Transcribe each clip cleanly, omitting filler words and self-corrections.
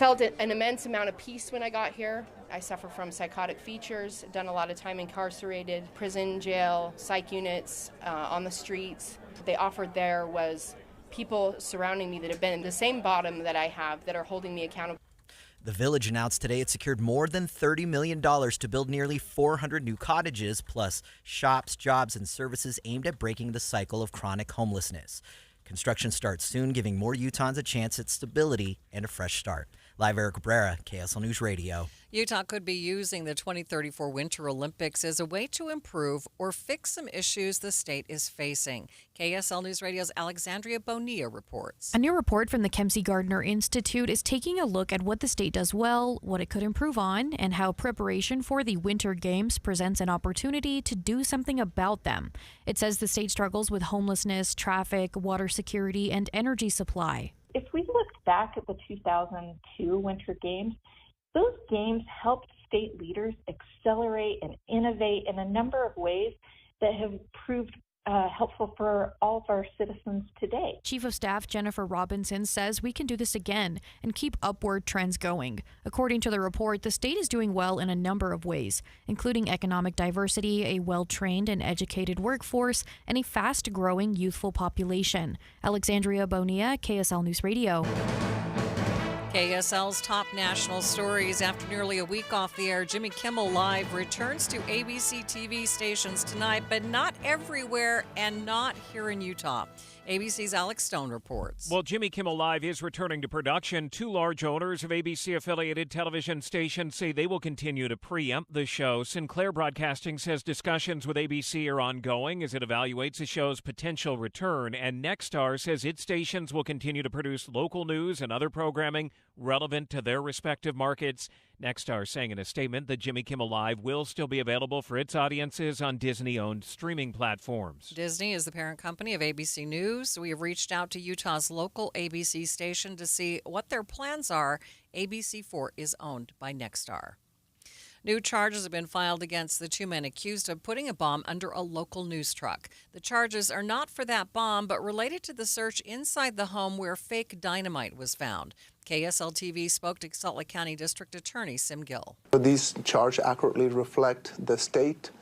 felt an immense amount of peace when I got here. I suffer from psychotic features, done a lot of time incarcerated, prison, jail, psych units, on the streets. What they offered there was people surrounding me that have been in the same bottom that I have, that are holding me accountable. The village announced today it secured more than $30 million to build nearly 400 new cottages, plus shops, jobs, and services aimed at breaking the cycle of chronic homelessness. Construction starts soon, giving more Utahns a chance at stability and a fresh start. Live, Eric Cabrera, KSL News Radio. Utah could be using the 2034 Winter Olympics as a way to improve or fix some issues the state is facing. KSL News Radio's Alexandria Bonilla reports. A new report from the Kempsey Gardner Institute is taking a look at what the state does well, what it could improve on, and how preparation for the Winter Games presents an opportunity to do something about them. It says the state struggles with homelessness, traffic, water security, and energy supply. If we looked back at the 2002 Winter Games, those games helped state leaders accelerate and innovate in a number of ways that have proved helpful for all of our citizens today. Chief of Staff Jennifer Robinson says we can do this again and keep upward trends going. According to the report, the state is doing well in a number of ways, including economic diversity, a well-trained and educated workforce, and a fast-growing youthful population. Alexandria Bonilla, KSL News Radio. KSL's top national stories. After nearly a week off the air, Jimmy Kimmel Live returns to ABC TV stations tonight, but not everywhere and not here in Utah. ABC's Alex Stone reports. Well, Jimmy Kimmel Live is returning to production. Two large owners of ABC-affiliated television stations say they will continue to preempt the show. Sinclair Broadcasting says discussions with ABC are ongoing as it evaluates the show's potential return. And Nexstar says its stations will continue to produce local news and other programming relevant to their respective markets. Nexstar saying in a statement that Jimmy Kimmel Live will still be available for its audiences on Disney-owned streaming platforms. Disney is the parent company of ABC News. We have reached out to Utah's local ABC station to see what their plans are. ABC4 is owned by Nexstar. New charges have been filed against the two men accused of putting a bomb under a local news truck. The charges are not for that bomb, but related to the search inside the home where fake dynamite was found. KSL TV spoke to Salt Lake County District Attorney Sim Gill. These charges accurately reflect the state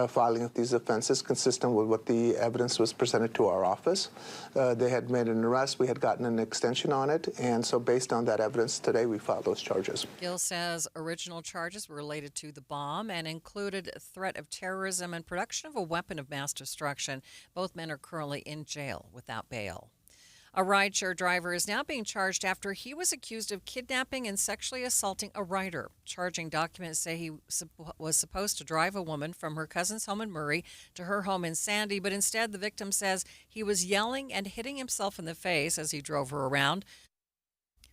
filing of these offenses consistent with what the evidence was presented to our office. They had made an arrest. We had gotten an extension on it. And so based on that evidence today, we filed those charges. Gill says original charges were related to the bomb and included threat of terrorism and production of a weapon of mass destruction. Both men are currently in jail without bail. A rideshare driver is now being charged after he was accused of kidnapping and sexually assaulting a rider. Charging documents say he was supposed to drive a woman from her cousin's home in Murray to her home in Sandy, but instead the victim says he was yelling and hitting himself in the face as he drove her around.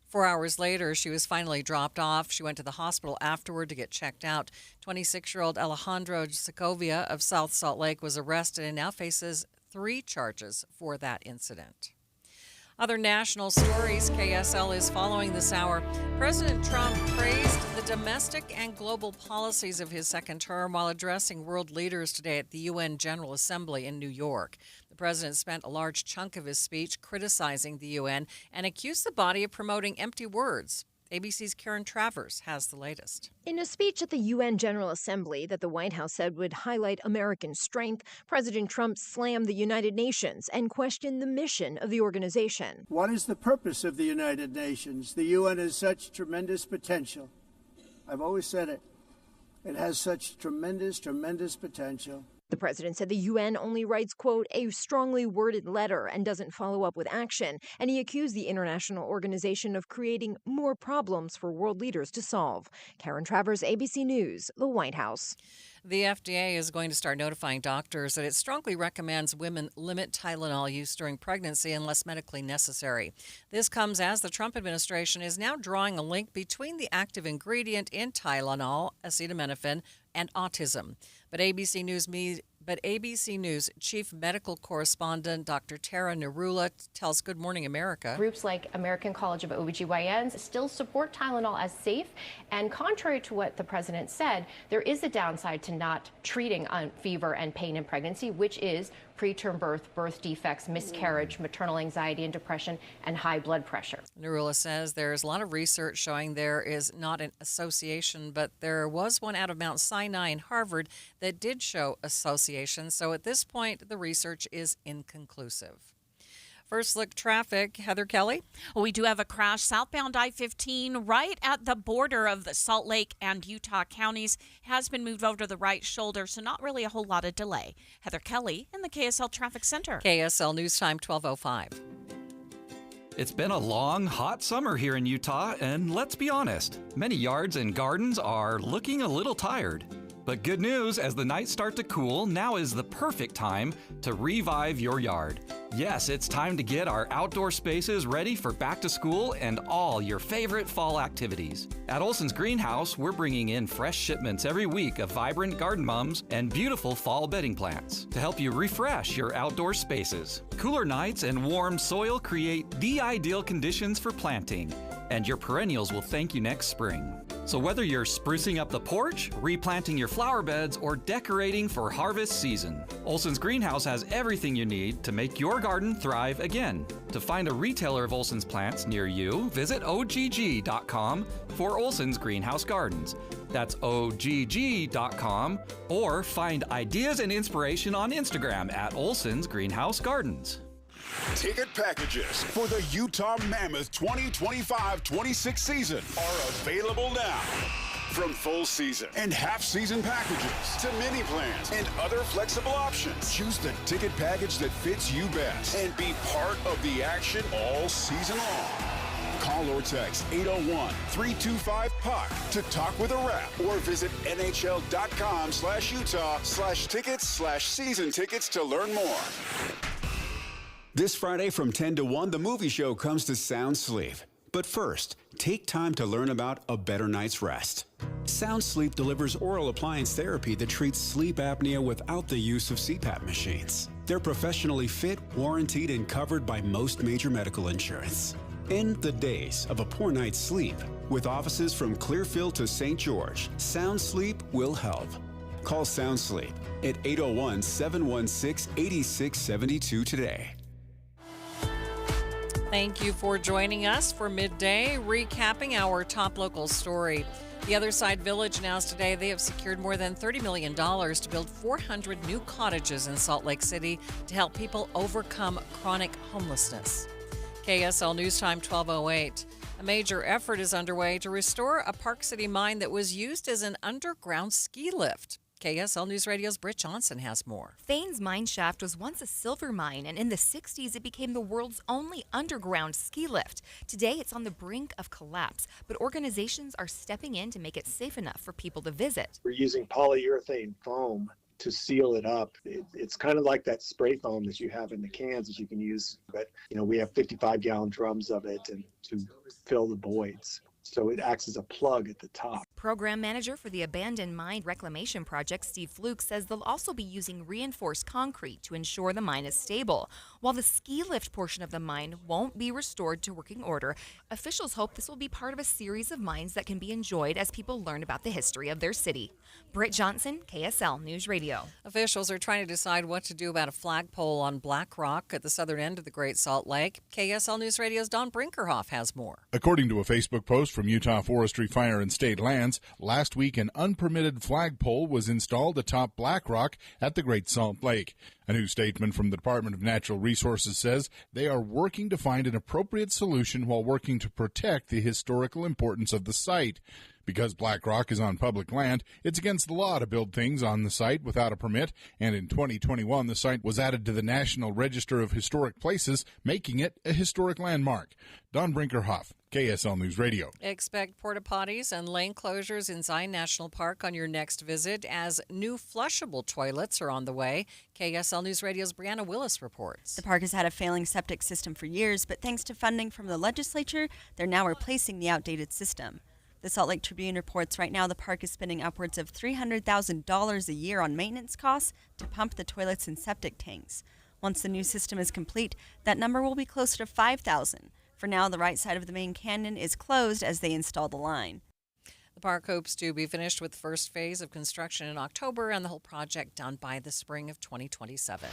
4 hours later, she was finally dropped off. She went to the hospital afterward to get checked out. 26-year-old Alejandro Segovia of South Salt Lake was arrested and now faces 3 charges for that incident. Other national stories KSL is following this hour. President Trump praised the domestic and global policies of his second term while addressing world leaders today at the UN General Assembly in New York. The president spent a large chunk of his speech criticizing the UN and accused the body of promoting empty words. ABC's Karen Travers has the latest. In a speech at the UN General Assembly that the White House said would highlight American strength, President Trump slammed the United Nations and questioned the mission of the organization. What is the purpose of the United Nations? The UN has such tremendous potential. I've always said it. It has such tremendous potential. The president said the UN only writes, quote, a strongly worded letter and doesn't follow up with action. And he accused the international organization of creating more problems for world leaders to solve. Karen Travers, ABC News, the White House. The FDA is going to start notifying doctors that it strongly recommends women limit Tylenol use during pregnancy unless medically necessary. This comes as the Trump administration is now drawing a link between the active ingredient in Tylenol, acetaminophen, and autism. But ABC News chief medical correspondent Dr. Tara Narula tells Good Morning America. Groups like American College of OBGYNs still support Tylenol as safe. And contrary to what the president said, there is a downside to not treating fever and pain in pregnancy, which is preterm birth, birth defects, miscarriage, maternal anxiety and depression, and high blood pressure. Narula says there's a lot of research showing there is not an association, but there was one out of Mount Sinai and Harvard that did show association. So at this point, the research is inconclusive. First look traffic, Heather Kelly. Well, we do have a crash southbound I-15 right at the border of the Salt Lake and Utah counties. Has been moved over to the right shoulder, so not really a whole lot of delay. Heather Kelly in the KSL Traffic Center. KSL News Time 12:05. It's been a long, hot summer here in Utah, and let's be honest, many yards and gardens are looking a little tired. But good news, as the nights start to cool, now is the perfect time to revive your yard. Yes, it's time to get our outdoor spaces ready for back to school and all your favorite fall activities. At Olson's Greenhouse, we're bringing in fresh shipments every week of vibrant garden mums and beautiful fall bedding plants to help you refresh your outdoor spaces. Cooler nights and warm soil create the ideal conditions for planting, and your perennials will thank you next spring. So whether you're sprucing up the porch, replanting your flower beds, or decorating for harvest season, Olson's Greenhouse has everything you need to make your garden thrive again. To find a retailer of Olson's plants near you, visit ogg.com for Olson's Greenhouse Gardens. That's ogg.com, or find ideas and inspiration on Instagram at Olson's Greenhouse Gardens. Ticket packages for the Utah Mammoth 2025-26 season are available now. From full season and half-season packages to mini plans and other flexible options, choose the ticket package that fits you best and be part of the action all season long. Call or text 801-325-PUCK to talk with a rep or visit nhl.com/Utah/tickets/season tickets to learn more. This Friday from 10 to 1, the movie show comes to Sound Sleep. But first, take time to learn about a better night's rest. Sound Sleep delivers oral appliance therapy that treats sleep apnea without the use of CPAP machines. They're professionally fit, warranted, and covered by most major medical insurance. End the days of a poor night's sleep. With offices from Clearfield to St. George, Sound Sleep will help. Call Sound Sleep at 801-716-8672 today. Thank you for joining us for Midday, recapping our top local story. The Other Side Village announced today they have secured more than $30 million to build 400 new cottages in Salt Lake City to help people overcome chronic homelessness. KSL News Time 12:08. A major effort is underway to restore a Park City mine that was used as an underground ski lift. KSL News Radio's Britt Johnson has more. Thane's mine shaft was once a silver mine, and in the 60s, it became the world's only underground ski lift. Today, it's on the brink of collapse, but organizations are stepping in to make it safe enough for people to visit. We're using polyurethane foam to seal it up. It's kind of like that spray foam that you have in the cans that you can use, but we have 55-gallon drums of it and to fill the voids. So it acts as a plug at the top. Program manager for the Abandoned Mine Reclamation Project, Steve Fluke, says they'll also be using reinforced concrete to ensure the mine is stable. While the ski lift portion of the mine won't be restored to working order, officials hope this will be part of a series of mines that can be enjoyed as people learn about the history of their city. Britt Johnson, KSL News Radio. Officials are trying to decide what to do about a flagpole on Black Rock at the southern end of the Great Salt Lake. KSL News Radio's Don Brinkerhoff has more. According to a Facebook post from Utah Forestry, Fire, and State Lands, last week an unpermitted flagpole was installed atop Black Rock at the Great Salt Lake. A new statement from the Department of Natural Resources says they are working to find an appropriate solution while working to protect the historical importance of the site. Because Black Rock is on public land, it's against the law to build things on the site without a permit, and in 2021 the site was added to the National Register of Historic Places, making it a historic landmark. Don Brinkerhoff, KSL News Radio. Expect porta potties and lane closures in Zion National Park on your next visit as new flushable toilets are on the way. KSL News Radio's Brianna Willis reports. The park has had a failing septic system for years, but thanks to funding from the legislature, they're now replacing the outdated system. The Salt Lake Tribune reports right now the park is spending upwards of $300,000 a year on maintenance costs to pump the toilets and septic tanks. Once the new system is complete, that number will be closer to $5,000. For now, the right side of the main canyon is closed as they install the line. The park hopes to be finished with the first phase of construction in October and the whole project done by the spring of 2027.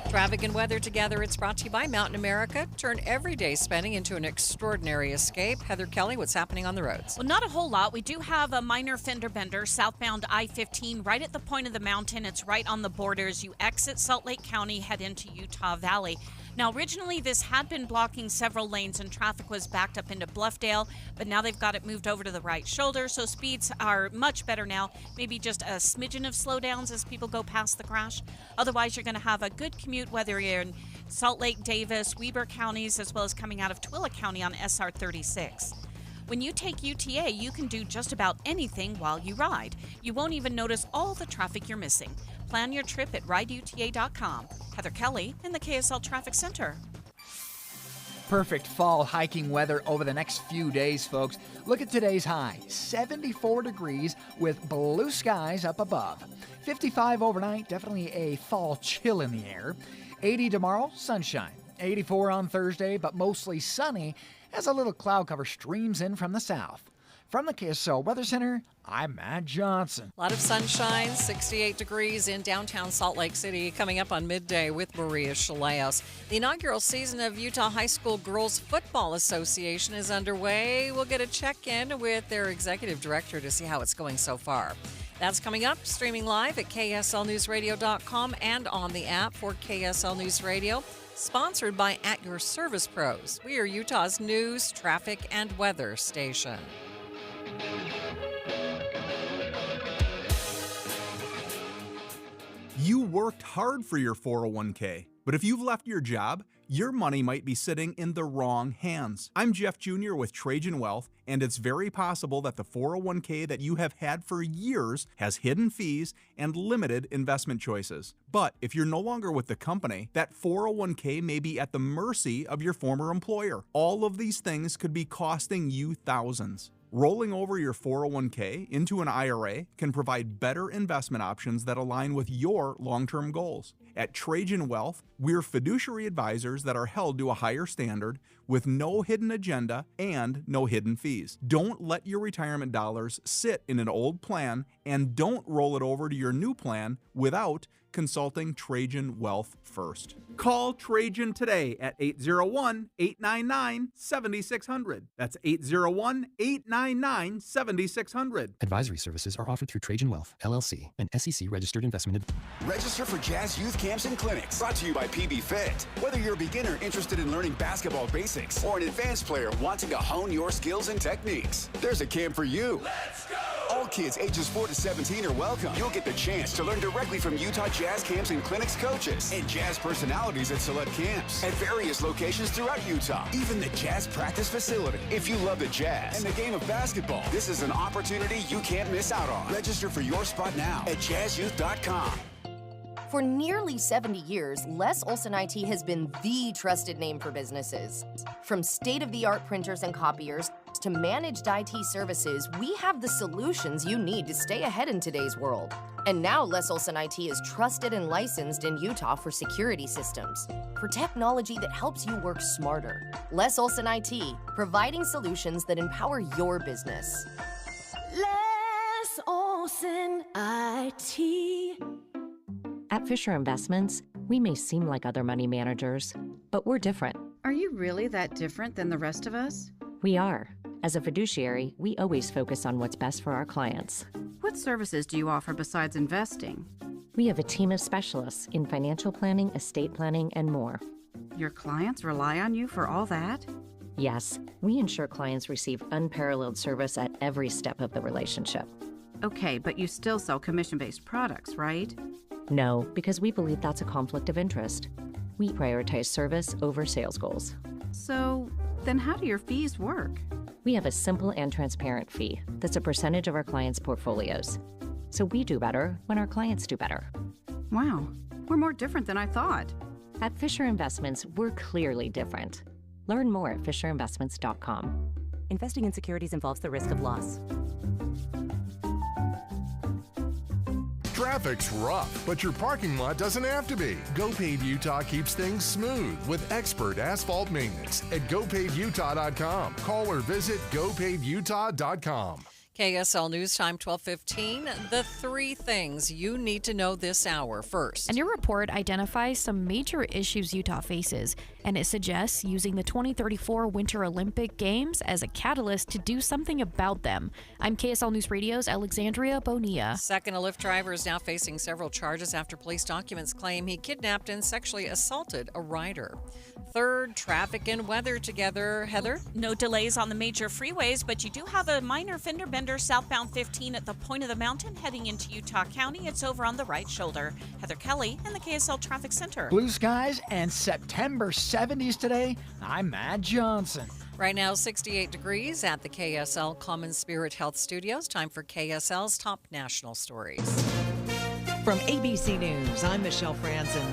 Traffic and weather together. It's brought to you by Mountain America. Turn everyday spending into an extraordinary escape. Heather Kelly, what's happening on the roads? Well, not a whole lot. We do have a minor fender bender southbound I-15 right at the point of the mountain. It's right on the borders. You exit Salt Lake County, head into Utah Valley. Now, originally, this had been blocking several lanes and traffic was backed up into Bluffdale, but now they've got it moved over to the right shoulder, so speeds are much better now. Maybe just a smidgen of slowdowns as people go past the crash. Otherwise, you're going to have a good commute, whether you're in Salt Lake, Davis, Weber counties, as well as coming out of Tooele County on SR 36. When you take UTA, you can do just about anything while you ride. You won't even notice all the traffic you're missing. Plan your trip at rideuta.com. Heather Kelly in the KSL Traffic Center. Perfect fall hiking weather over the next few days, folks. Look at today's high, 74 degrees with blue skies up above. 55 overnight, definitely a fall chill in the air. 80 tomorrow, sunshine. 84 on Thursday, but mostly sunny as a little cloud cover streams in from the south. From the KSL Weather Center, I'm Matt Johnson. A lot of sunshine, 68 degrees in downtown Salt Lake City, coming up on Midday with Maria Shilaos. The inaugural season of Utah High School Girls Football Association is underway. We'll get a check-in with their executive director to see how it's going so far. That's coming up, streaming live at KSLNewsRadio.com and on the app for KSL News Radio. Sponsored by At Your Service Pros. We are Utah's news, traffic, and weather station. You worked hard for your 401k, but if you've left your job, your money might be sitting in the wrong hands. I'm Jeff Jr. with Trajan Wealth, and it's very possible that the 401k that you have had for years has hidden fees and limited investment choices. But if you're no longer with the company, that 401k may be at the mercy of your former employer. All of these things could be costing you thousands. Rolling over your 401k into an IRA can provide better investment options that align with your long-term goals. At Trajan Wealth, we're fiduciary advisors that are held to a higher standard with no hidden agenda and no hidden fees. Don't let your retirement dollars sit in an old plan and don't roll it over to your new plan without consulting Trajan Wealth first. Call Trajan today at 801-899-7600. That's 801-899-7600. Advisory services are offered through Trajan Wealth, LLC, an SEC-registered investment. Register for Jazz Youth Camps and Clinics, brought to you by PB Fit. Whether you're a beginner interested in learning basketball basics or an advanced player wanting to hone your skills and techniques, there's a camp for you. Let's go! All kids ages 4 to 17 are welcome. You'll get the chance to learn directly from Utah Jazz Camps and Clinics coaches and jazz personalities at select camps at various locations throughout Utah, even the Jazz practice facility. If you love the Jazz and the game of basketball, this is an opportunity you can't miss out on. Register for your spot now at jazzyouth.com. For nearly 70 years, Les Olson IT has been the trusted name for businesses. From state-of-the-art printers and copiers to managed IT services, we have the solutions you need to stay ahead in today's world. And now Les Olson IT is trusted and licensed in Utah for security systems, for technology that helps you work smarter. Les Olson IT, providing solutions that empower your business. Les Olson IT. At Fisher Investments, we may seem like other money managers, but we're different. Are you really that different than the rest of us? We are. As a fiduciary, we always focus on what's best for our clients. What services do you offer besides investing? We have a team of specialists in financial planning, estate planning, and more. Your clients rely on you for all that? Yes, we ensure clients receive unparalleled service at every step of the relationship. Okay, but you still sell commission-based products, right? No, because we believe that's a conflict of interest. We prioritize service over sales goals. So, then how do your fees work? We have a simple and transparent fee that's a percentage of our clients' portfolios. So we do better when our clients do better. Wow, we're more different than I thought. At Fisher Investments, we're clearly different. Learn more at fisherinvestments.com. Investing in securities involves the risk of loss. Traffic's rough, but your parking lot doesn't have to be. GoPave Utah keeps things smooth with expert asphalt maintenance at GoPaveUtah.com. Call or visit GoPaveUtah.com. KSL News Time 12:15. The 3 things you need to know this hour. First, And your report identifies some major issues Utah faces, and it suggests using the 2034 Winter Olympic Games as a catalyst to do something about them. I'm KSL News Radio's Alexandria Bonilla. Second, a Lyft driver is now facing several charges after police documents claim he kidnapped and sexually assaulted a rider. Third, traffic and weather together. Heather? No delays on the major freeways, but you do have a minor fender bender southbound 15 at the point of the mountain heading into Utah County. It's over on the right shoulder. Heather Kelly in the KSL Traffic Center. Blue skies and September 70s today. I'm Matt Johnson. Right now, 68 degrees at the KSL Common Spirit Health Studios. Time for KSL's top national stories. From ABC News, I'm Michelle Franzen.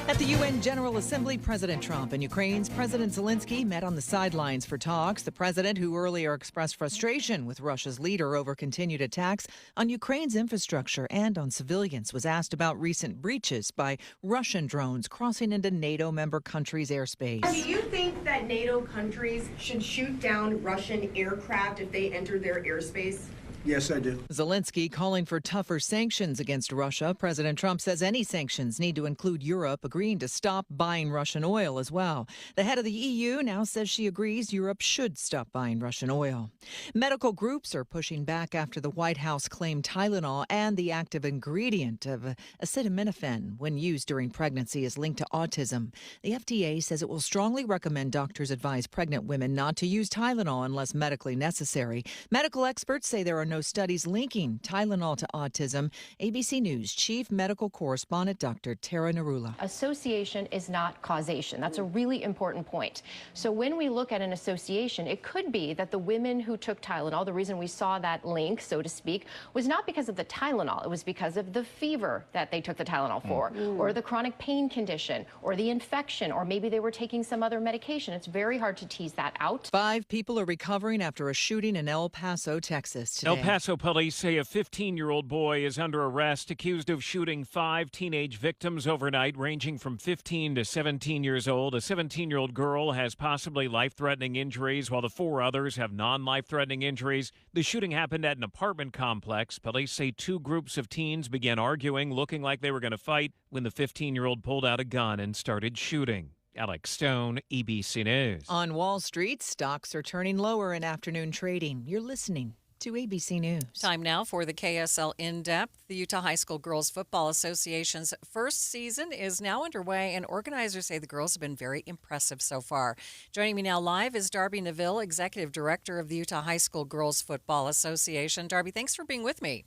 At the UN General Assembly, President Trump and Ukraine's President Zelensky met on the sidelines for talks. The president, who earlier expressed frustration with Russia's leader over continued attacks on Ukraine's infrastructure and on civilians, was asked about recent breaches by Russian drones crossing into NATO member countries' airspace. Do you think that NATO countries should shoot down Russian aircraft if they enter their airspace? Yes, I do. Zelensky calling for tougher sanctions against Russia. President Trump says any sanctions need to include Europe agreeing to stop buying Russian oil as well. The head of the EU now says she agrees Europe should stop buying Russian oil. Medical groups are pushing back after the White House claimed Tylenol and the active ingredient of acetaminophen when used during pregnancy is linked to autism. The FDA says it will strongly recommend doctors advise pregnant women not to use Tylenol unless medically necessary. Medical experts say there are no studies linking Tylenol to autism. ABC News Chief Medical Correspondent Dr. Tara Narula. Association is not causation. That's a really important point. So when we look at an association, it could be that the women who took Tylenol, the reason we saw that link, so to speak, was not because of the Tylenol. It was because of the fever that they took the Tylenol for, or the chronic pain condition, or the infection, or maybe they were taking some other medication. It's very hard to tease that out. 5 people are recovering after a shooting in El Paso, Texas today. El Paso police say a 15-year-old boy is under arrest accused of shooting 5 teenage victims overnight, ranging from 15 to 17 years old. A 17-year-old girl has possibly life-threatening injuries, while the 4 others have non-life-threatening injuries. The shooting happened at an apartment complex. Police say 2 groups of teens began arguing, looking like they were going to fight, when the 15-year-old pulled out a gun and started shooting. Alex Stone, ABC News. On Wall Street, stocks are turning lower in afternoon trading. You're listening to ABC News. Time now for the KSL In-Depth. The Utah High School Girls Football Association's first season is now underway, and organizers say the girls have been very impressive so far. Joining me now live is Darby Neville, Executive Director of the Utah High School Girls Football Association. Darby, thanks for being with me.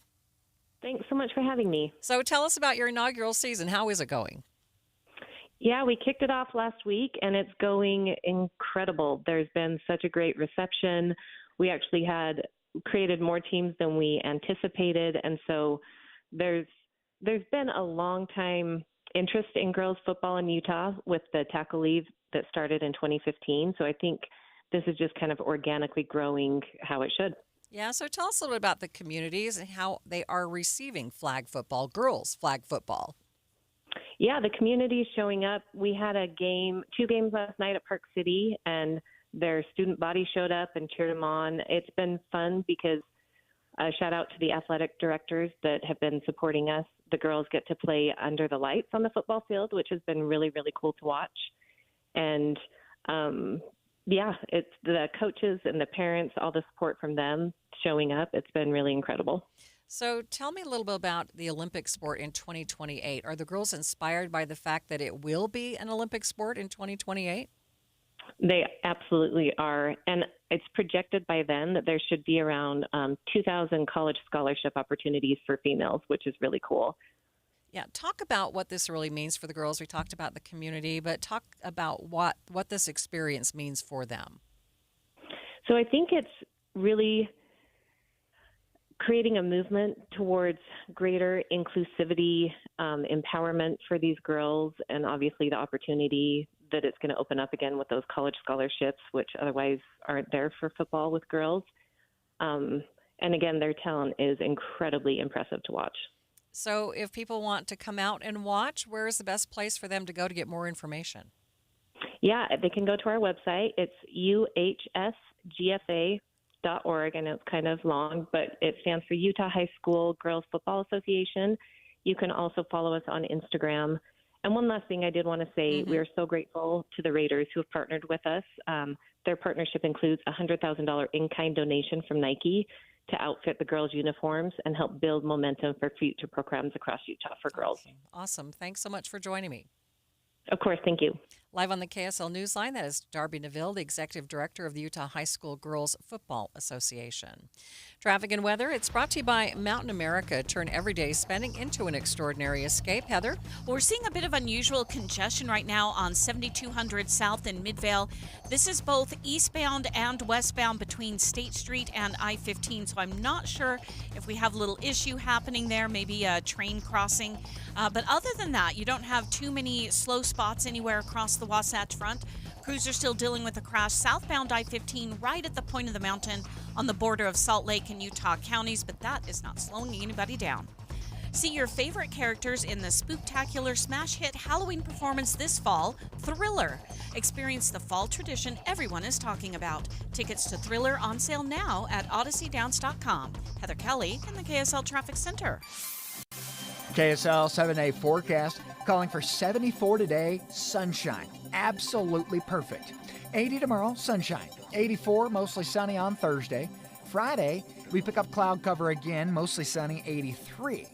Thanks so much for having me. So tell us about your inaugural season. How is it going? Yeah, we kicked it off last week, and it's going incredible. There's been such a great reception. We actually had created more teams than we anticipated, and so there's been a long time interest in girls football in Utah with the tackle league that started in 2015. So I think this is just kind of organically growing how it should. Yeah, so tell us a little bit about the communities and how they are receiving flag football, girls flag football. Yeah, the community is showing up. We had 2 games last night at Park City, and their student body showed up and cheered them on. It's been fun because shout out to the athletic directors that have been supporting us. The girls get to play under the lights on the football field, which has been really, really cool to watch. And it's the coaches and the parents, all the support from them showing up. It's been really incredible. So tell me a little bit about the Olympic sport in 2028. Are the girls inspired by the fact that it will be an Olympic sport in 2028? They absolutely are. And it's projected by then that there should be around 2,000 college scholarship opportunities for females, which is really cool. Yeah, talk about what this really means for the girls. We talked about the community, but talk about what this experience means for them. So I think it's really creating a movement towards greater inclusivity, empowerment for these girls, and obviously the opportunity that it's going to open up again with those college scholarships, which otherwise aren't there for football with girls. And again, their talent is incredibly impressive to watch. So if people want to come out and watch, where is the best place for them to go to get more information? Yeah, they can go to our website. It's I know it's kind of long, but it stands for Utah High School Girls Football Association. You can also follow us on Instagram. And one last thing I did want to say, we are so grateful to the Raiders who have partnered with us. Their partnership includes a $100,000 in-kind donation from Nike to outfit the girls' uniforms and help build momentum for future programs across Utah for girls. Awesome. Thanks so much for joining me. Of course, thank you. Live on the KSL Newsline, that is Darby Neville, the Executive Director of the Utah High School Girls Football Association. Traffic and weather, it's brought to you by Mountain America. Turn everyday spending into an extraordinary escape. Heather? Well, we're seeing a bit of unusual congestion right now on 7200 South in Midvale. This is both eastbound and westbound between State Street and I-15, so I'm not sure if we have a little issue happening there, maybe a train crossing. But other than that, you don't have too many slow spots anywhere across the Wasatch Front. Crews are still dealing with a crash southbound I-15 right at the point of the mountain on the border of Salt Lake and Utah counties, but that is not slowing anybody down. See your favorite characters in the spooktacular smash hit Halloween performance this fall, Thriller. Experience the fall tradition everyone is talking about. Tickets to Thriller on sale now at odysseydowns.com. Heather Kelly in the KSL Traffic Center. KSL 7-day forecast calling for 74 today, sunshine. Absolutely perfect. 80 tomorrow, sunshine. 84, mostly sunny on Thursday. Friday, we pick up cloud cover again, mostly sunny, 83.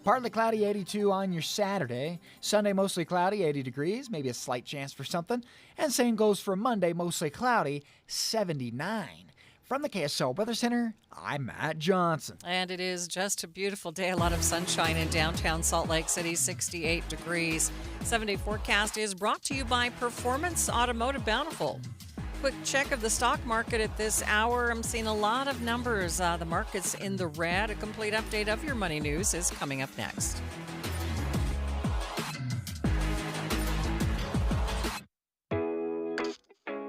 Partly cloudy, 82 on your Saturday. Sunday, mostly cloudy, 80 degrees, maybe a slight chance for something. And same goes for Monday, mostly cloudy, 79. From the KSL Weather Center, I'm Matt Johnson. And it is just a beautiful day. A lot of sunshine in downtown Salt Lake City, 68 degrees. 7-day forecast is brought to you by Performance Automotive Bountiful. Quick check of the stock market at this hour. I'm seeing a lot of numbers. The market's in the red. A complete update of your money news is coming up next.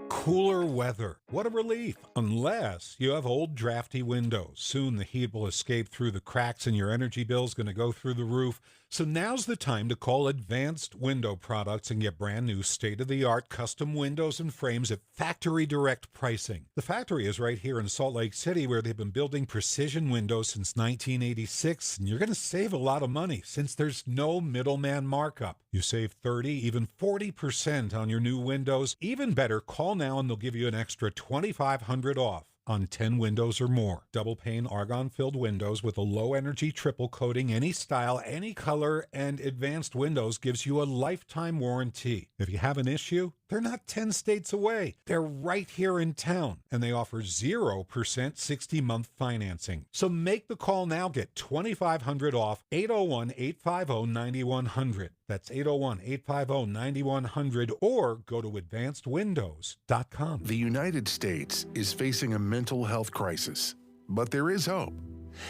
Cooler weather. What a relief, unless you have old drafty windows. Soon the heat will escape through the cracks and your energy bill's going to go through the roof. So now's the time to call Advanced Window Products and get brand new state-of-the-art custom windows and frames at factory direct pricing. The factory is right here in Salt Lake City, where they've been building precision windows since 1986, and you're going to save a lot of money since there's no middleman markup. You save 30, even 40% on your new windows. Even better, call now and they'll give you an extra $2,500 off on 10 windows or more. Double pane argon-filled windows with a low-energy triple coating, any style, any color, and Advanced Windows gives you a lifetime warranty. If you have an issue, they're not 10 states away. They're right here in town, and they offer 0% 60-month financing. So make the call now. Get $2,500 off. 801-850-9100. That's 801-850-9100, or go to advancedwindows.com. The United States is facing a mental health crisis, but there is hope.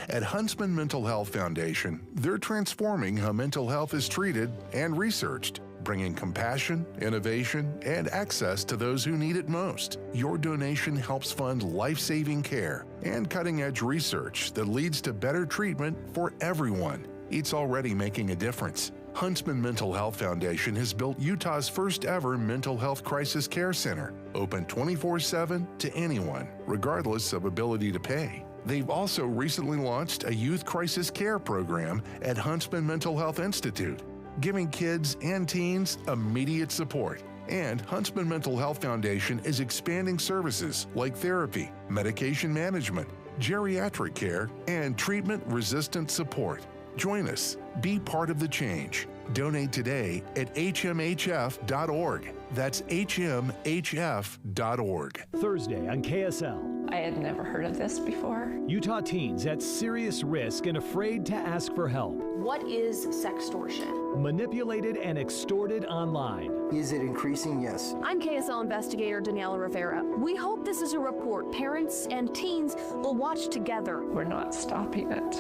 At Huntsman Mental Health Foundation, they're transforming how mental health is treated and researched, bringing compassion, innovation, and access to those who need it most. Your donation helps fund life-saving care and cutting-edge research that leads to better treatment for everyone. It's already making a difference. Huntsman Mental Health Foundation has built Utah's first ever mental health crisis care center, open 24/7 to anyone, regardless of ability to pay. They've also recently launched a youth crisis care program at Huntsman Mental Health Institute, giving kids and teens immediate support. And Huntsman Mental Health Foundation is expanding services like therapy, medication management, geriatric care, and treatment-resistant support. Join us. Be part of the change. Donate today at hmhf.org. That's hmhf.org. Thursday on KSL. I had never heard of this before. Utah teens at serious risk and afraid to ask for help. What is sextortion? Manipulated and extorted online. Is it increasing? Yes. I'm KSL investigator Daniela Rivera. We hope this is a report parents and teens will watch together. We're not stopping it,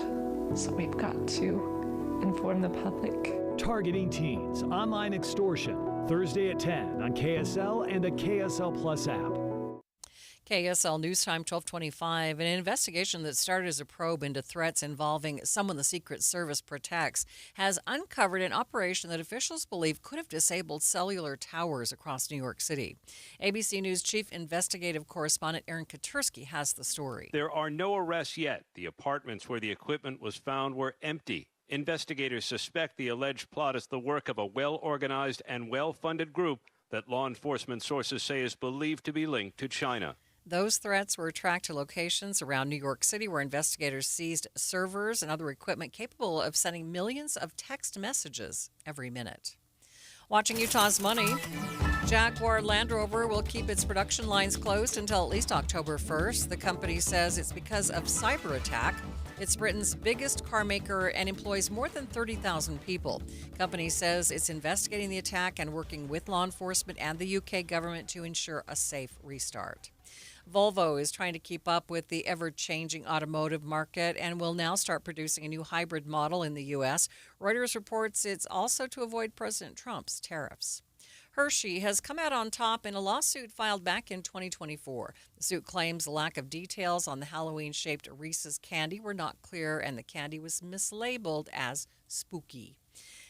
so we've got to inform the public. Targeting teens, online extortion. Thursday at 10 on KSL and the KSL Plus app. KSL News Time 1225. An investigation that started as a probe into threats involving someone the Secret Service protects has uncovered an operation that officials believe could have disabled cellular towers across New York City. ABC News Chief Investigative Correspondent Aaron Katursky has the story. There are no arrests yet. The apartments where the equipment was found were empty. Investigators suspect the alleged plot is the work of a well-organized and well-funded group that law enforcement sources say is believed to be linked to China. Those threats were tracked to locations around New York City where investigators seized servers and other equipment capable of sending millions of text messages every minute. Watching Utah's money, Jaguar Land Rover will keep its production lines closed until at least October 1st. The company says it's because of cyber attack. It's Britain's biggest car maker and employs more than 30,000 people. Company says it's investigating the attack and working with law enforcement and the UK government to ensure a safe restart. Volvo is trying to keep up with the ever-changing automotive market and will now start producing a new hybrid model in the U.S. Reuters reports it's also to avoid President Trump's tariffs. Hershey has come out on top in a lawsuit filed back in 2024. The suit claims the lack of details on the Halloween-shaped Reese's candy were not clear, and the candy was mislabeled as spooky.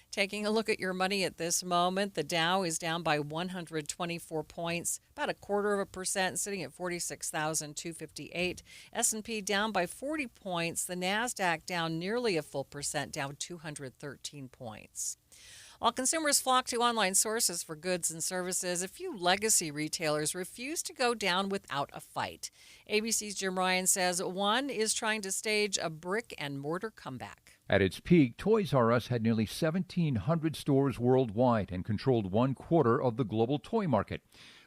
Taking a look at your money at this moment, the Dow is down by 124 points, about 0.25%, sitting at 46,258. S&P down by 40 points. The Nasdaq down nearly a full percent, down 213 points. While consumers flock to online sources for goods and services, a few legacy retailers refuse to go down without a fight. ABC's Jim Ryan says one is trying to stage a brick-and-mortar comeback. At its peak, Toys R Us had nearly 1,700 stores worldwide and controlled 1/4 of the global toy market.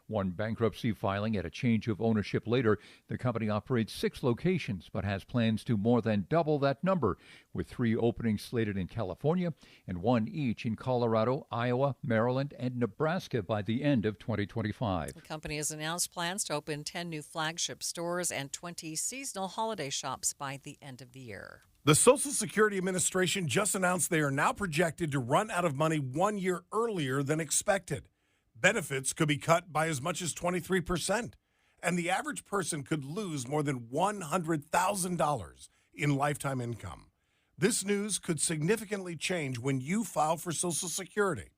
One bankruptcy filing at a change of ownership later, the company operates 6 locations but has plans to more than double that number, with 3 openings slated in California and 1 each in Colorado, Iowa, Maryland, and Nebraska by the end of 2025. The company has announced plans to open 10 new flagship stores and 20 seasonal holiday shops by the end of the year. The Social Security Administration just announced they are now projected to run out of money 1 year earlier than expected. Benefits could be cut by as much as 23%, and the average person could lose more than $100,000 in lifetime income. This news could significantly change when you file for Social Security.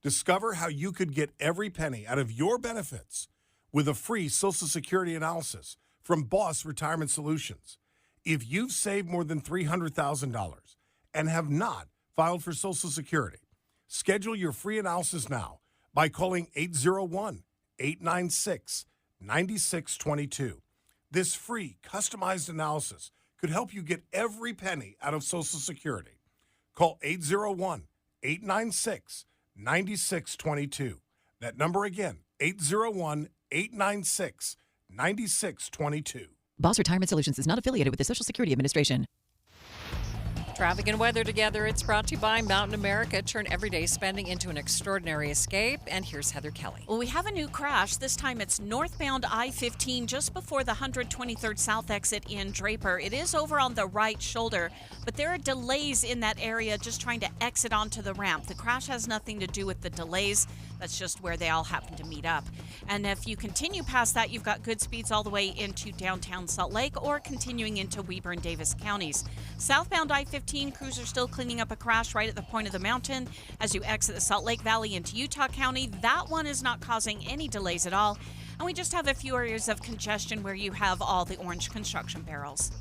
Discover how you could get every penny out of your benefits with a free Social Security analysis from Boss Retirement Solutions. If you've saved more than $300,000 and have not filed for Social Security, schedule your free analysis now by calling 801-896-9622. This free, customized analysis could help you get every penny out of Social Security. Call 801-896-9622. That number again, 801-896-9622. Boss Retirement Solutions is not affiliated with the Social Security Administration. Traffic and weather together. It's brought to you by Mountain America. Turn everyday spending into an extraordinary escape. And here's Heather Kelly. Well, we have a new crash. This time it's northbound I-15 just before the 123rd South exit in Draper. It is over on the right shoulder, but there are delays in that area just trying to exit onto the ramp. The crash has nothing to do with the delays. That's just where they all happen to meet up. And if you continue past that, you've got good speeds all the way into downtown Salt Lake or continuing into Weber and Davis counties. Southbound I-15 crews are still cleaning up a crash right at the point of the mountain. As you exit the Salt Lake Valley into Utah County, that one is not causing any delays at all. And we just have a few areas of congestion where you have all the orange construction barrels.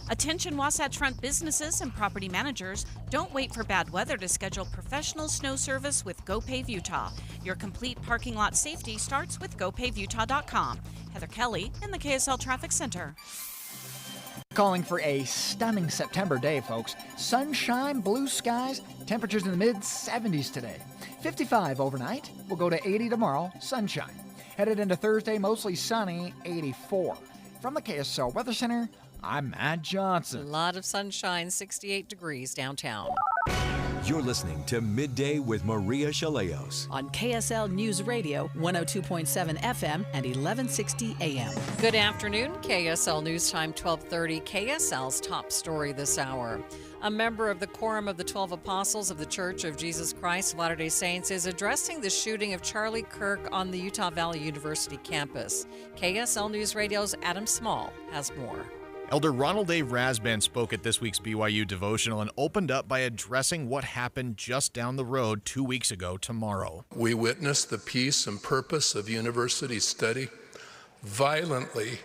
Attention Wasatch Front businesses and property managers, don't wait for bad weather to schedule professional snow service with GoPave Utah. Your complete parking lot safety starts with GoPaveUtah.com. Heather Kelly in the KSL Traffic Center. Calling for a stunning September day, folks. Sunshine, blue skies, temperatures in the mid-70s today. 55 overnight. We'll go to 80 tomorrow, sunshine. Headed into Thursday, mostly sunny, 84. From the KSL Weather Center, I'm Matt Johnson. A lot of sunshine, 68 degrees downtown. You're listening to Midday with Maria Shilaos on KSL News Radio, 102.7 FM and 1160 AM. Good afternoon. KSL News Time 1230. KSL's top story this hour. A member of the Quorum of the 12 Apostles of the Church of Jesus Christ of Latter-day Saints is addressing the shooting of Charlie Kirk on the Utah Valley University campus. KSL News Radio's Adam Small has more. Elder Ronald A. Rasband spoke at this week's BYU devotional and opened up by addressing what happened just down the road 2 weeks ago tomorrow. We witnessed the peace and purpose of university study violently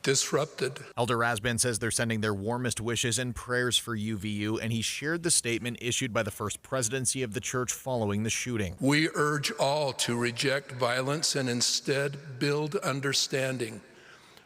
disrupted. Elder Rasband says they're sending their warmest wishes and prayers for UVU, and he shared the statement issued by the First Presidency of the church following the shooting. We urge all to reject violence and instead build understanding,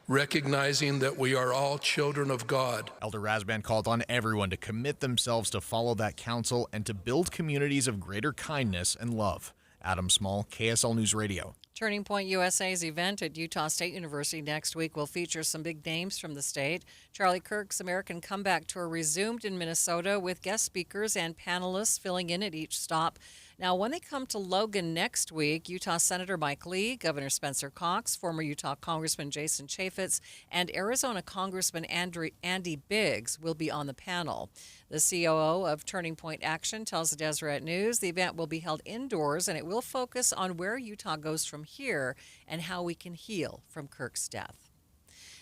recognizing that we are all children of God. Elder Rasband called on everyone to commit themselves to follow that counsel and to build communities of greater kindness and love. Adam Small, KSL News Radio. Turning Point USA's event at Utah State University next week will feature some big names from the state. Charlie Kirk's American Comeback Tour resumed in Minnesota with guest speakers and panelists filling in at each stop. Now, when they come to Logan next week, Utah Senator Mike Lee, Governor Spencer Cox, former Utah Congressman Jason Chaffetz, and Arizona Congressman Andy Biggs will be on the panel. The COO of Turning Point Action tells the Deseret News the event will be held indoors and it will focus on where Utah goes from here and how we can heal from Kirk's death.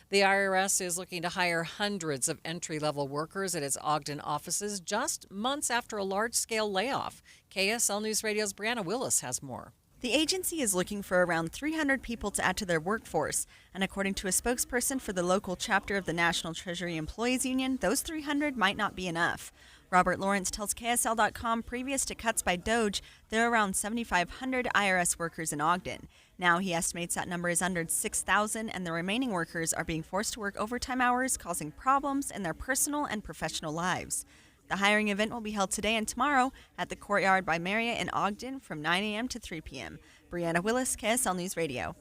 The IRS is looking to hire hundreds of entry-level workers at its Ogden offices just months after a large-scale layoff. KSL News Radio's Brianna Willis has more. The agency is looking for around 300 people to add to their workforce, and according to a spokesperson for the local chapter of the National Treasury Employees Union, those 300 might not be enough. Robert Lawrence tells KSL.com previous to cuts by DOGE, there are around 7,500 IRS workers in Ogden. Now he estimates that number is under 6,000, and the remaining workers are being forced to work overtime hours, causing problems in their personal and professional lives. The hiring event will be held today and tomorrow at the Courtyard by Marriott in Ogden from 9 a.m. to 3 p.m. Brianna Willis, KSL News Radio.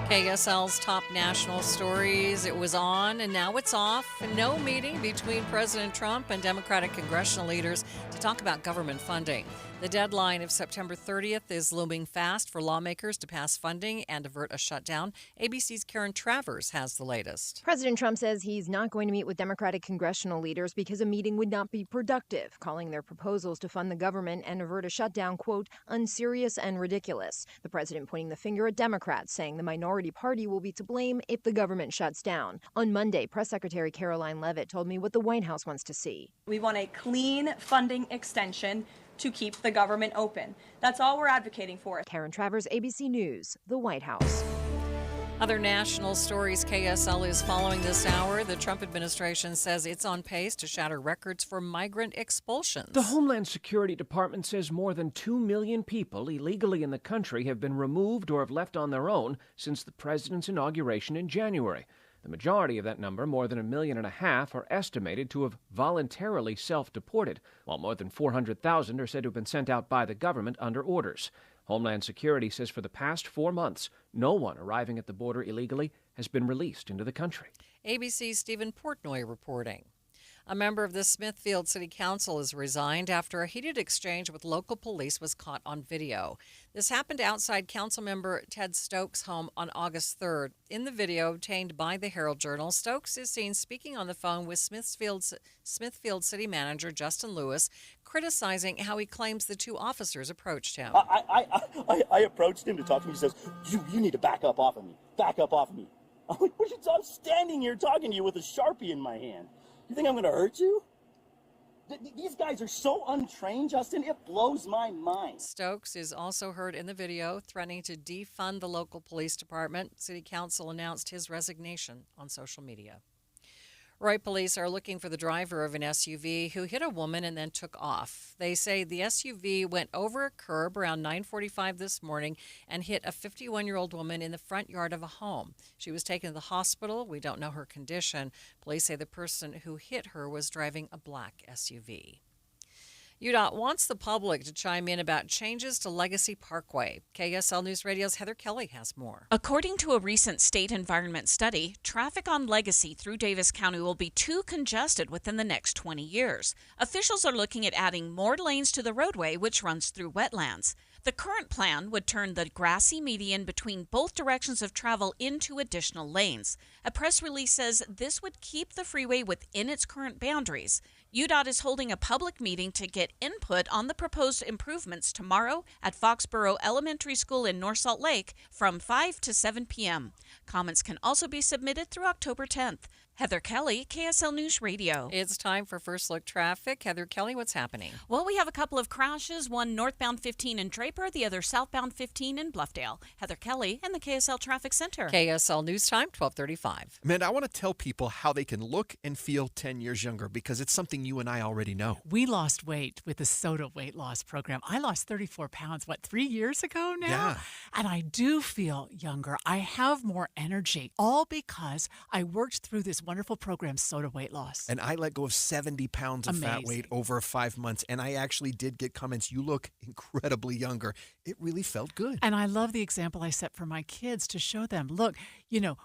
KSL's top national stories. It was on and now it's off. No meeting between President Trump and Democratic congressional leaders to talk about government funding. The deadline of September 30th is looming fast for lawmakers to pass funding and avert a shutdown. ABC's Karen Travers has the latest. President Trump says he's not going to meet with Democratic congressional leaders because a meeting would not be productive, calling their proposals to fund the government and avert a shutdown, quote, unserious and ridiculous. The president pointing the finger at Democrats, saying the minority party will be to blame if the government shuts down. On Monday, Press Secretary Caroline Leavitt told me what the White House wants to see. We want a clean funding extension to keep the government open. That's all we're advocating for. Karen Travers, ABC News, the White House. Other national stories KSL is following this hour. The Trump administration says it's on pace to shatter records for migrant expulsions. The Homeland Security Department says more than 2 million people illegally in the country have been removed or have left on their own since the president's inauguration in January. The majority of that number, more than 1.5 million, are estimated to have voluntarily self-deported, while more than 400,000 are said to have been sent out by the government under orders. Homeland Security says for the past 4 months, no one arriving at the border illegally has been released into the country. ABC's Stephen Portnoy reporting. A member of the Smithfield City Council has resigned after a heated exchange with local police was caught on video. This happened outside Councilmember Ted Stokes' home on August 3rd. In the video obtained by the Herald-Journal, Stokes is seen speaking on the phone with Smithfield City Manager Justin Lewis, criticizing how he claims the two officers approached him. I approached him to talk to me. He says, you need to back up off of me. Back up off of me. I'm like, I'm standing here talking to you with a Sharpie in my hand. You think I'm going to hurt you? These guys are so untrained, Justin, it blows my mind. Stokes is also heard in the video threatening to defund the local police department. City Council announced his resignation on social media. Roy police are looking for the driver of an SUV who hit a woman and then took off. They say the SUV went over a curb around 9:45 this morning and hit a 51-year-old woman in the front yard of a home. She was taken to the hospital. We don't know her condition. Police say the person who hit her was driving a black SUV. UDOT wants the public to chime in about changes to Legacy Parkway. KSL News Radio's Heather Kelly has more. According to a recent state environment study, traffic on Legacy through Davis County will be too congested within the next 20 years. Officials are looking at adding more lanes to the roadway, which runs through wetlands. The current plan would turn the grassy median between both directions of travel into additional lanes. A press release says this would keep the freeway within its current boundaries. UDOT is holding a public meeting to get input on the proposed improvements tomorrow at Foxborough Elementary School in North Salt Lake from 5 to 7 p.m. Comments can also be submitted through October 10th. Heather Kelly, KSL News Radio. It's time for First Look Traffic. Heather Kelly, what's happening? Well, we have a couple of crashes, one northbound 15 in Draper, the other southbound 15 in Bluffdale. Heather Kelly in the KSL Traffic Center. KSL News Time, 12:35. Amanda, I want to tell people how they can look and feel 10 years younger because it's something you and I already know. We lost weight with the SOTA weight loss program. I lost 34 pounds, 3 years ago now? Yeah. And I do feel younger. I have more energy, all because I worked through this wonderful program, SOTA Weight Loss. And I let go of 70 pounds of fat Amazing. weight over 5 months, and I actually did get comments, you look incredibly younger. It really felt good. And I love the example I set for my kids to show them, look,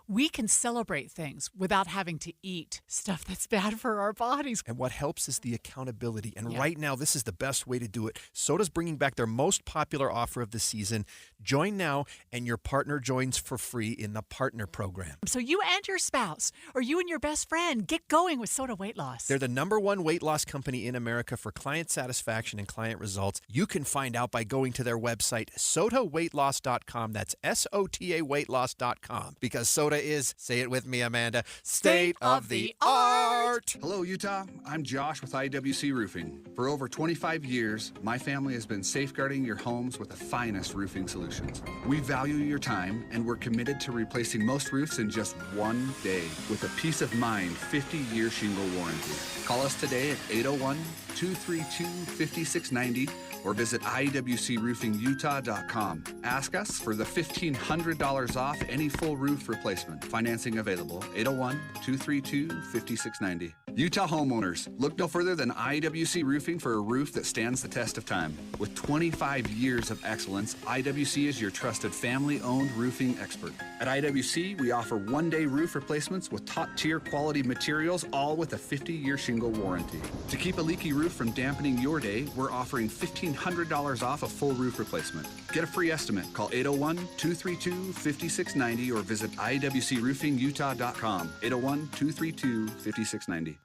we can celebrate things without having to eat stuff that's bad for our bodies. And what helps is the accountability. And Yeah. right now, this is the best way to do it. SOTA's bringing back their most popular offer of the season. Join now, and your partner joins for free in the Partner Program. So you and your spouse, or you and your best friend, get going with SOTA Weight Loss. They're the #1 weight loss company in America for client satisfaction and client results. You can find out by going to their website, sotaweightloss.com. That's SOTA weightloss.com. Because SOTA is, say it with me, Amanda, state of the art. Hello, Utah. I'm Josh with IWC Roofing. For over 25 years, my family has been safeguarding your homes with the finest roofing solutions. We value your time, and we're committed to replacing most roofs in just one day with a peace of mind 50-year shingle warranty. Call us today at 801-232-5690 or visit iwcroofingutah.com. Ask us for the $1,500 off any full roof replacement. Financing available, 801-232-5690. Utah homeowners, look no further than IWC Roofing for a roof that stands the test of time. With 25 years of excellence, IWC is your trusted family-owned roofing expert. At IWC, we offer one-day roof replacements with top-tier quality materials, all with a 50-year shingle warranty. To keep a leaky roof from dampening your day, we're offering $1,500 off a full roof replacement. Get a free estimate. Call 801-232-5690 or visit iwcroofingutah.com. 801-232-5690.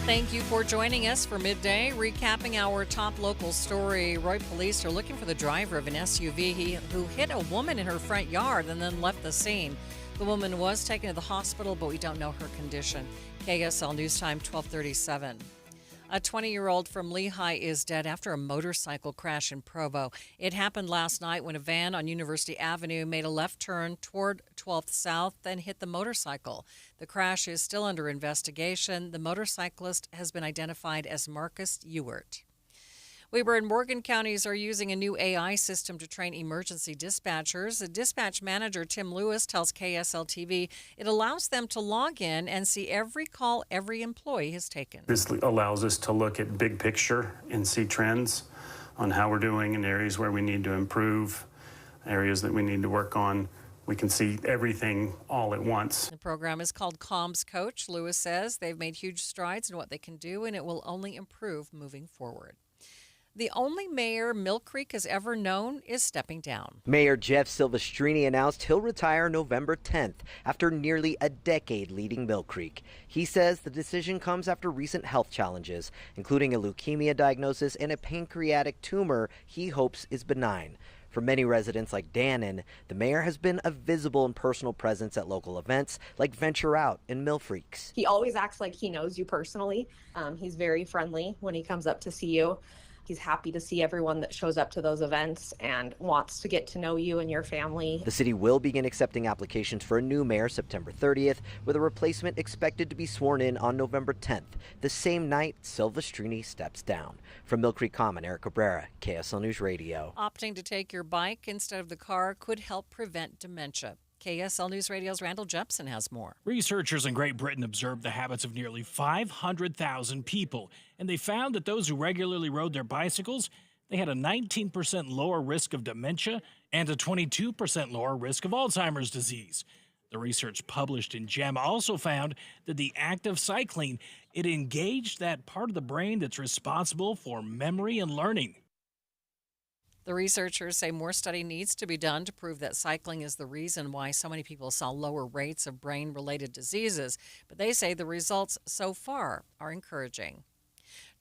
Thank you for joining us for Midday. Recapping our top local story, Roy police are looking for the driver of an SUV who hit a woman in her front yard and then left the scene. The woman was taken to the hospital, but we don't know her condition. KSL News Time, 12:37. A 20-year-old from Lehigh is dead after a motorcycle crash in Provo. It happened last night when a van on University Avenue made a left turn toward 12th South and hit the motorcycle. The crash is still under investigation. The motorcyclist has been identified as Marcus Ewert. Weber and Morgan counties are using a new AI system to train emergency dispatchers. The dispatch manager, Tim Lewis, tells KSL-TV it allows them to log in and see every call every employee has taken. This allows us to look at big picture and see trends on how we're doing in areas where we need to improve, areas that we need to work on. We can see everything all at once. The program is called Comms Coach. Lewis says they've made huge strides in what they can do, and it will only improve moving forward. The only mayor Mill Creek has ever known is stepping down. Mayor Jeff Silvestrini announced he'll retire November 10th after nearly a decade leading Mill Creek. He says the decision comes after recent health challenges, including a leukemia diagnosis and a pancreatic tumor he hopes is benign. For many residents like Dannon, the mayor has been a visible and personal presence at local events like Venture Out and Mill Freaks. He always acts like he knows you personally. He's very friendly when he comes up to see you. He's happy to see everyone that shows up to those events and wants to get to know you and your family. The city will begin accepting applications for a new mayor September 30th, with a replacement expected to be sworn in on November 10th, the same night Silvestrini steps down. From Mill Creek Common, Eric Cabrera, KSL News Radio. Opting to take your bike instead of the car could help prevent dementia. KSL News Radio's Randall Jepson has more. Researchers in Great Britain observed the habits of nearly 500,000 people, and they found that those who regularly rode their bicycles, they had a 19% lower risk of dementia and a 22% lower risk of Alzheimer's disease. The research published in JEM also found that the act of cycling, it engaged that part of the brain that's responsible for memory and learning. The researchers say more study needs to be done to prove that cycling is the reason why so many people saw lower rates of brain-related diseases, but they say the results so far are encouraging.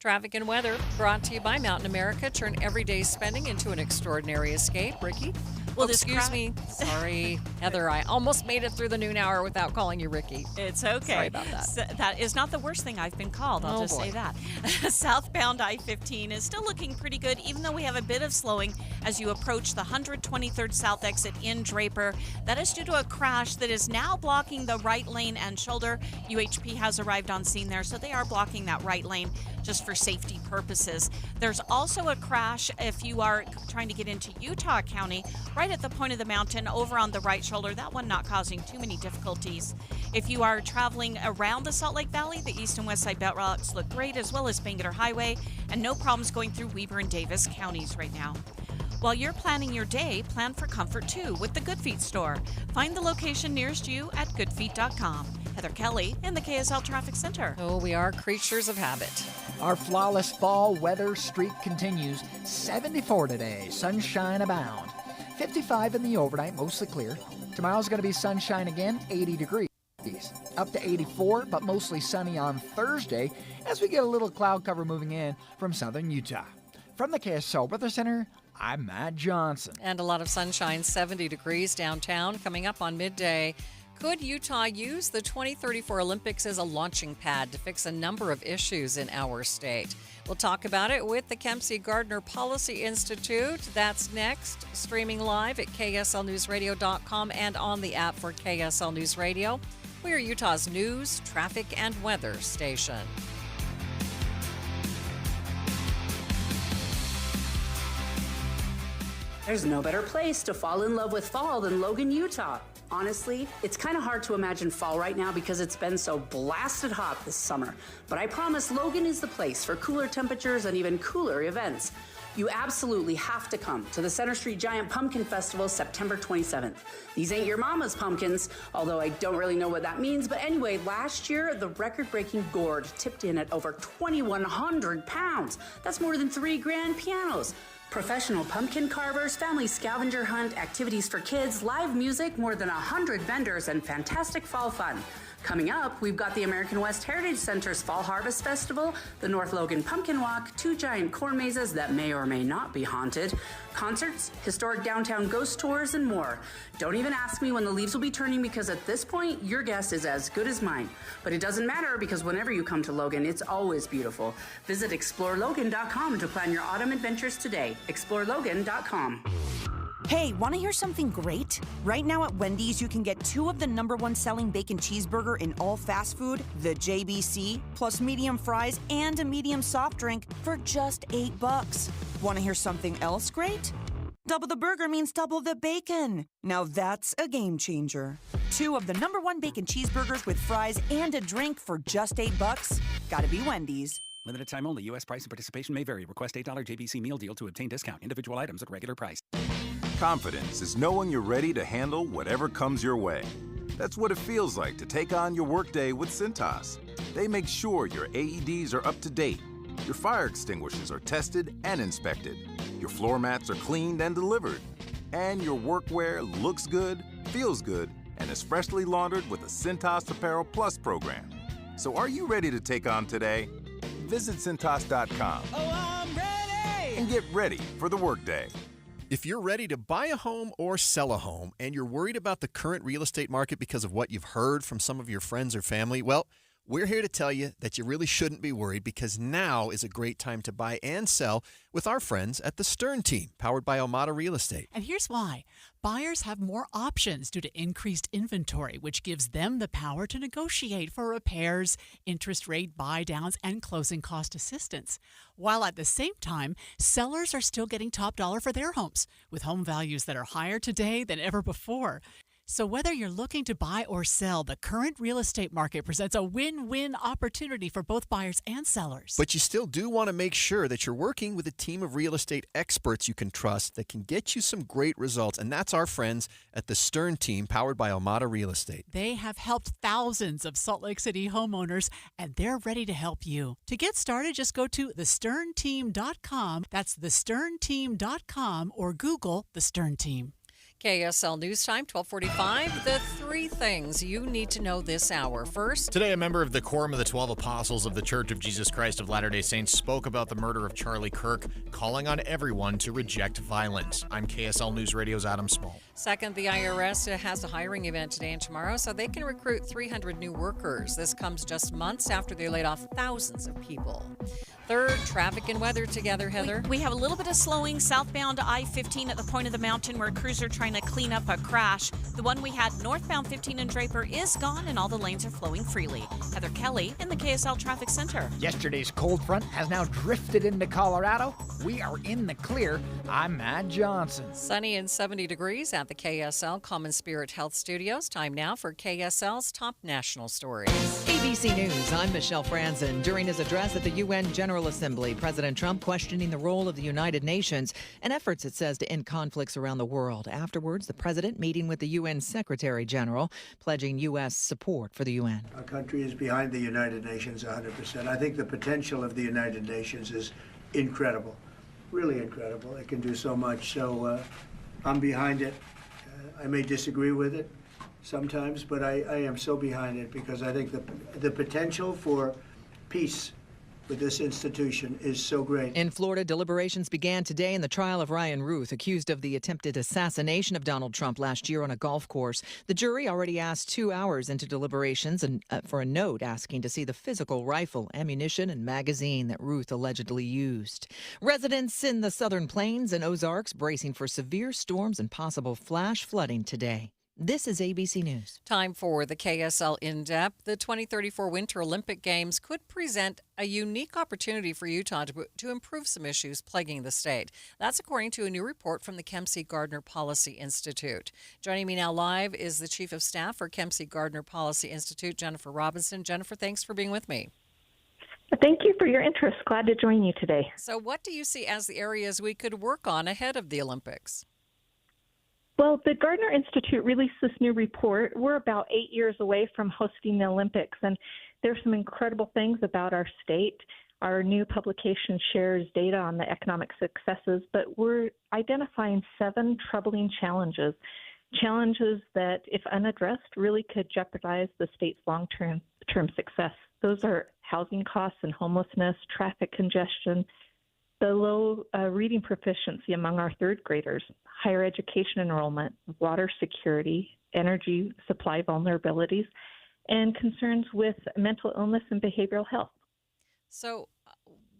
Traffic and weather brought to you by Mountain America. Turn everyday spending into an extraordinary escape. Ricky? Well, excuse me. Sorry, Heather. I almost made it through the noon hour without calling you Ricky. It's okay. Sorry about that. So, that is not the worst thing I've been called. I'll just say that. Southbound I-15 is still looking pretty good, even though we have a bit of slowing as you approach the 123rd South exit in Draper. That is due to a crash that is now blocking the right lane and shoulder. UHP has arrived on scene there, so they are blocking that right lane just for safety purposes. There's also a crash if you are trying to get into Utah County, right at the point of the mountain over on the right shoulder. That one not causing too many difficulties. If you are traveling around the Salt Lake Valley, the east and west side belt routes look great, as well as Bangerter Highway, and no problems going through Weber and Davis counties right now. While you're planning your day, plan for comfort too with the Good Feet store. Find the location nearest you at goodfeet.com. Heather Kelly in the KSL Traffic Center. Oh, we are creatures of habit. Our flawless fall weather streak continues. 74 today, sunshine abound. 55 in the overnight, mostly clear. Tomorrow's going to be sunshine again, 80 degrees. Up to 84, but mostly sunny on Thursday as we get a little cloud cover moving in from southern Utah. From the KSL Weather Center, I'm Matt Johnson. And a lot of sunshine, 70 degrees downtown. Coming up on midday, could Utah use the 2034 Olympics as a launching pad to fix a number of issues in our state? We'll talk about it with the Kempsey Gardner Policy Institute. That's next, streaming live at KSLNewsRadio.com and on the app for KSL News Radio. We are Utah's news, traffic, and weather station. There's no better place to fall in love with fall than Logan, Utah. Honestly, it's kind of hard to imagine fall right now because it's been so blasted hot this summer. But I promise Logan is the place for cooler temperatures and even cooler events. You absolutely have to come to the Center Street Giant Pumpkin Festival September 27th. These ain't your mama's pumpkins, although I don't really know what that means. But anyway, last year, the record-breaking gourd tipped in at over 2,100 pounds. That's more than 3 grand pianos. Professional pumpkin carvers, family scavenger hunt, activities for kids, live music, more than 100 vendors, and fantastic fall fun. Coming up, we've got the American West Heritage Center's Fall Harvest Festival, the North Logan Pumpkin Walk, 2 giant corn mazes that may or may not be haunted, concerts, historic downtown ghost tours, and more. Don't even ask me when the leaves will be turning because at this point, your guess is as good as mine. But it doesn't matter because whenever you come to Logan, it's always beautiful. Visit ExploreLogan.com to plan your autumn adventures today. ExploreLogan.com. Hey, want to hear something great? Right now at Wendy's, you can get 2 of the #1 selling bacon cheeseburger in all fast food, the JBC, plus medium fries and a medium soft drink for just $8. Want to hear something else great? Double the burger means double the bacon. Now that's a game changer. 2 of the #1 bacon cheeseburgers with fries and a drink for just $8. Gotta be Wendy's. Limited time only. U.S. price and participation may vary. Request $8 JBC meal deal to obtain discount. Individual items at regular price. Confidence is knowing you're ready to handle whatever comes your way. That's what it feels like to take on your workday with Cintas. They make sure your AEDs are up to date, your fire extinguishers are tested and inspected, your floor mats are cleaned and delivered, and your workwear looks good, feels good, and is freshly laundered with a Cintas Apparel Plus program. So are you ready to take on today? Visit Cintas.com and get ready for the workday. If you're ready to buy a home or sell a home and you're worried about the current real estate market because of what you've heard from some of your friends or family, well, we're here to tell you that you really shouldn't be worried because now is a great time to buy and sell with our friends at the Stern team, powered by Omada Real Estate. And here's why. Buyers have more options due to increased inventory, which gives them the power to negotiate for repairs, interest rate buy-downs, and closing cost assistance. While at the same time, sellers are still getting top dollar for their homes, with home values that are higher today than ever before. So whether you're looking to buy or sell, the current real estate market presents a win-win opportunity for both buyers and sellers. But you still do want to make sure that you're working with a team of real estate experts you can trust that can get you some great results. And that's our friends at the Stern team, powered by Almada Real Estate. They have helped thousands of Salt Lake City homeowners, and they're ready to help you. To get started, just go to thesternteam.com. That's thesternteam.com, or Google The Stern Team. KSL News Time, 1245. The three things you need to know this hour. First, today, a member of the Quorum of the 12 Apostles of the Church of Jesus Christ of Latter-day Saints spoke about the murder of Charlie Kirk, calling on everyone to reject violence. I'm KSL News Radio's Adam Small. Second, the IRS has a hiring event today and tomorrow so they can recruit 300 new workers. This comes just months after they laid off thousands of people. Third, traffic and weather together, Heather. We have a little bit of slowing southbound I-15 at the point of the mountain where crews are trying to clean up a crash. The one we had northbound 15 in Draper is gone and all the lanes are flowing freely. Heather Kelly in the KSL Traffic Center. Yesterday's cold front has now drifted into Colorado. We are in the clear. I'm Matt Johnson. Sunny and 70 degrees at the KSL Common Spirit Health Studios. Time now for KSL's top national stories. ABC News, I'm Michelle Franzen. During his address at the UN General Assembly, President Trump questioning the role of the United Nations and efforts, it says, to end conflicts around the world. Afterwards, the president meeting with the UN Secretary General, pledging U.S. support for the UN. Our country is behind the United Nations 100%. I think the potential of the United Nations is incredible, really incredible. It can do so much. So I'm behind it. I may disagree with it sometimes, but I am so behind it because I think the potential for peace with this institution is so great. In Florida, deliberations began today in the trial of Ryan Ruth, accused of the attempted assassination of Donald Trump last year on a golf course. The jury already asked 2 hours into deliberations and for a note asking to see the physical rifle, ammunition, and magazine that Ruth allegedly used. Residents in the Southern Plains and Ozarks bracing for severe storms and possible flash flooding today. This is ABC News. Time for the KSL In-Depth. The 2034 Winter Olympic Games could present a unique opportunity for Utah to improve some issues plaguing the state. That's according to a new report from the Kempsey Gardner Policy Institute. Joining me now live is the Chief of Staff for Kempsey Gardner Policy Institute, Jennifer Robinson. Jennifer, thanks for being with me. Thank you for your interest. Glad to join you today. So what do you see as the areas we could work on ahead of the Olympics? Well, the Gardner Institute released this new report. We're about 8 years away from hosting the Olympics, and there's some incredible things about our state. Our new publication shares data on the economic successes, but we're identifying 7 troubling challenges that, if unaddressed, really could jeopardize the state's long-term success. Those are housing costs and homelessness, traffic congestion, the low reading proficiency among our third graders, higher education enrollment, water security, energy supply vulnerabilities, and concerns with mental illness and behavioral health. So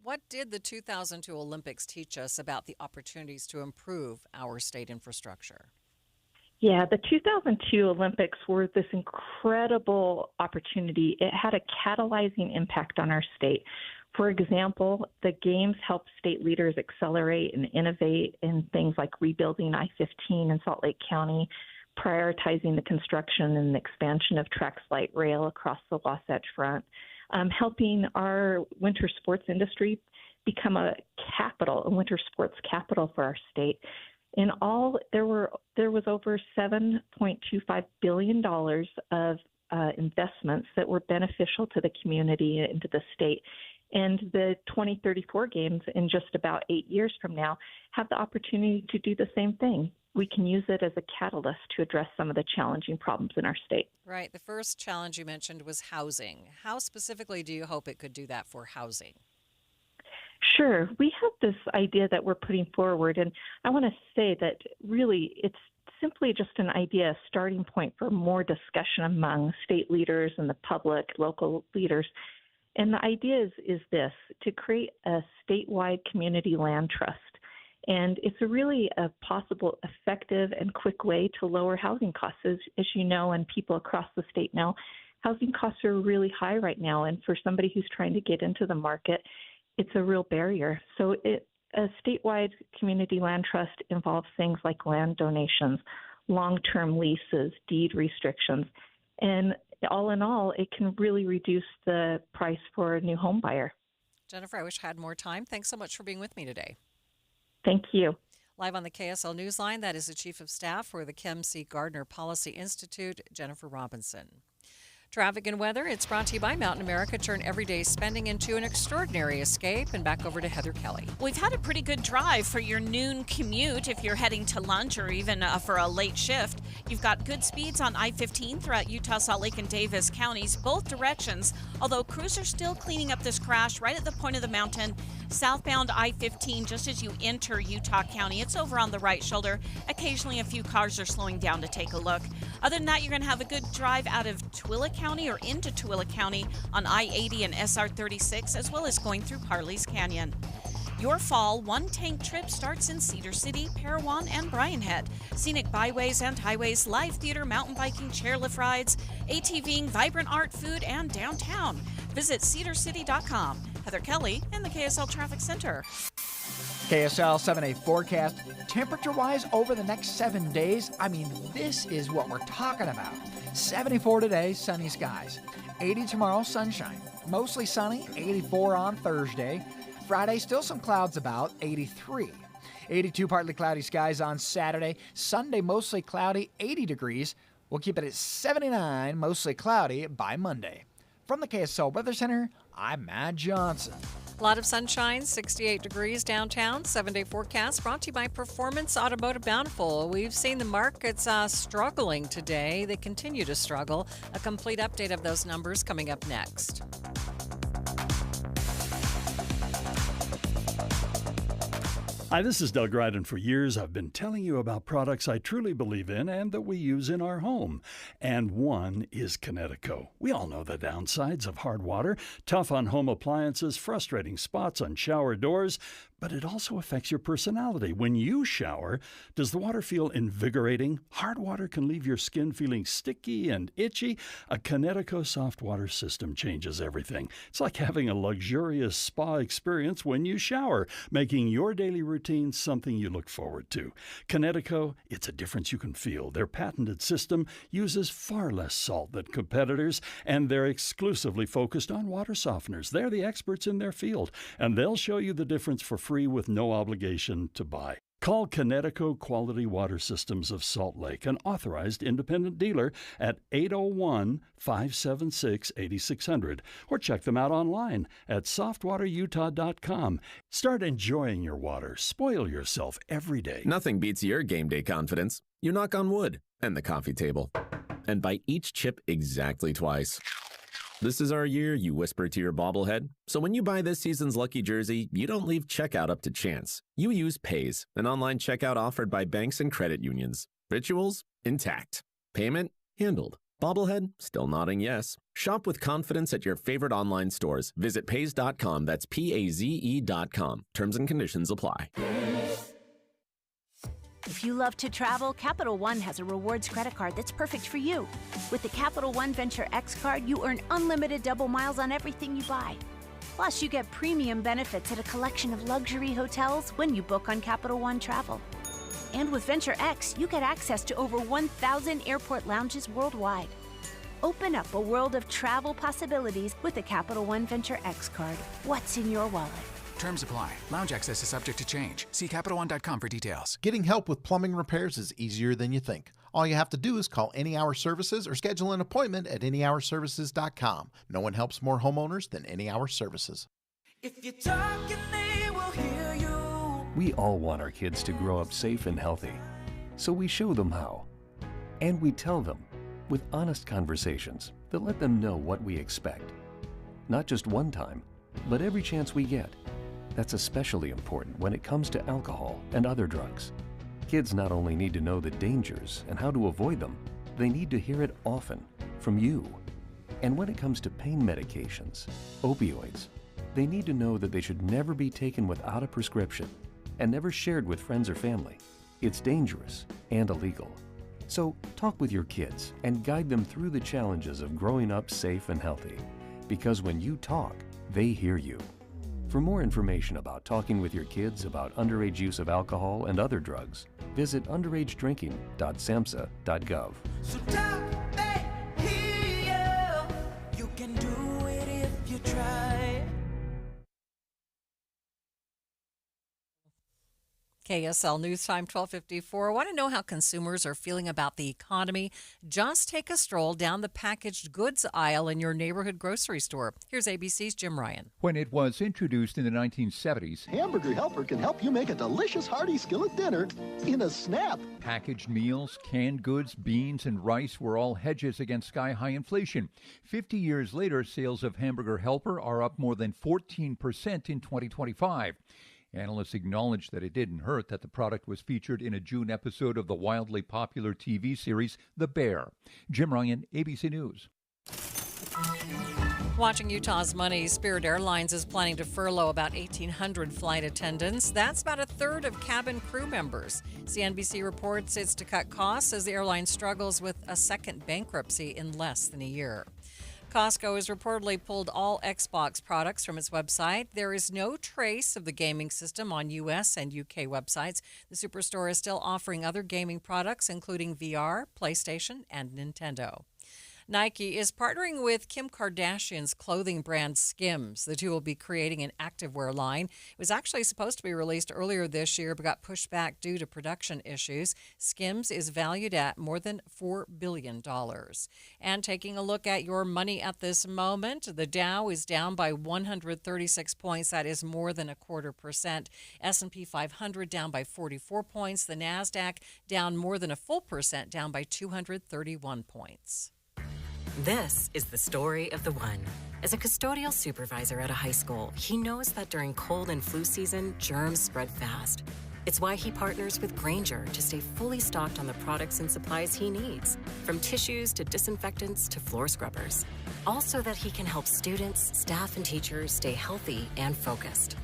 what did the 2002 Olympics teach us about the opportunities to improve our state infrastructure? Yeah, the 2002 Olympics were this incredible opportunity. It had a catalyzing impact on our state. For example, the Games helped state leaders accelerate and innovate in things like rebuilding I-15 in Salt Lake County, prioritizing the construction and expansion of Trax Light Rail across the Wasatch Front, helping our winter sports industry become a winter sports capital for our state. In all, there was over $7.25 billion of investments that were beneficial to the community and to the state. And the 2034 Games, in just about 8 years from now, have the opportunity to do the same thing. We can use it as a catalyst to address some of the challenging problems in our state. Right. The first challenge you mentioned was housing. How specifically do you hope it could do that for housing? Sure. We have this idea that we're putting forward, and I want to say that really it's simply just an idea, a starting point for more discussion among state leaders and the public, local leaders. And the idea is this, to create a statewide community land trust. And it's really a possible, effective, and quick way to lower housing costs. As you know, and people across the state know, housing costs are really high right now. And for somebody who's trying to get into the market, it's a real barrier. So a statewide community land trust involves things like land donations, long-term leases, deed restrictions. And all in all, it can really reduce the price for a new home buyer. Jennifer, I wish I had more time. Thanks so much for being with me today. Thank you. Live on the KSL Newsline, that is the Chief of Staff for the Kim C. Gardner Policy Institute, Jennifer Robinson. Traffic and weather, it's brought to you by Mountain America. Turn everyday spending into an extraordinary escape. And back over to Heather Kelly. We've had a pretty good drive for your noon commute if you're heading to lunch or even for a late shift. You've got good speeds on I-15 throughout Utah, Salt Lake, and Davis counties, both directions, although crews are still cleaning up this crash right at the point of the mountain. Southbound I-15, just as you enter Utah County, it's over on the right shoulder. Occasionally, a few cars are slowing down to take a look. Other than that, you're going to have a good drive out of Tooele County or into Tooele County on I-80 and SR-36, as well as going through Parley's Canyon. Your fall one-tank trip starts in Cedar City, Parowan, and Bryan Head. Scenic byways and highways, live theater, mountain biking, chairlift rides, ATVing, vibrant art, food, and downtown. Visit cedarcity.com. Heather Kelly in the KSL Traffic Center. KSL 7-day forecast. Temperature-wise, over the next 7 days, this is what we're talking about. 74 today, sunny skies. 80 tomorrow, sunshine. Mostly sunny, 84 on Thursday. Friday, still some clouds about, 83. 82 partly cloudy skies on Saturday. Sunday, mostly cloudy, 80 degrees. We'll keep it at 79, mostly cloudy, by Monday. From the KSL Weather Center, I'm Matt Johnson. A lot of sunshine, 68 degrees downtown. 7-day forecast brought to you by Performance Automotive Bountiful. We've seen the markets struggling today. They continue to struggle. A complete update of those numbers coming up next. Hi, this is Doug Ryden. For years, I've been telling you about products I truly believe in and that we use in our home. And one is Kinetico. We all know the downsides of hard water, tough on home appliances, frustrating spots on shower doors, but it also affects your personality. When you shower, does the water feel invigorating? Hard water can leave your skin feeling sticky and itchy. A Kinetico soft water system changes everything. It's like having a luxurious spa experience when you shower, making your daily routine something you look forward to. Kinetico, it's a difference you can feel. Their patented system uses far less salt than competitors, and they're exclusively focused on water softeners. They're the experts in their field, and they'll show you the difference for free with no obligation to buy. Call Kinetico Quality Water Systems of Salt Lake, an authorized independent dealer, at 801-576-8600, or check them out online at softwaterutah.com. Start enjoying your water. Spoil yourself every day. Nothing beats your game day confidence. You knock on wood and the coffee table and bite each chip exactly twice. This is our year, you whisper to your bobblehead. So when you buy this season's lucky jersey, you don't leave checkout up to chance. You use Pays, an online checkout offered by banks and credit unions. Rituals intact. Payment handled. Bobblehead still nodding yes. Shop with confidence at your favorite online stores. Visit Pays.com. That's PAZE.com. Terms and conditions apply. If you love to travel, Capital One has a rewards credit card that's perfect for you. With the Capital One Venture X card, you earn unlimited double miles on everything you buy. Plus, you get premium benefits at a collection of luxury hotels when you book on Capital One Travel. And with Venture X, you get access to over 1,000 airport lounges worldwide. Open up a world of travel possibilities with the Capital One Venture X card. What's in your wallet? Terms apply. Lounge access is subject to change. See CapitalOne.com for details. Getting help with plumbing repairs is easier than you think. All you have to do is call Any Hour Services or schedule an appointment at anyhourservices.com. No one helps more homeowners than Any Hour Services. If you're talking, they will hear you. We all want our kids to grow up safe and healthy. So we show them how. And we tell them with honest conversations that let them know what we expect. Not just one time, but every chance we get. That's especially important when it comes to alcohol and other drugs. Kids not only need to know the dangers and how to avoid them, they need to hear it often from you. And when it comes to pain medications, opioids, they need to know that they should never be taken without a prescription and never shared with friends or family. It's dangerous and illegal. So talk with your kids and guide them through the challenges of growing up safe and healthy. Because when you talk, they hear you. For more information about talking with your kids about underage use of alcohol and other drugs, visit underagedrinking.samhsa.gov. So talk back here. You can do it if you try. KSL News Time 12:54. Want to know how consumers are feeling about the economy? Just take a stroll down the packaged goods aisle in your neighborhood grocery store. Here's ABC's Jim Ryan. When it was introduced in the 1970s, Hamburger Helper can help you make a delicious hearty skillet dinner in a snap. packaged meals, canned goods, beans, and rice were all hedges against sky-high inflation. 50 years later, sales of Hamburger Helper are up more than 14% in 2025. Analysts acknowledge that it didn't hurt that the product was featured in a June episode of the wildly popular TV series The Bear. Jim Ryan, ABC News. Watching Utah's money, Spirit Airlines is planning to furlough about 1,800 flight attendants. That's about a third of cabin crew members. CNBC reports it's to cut costs as the airline struggles with a second bankruptcy in less than a year. Costco has reportedly pulled all Xbox products from its website. There is no trace of the gaming system on U.S. and U.K. websites. The superstore is still offering other gaming products, including VR, PlayStation, and Nintendo. Nike is partnering with Kim Kardashian's clothing brand Skims. The two will be creating an activewear line. It was actually supposed to be released earlier this year, but got pushed back due to production issues. Skims is valued at more than $4 billion. And taking a look at your money at this moment, the Dow is down by 136 points. That is more than 0.25%. S&P 500 down by 44 points. The NASDAQ down more than 1%, down by 231 points. This is the story of the one. As a custodial supervisor at a high school, he knows that during cold and flu season, germs spread fast. It's why he partners with Grainger to stay fully stocked on the products and supplies he needs, from tissues to disinfectants to floor scrubbers. All so that he can help students, staff, and teachers stay healthy and focused.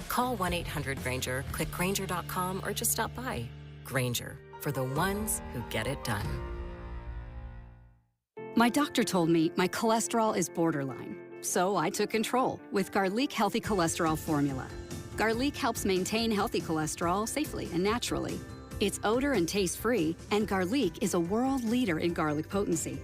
Call 1-800-GRAINGER, click Grainger.com, or just stop by. Grainger, for the ones who get it done. My doctor told me my cholesterol is borderline, so I took control with Garlic Healthy Cholesterol Formula. Garlic helps maintain healthy cholesterol safely and naturally. It's odor and taste-free, and Garlic is a world leader in garlic potency.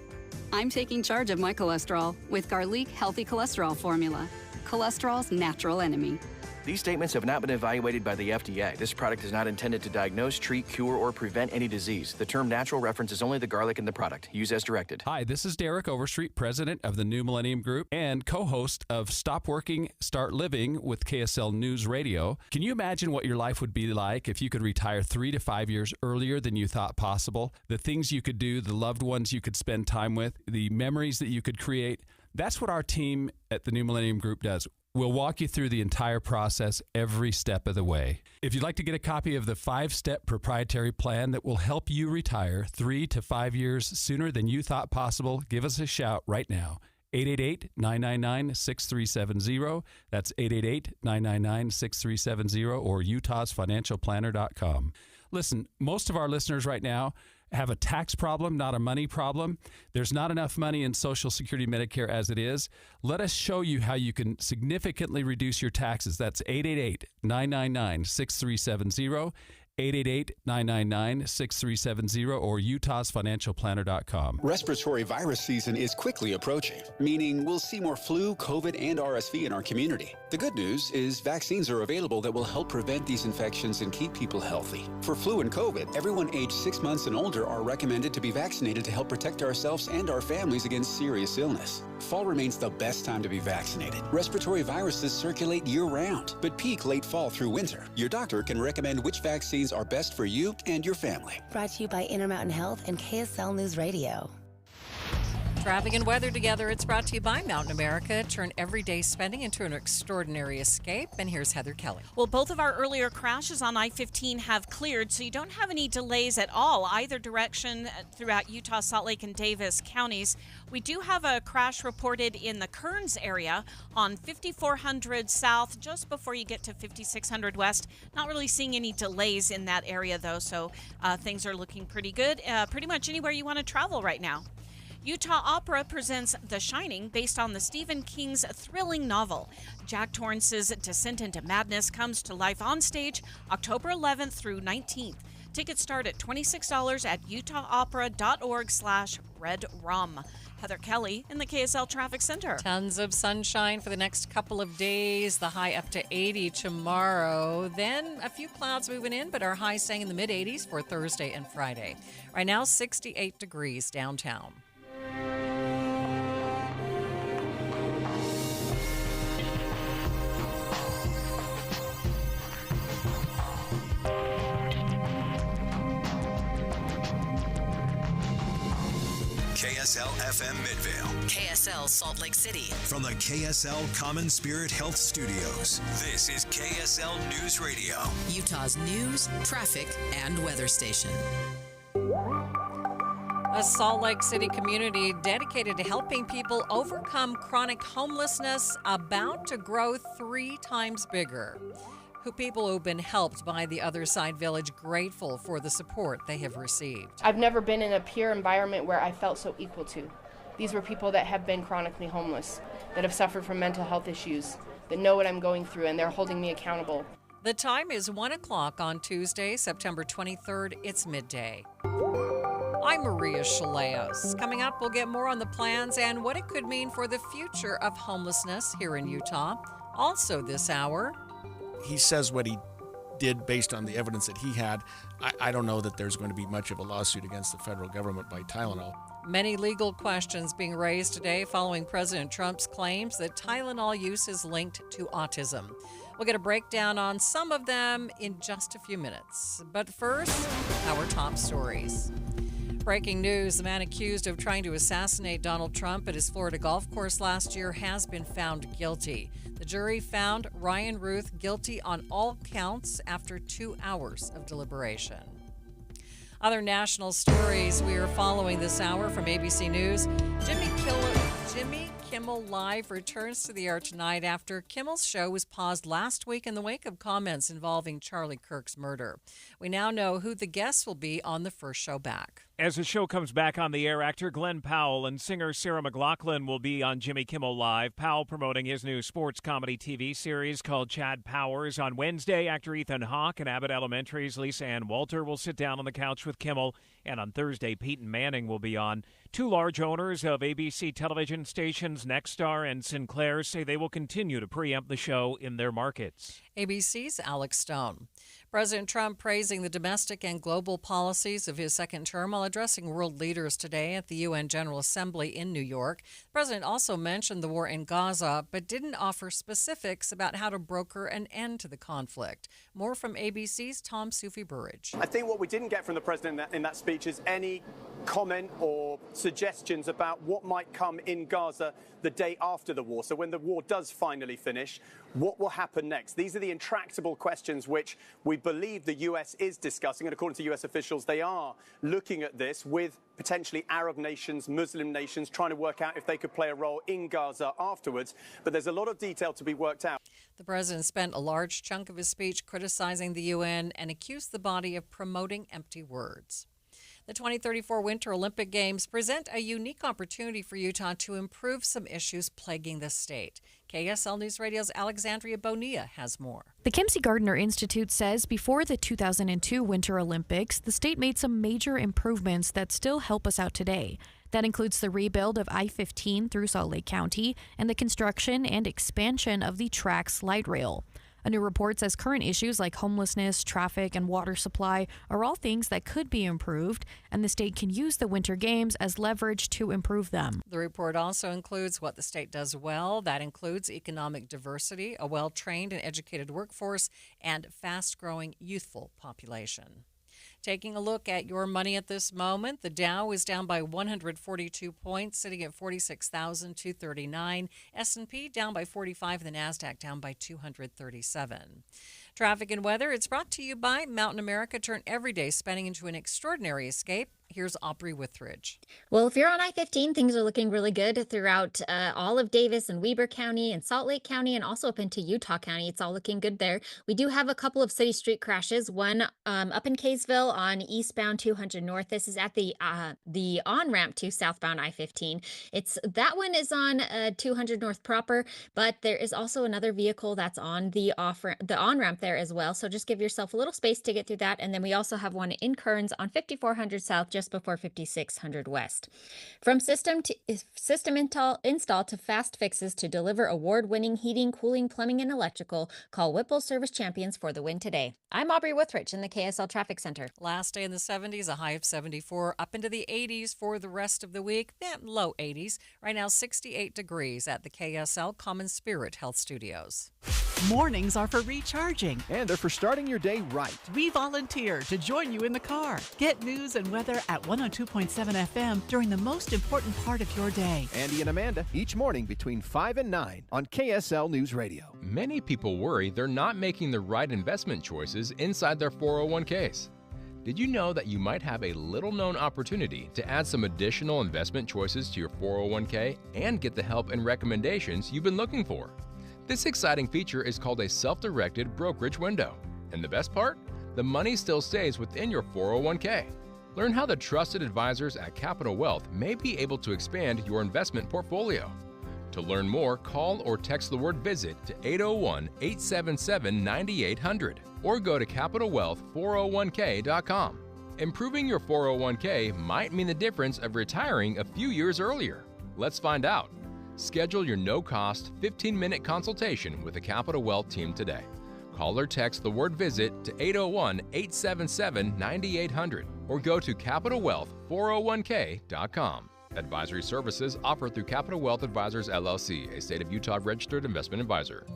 I'm taking charge of my cholesterol with Garlic Healthy Cholesterol Formula, cholesterol's natural enemy. These statements have not been evaluated by the FDA. This product is not intended to diagnose, treat, cure, or prevent any disease. The term natural references only the garlic in the product. Use as directed. Hi, this is Derek Overstreet, president of the New Millennium Group and co-host of Stop Working, Start Living with KSL News Radio. Can you imagine what your life would be like if you could retire 3 to 5 years earlier than you thought possible? The things you could do, the loved ones you could spend time with, the memories that you could create. That's what our team at the New Millennium Group does. We'll walk you through the entire process every step of the way. If you'd like to get a copy of the 5-step proprietary plan that will help you retire 3 to 5 years sooner than you thought possible, give us a shout right now. 888-999-6370. That's 888-999-6370 or utahsfinancialplanner.com. Listen, most of our listeners right now have a tax problem, not a money problem. There's not enough money in Social Security Medicare as it is. Let us show you how you can significantly reduce your taxes. That's 888-999-6370. 888-999-6370 or utahsfinancialplanner.com. Respiratory virus season is quickly approaching, meaning we'll see more flu, COVID, and RSV in our community. The good news is vaccines are available that will help prevent these infections and keep people healthy. For flu and COVID, everyone aged 6 months and older are recommended to be vaccinated to help protect ourselves and our families against serious illness. Fall remains the best time to be vaccinated. Respiratory viruses circulate year-round, but peak late fall through winter. Your doctor can recommend which vaccines are best for you and your family. Brought to you by Intermountain Health and KSL News Radio. Traffic and weather together. It's brought to you by Mountain America. Turn everyday spending into an extraordinary escape. And here's Heather Kelly. Well, both of our earlier crashes on I-15 have cleared, so you don't have any delays at all, either direction throughout Utah, Salt Lake, and Davis counties. We do have a crash reported in the Kearns area on 5400 South, just before you get to 5600 West. Not really seeing any delays in that area, though, so things are looking pretty good. Pretty much anywhere you want to travel right now. Utah Opera presents The Shining, based on the Stephen King's thrilling novel. Jack Torrance's descent into madness comes to life on stage October 11th through 19th. Tickets start at $26 at utahopera.org/redrum. Heather Kelly in the KSL Traffic Center. Tons of sunshine for the next couple of days. The high up to 80 tomorrow. Then a few clouds moving in, but our high staying in the mid-80s for Thursday and Friday. Right now, 68 degrees downtown. KSL FM Midvale. KSL Salt Lake City. From the KSL Common Spirit Health Studios, this is KSL News Radio. Utah's news, traffic, and weather station. A Salt Lake City community dedicated to helping people overcome chronic homelessness about to grow 3 times bigger. People who've been helped by the Other Side Village grateful for the support they have received. I've never been in a peer environment where I felt so equal to. These were people that have been chronically homeless, that have suffered from mental health issues, that know what I'm going through, and they're holding me accountable. The time is 1 o'clock on Tuesday, September 23rd. It's midday. I'm Maria Shilaos. Coming up, we'll get more on the plans and what it could mean for the future of homelessness here in Utah. Also this hour, he says what he did based on the evidence that he had. I don't know that there's going to be much of a lawsuit against the federal government by Tylenol. many legal questions being raised today following President Trump's claims that Tylenol use is linked to autism. We'll get a breakdown on some of them in just a few minutes. But first, our top stories. Breaking news, the man accused of trying to assassinate Donald Trump at his Florida golf course last year has been found guilty. The jury found Ryan Ruth guilty on all counts after 2 hours of deliberation. Other national stories we are following this hour from ABC News. Jimmy Kimmel Live returns to the air tonight after Kimmel's show was paused last week in the wake of comments involving Charlie Kirk's murder. We now know who the guests will be on the first show back. As the show comes back on the air, actor Glenn Powell and singer Sarah McLachlan will be on Jimmy Kimmel Live. Powell promoting his new sports comedy TV series called Chad Powers. On Wednesday, actor Ethan Hawke and Abbott Elementary's Lisa Ann Walter will sit down on the couch with Kimmel. And on Thursday, Peyton Manning will be on. Two large owners of ABC television stations, Nexstar and Sinclair, say they will continue to preempt the show in their markets. ABC's Alex Stone. President Trump praising the domestic and global policies of his second term while addressing world leaders today at the UN General Assembly in New York. The president also mentioned the war in Gaza, but didn't offer specifics about how to broker an end to the conflict. More from ABC's Tom Sufi-Burridge. I think what we didn't get from the president in that speech is any comment or suggestions about what might come in Gaza the day after the war. So when the war does finally finish, what will happen next? These are the intractable questions which we believe the U.S. is discussing. And according to U.S. officials, they are looking at this with potentially Arab nations, Muslim nations, trying to work out if they could play a role in Gaza afterwards. But there's a lot of detail to be worked out. The president spent a large chunk of his speech criticizing the UN and accused the body of promoting empty words. The 2034 Winter Olympic Games present a unique opportunity for Utah to improve some issues plaguing the state. KSL News Radio's Alexandria Bonilla has more. The Kimsey Gardner Institute says before the 2002 Winter Olympics, the state made some major improvements that still help us out today. That includes the rebuild of I-15 through Salt Lake County and the construction and expansion of the track's light rail. A new report says current issues like homelessness, traffic, and water supply are all things that could be improved, and the state can use the Winter Games as leverage to improve them. The report also includes what the state does well. That includes economic diversity, a well-trained and educated workforce, and fast-growing youthful population. Taking a look at your money at this moment, the Dow is down by 142 points, sitting at 46,239. S&P down by 45, the NASDAQ down by 237. Traffic and weather, it's brought to you by Mountain America. Turn everyday spending into an extraordinary escape. Here's Aubrey Withridge. Well, if you're on I-15, things are looking really good throughout all of Davis and Weber County and Salt Lake County and also up into Utah County. It's all looking good there. We do have a couple of city street crashes. One up in Kaysville on eastbound 200 North. This is at the on-ramp to southbound I-15. That one is on 200 North proper, but there is also another vehicle that's on the on-ramp there as well. So just give yourself a little space to get through that. And then we also have one in Kearns on 5400 South, just before 5600 West. From system install to fast fixes to deliver award-winning heating, cooling, plumbing, and electrical, call Whipple Service Champions for the win today. I'm Aubrey Withridge in the KSL Traffic Center. Last day in the 70s, a high of 74, up into the 80s for the rest of the week, then low 80s. Right now, 68 degrees at the KSL Common Spirit Health Studios. Mornings are for recharging. And they're for starting your day right. We volunteer to join you in the car. Get news and weather at 102.7 FM during the most important part of your day. Andy and Amanda, each morning between 5 and 9 on KSL News Radio. Many people worry they're not making the right investment choices inside their 401ks. Did you know that you might have a little-known opportunity to add some additional investment choices to your 401k and get the help and recommendations you've been looking for? This exciting feature is called a self-directed brokerage window. And the best part? The money still stays within your 401k. Learn how the trusted advisors at Capital Wealth may be able to expand your investment portfolio. To learn more, call or text the word VISIT to 801-877-9800 or go to CapitalWealth401k.com. Improving your 401k might mean the difference of retiring a few years earlier. Let's find out. Schedule your no-cost 15-minute consultation with the Capital Wealth team today. Call or text the word VISIT to 801-877-9800 or go to CapitalWealth401k.com. Advisory services offered through Capital Wealth Advisors, LLC, a state of Utah registered investment advisor.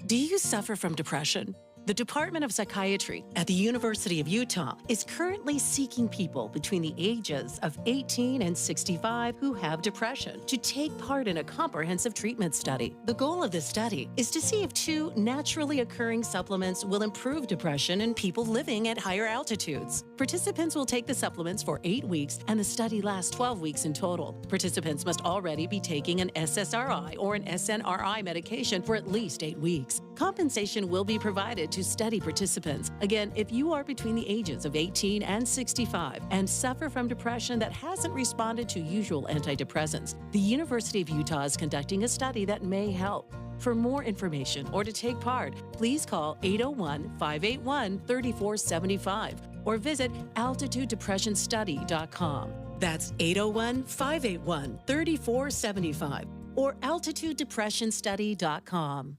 Do you suffer from depression? The Department of Psychiatry at the University of Utah is currently seeking people between the ages of 18 and 65 who have depression to take part in a comprehensive treatment study. The goal of this study is to see if 2 naturally occurring supplements will improve depression in people living at higher altitudes. Participants will take the supplements for 8 weeks, and the study lasts 12 weeks in total. Participants must already be taking an SSRI or an SNRI medication for at least 8 weeks. Compensation will be provided to study participants. Again, if you are between the ages of 18 and 65 and suffer from depression that hasn't responded to usual antidepressants, the University of Utah is conducting a study that may help. For more information or to take part, please call 801-581-3475 or visit altitudedepressionstudy.com. That's 801-581-3475 or altitudedepressionstudy.com.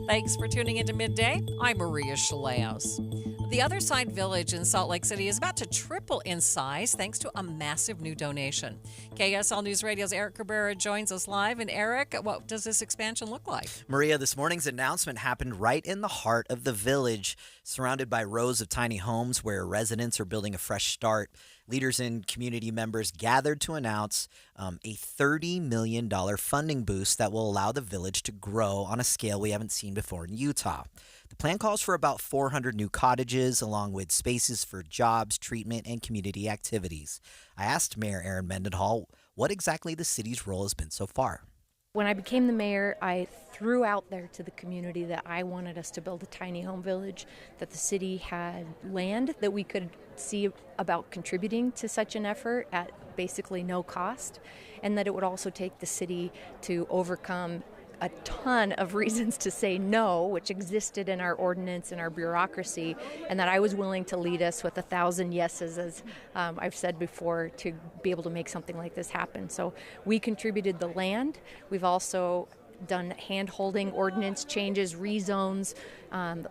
Thanks for tuning into Midday. I'm Maria Shilaos. The Other Side Village in Salt Lake City is about to triple in size thanks to a massive new donation. KSL News Radio's Eric Cabrera joins us live. And Eric, what does this expansion look like? Maria, this morning's announcement happened right in the heart of the village, surrounded by rows of tiny homes where residents are building a fresh start. Leaders and community members gathered to announce a $30 million funding boost that will allow the village to grow on a scale we haven't seen before in Utah. The plan calls for about 400 new cottages, along with spaces for jobs, treatment, and community activities. I asked Mayor Erin Mendenhall what exactly the city's role has been so far. When I became the mayor, I threw out there to the community that I wanted us to build a tiny home village, that the city had land that we could see about contributing to such an effort at basically no cost, and that it would also take the city to overcome a ton of reasons to say no, which existed in our ordinance and our bureaucracy, and that I was willing to lead us with 1,000 yeses, as I've said before, to be able to make something like this happen. So we contributed the land. We've also done hand-holding ordinance changes, rezones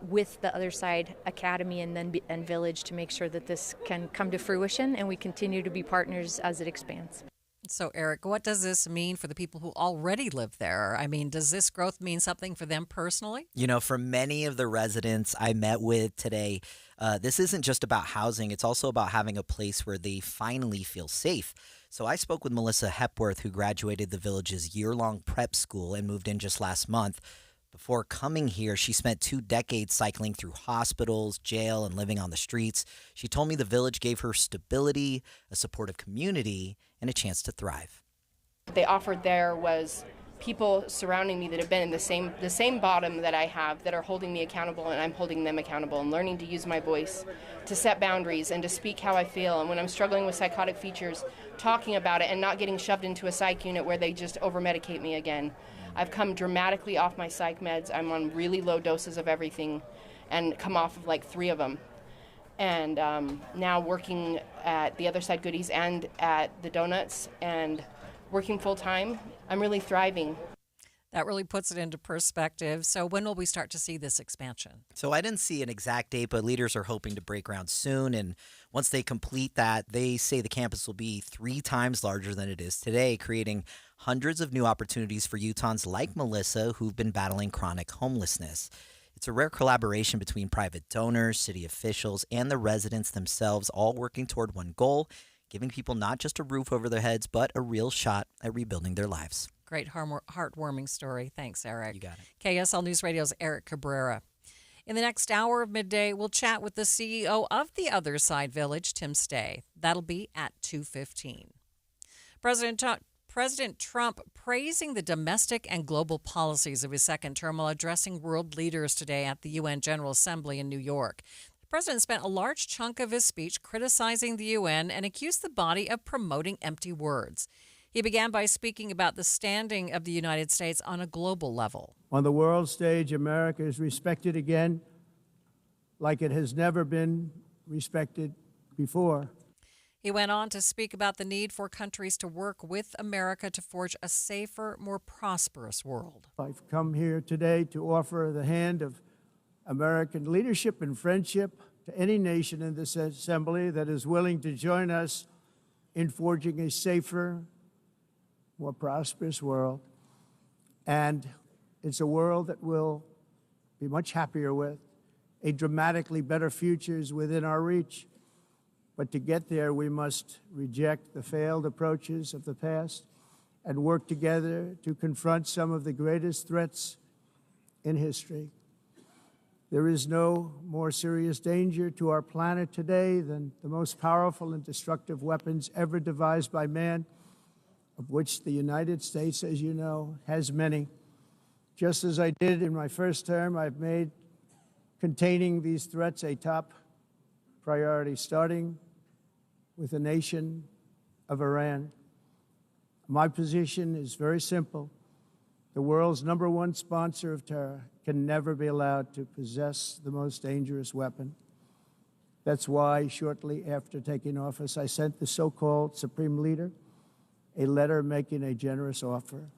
with the Other Side Academy and Village to make sure that this can come to fruition, and we continue to be partners as it expands. So, Eric, what does this mean for the people who already live there? I mean, does this growth mean something for them personally? You know, for many of the residents I met with today, this isn't just about housing. It's also about having a place where they finally feel safe. So I spoke with Melissa Hepworth, who graduated the village's year-long prep school and moved in just last month. Before coming here, she spent 2 decades cycling through hospitals, jail, and living on the streets. She told me the village gave her stability, a supportive community, and a chance to thrive. What they offered there was people surrounding me that have been in the same bottom that I have, that are holding me accountable, and I'm holding them accountable, and learning to use my voice to set boundaries and to speak how I feel. And when I'm struggling with psychotic features, talking about it and not getting shoved into a psych unit where they just over-medicate me again. I've come dramatically off my psych meds. I'm on really low doses of everything and come off of like 3 of them. And now working at the Other Side Goodies and at the Donuts and working full-time, I'm really thriving. That really puts it into perspective. So when will we start to see this expansion? So I didn't see an exact date, but leaders are hoping to break ground soon. And once they complete that, they say the campus will be 3 times larger than it is today, creating hundreds of new opportunities for Utahns like Melissa who've been battling chronic homelessness. It's a rare collaboration between private donors, city officials, and the residents themselves, all working toward one goal, giving people not just a roof over their heads, but a real shot at rebuilding their lives. Great heartwarming story. Thanks, Eric. You got it. KSL News Radio's Eric Cabrera. In the next hour of Midday, we'll chat with the CEO of the Other Side Village, Tim Stay. That'll be at 2:15. President Trump praising the domestic and global policies of his second term while addressing world leaders today at the UN General Assembly in New York. The president spent a large chunk of his speech criticizing the UN and accused the body of promoting empty words. He began by speaking about the standing of the United States on a global level. On the world stage, America is respected again like it has never been respected before. He went on to speak about the need for countries to work with America to forge a safer, more prosperous world. I've come here today to offer the hand of American leadership and friendship to any nation in this assembly that is willing to join us in forging a safer, more prosperous world. And it's a world that we'll be much happier with. A dramatically better future is within our reach. But to get there, we must reject the failed approaches of the past and work together to confront some of the greatest threats in history. There is no more serious danger to our planet today than the most powerful and destructive weapons ever devised by man, of which the United States, as you know, has many. Just as I did in my first term, I've made containing these threats a top priority, starting with the nation of Iran. My position is very simple. The world's #1 sponsor of terror can never be allowed to possess the most dangerous weapon. That's why, shortly after taking office, I sent the so-called Supreme Leader a letter making a generous offer.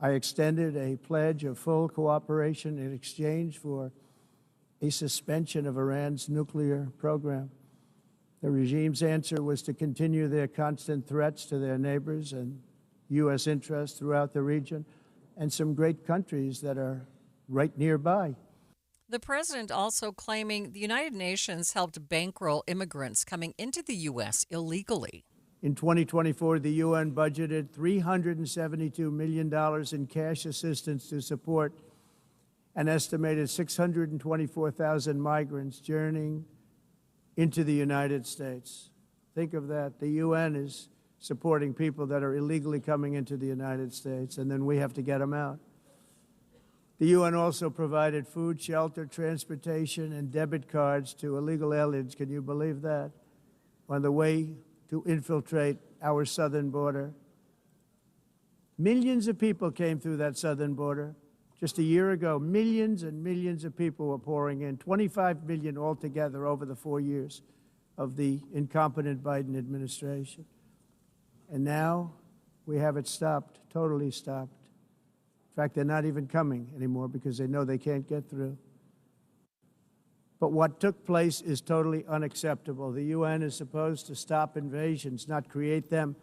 I extended a pledge of full cooperation in exchange for a suspension of Iran's nuclear program. The regime's answer was to continue their constant threats to their neighbors and U.S. interests throughout the region and some great countries that are right nearby. The president also claiming the United Nations helped bankroll immigrants coming into the U.S. illegally. In 2024, the UN budgeted $372 million in cash assistance to support an estimated 624,000 migrants journeying into the United States. Think of that. The UN is supporting people that are illegally coming into the United States, and then we have to get them out. The UN also provided food, shelter, transportation, and debit cards to illegal aliens. Can you believe that? On the way to infiltrate our southern border. Millions of people came through that southern border. Just a year ago, millions and millions of people were pouring in, 25 million altogether over the 4 years of the incompetent Biden administration. And now we have it stopped, totally stopped. In fact, they're not even coming anymore because they know they can't get through. But what took place is totally unacceptable. The UN is supposed to stop invasions, not create them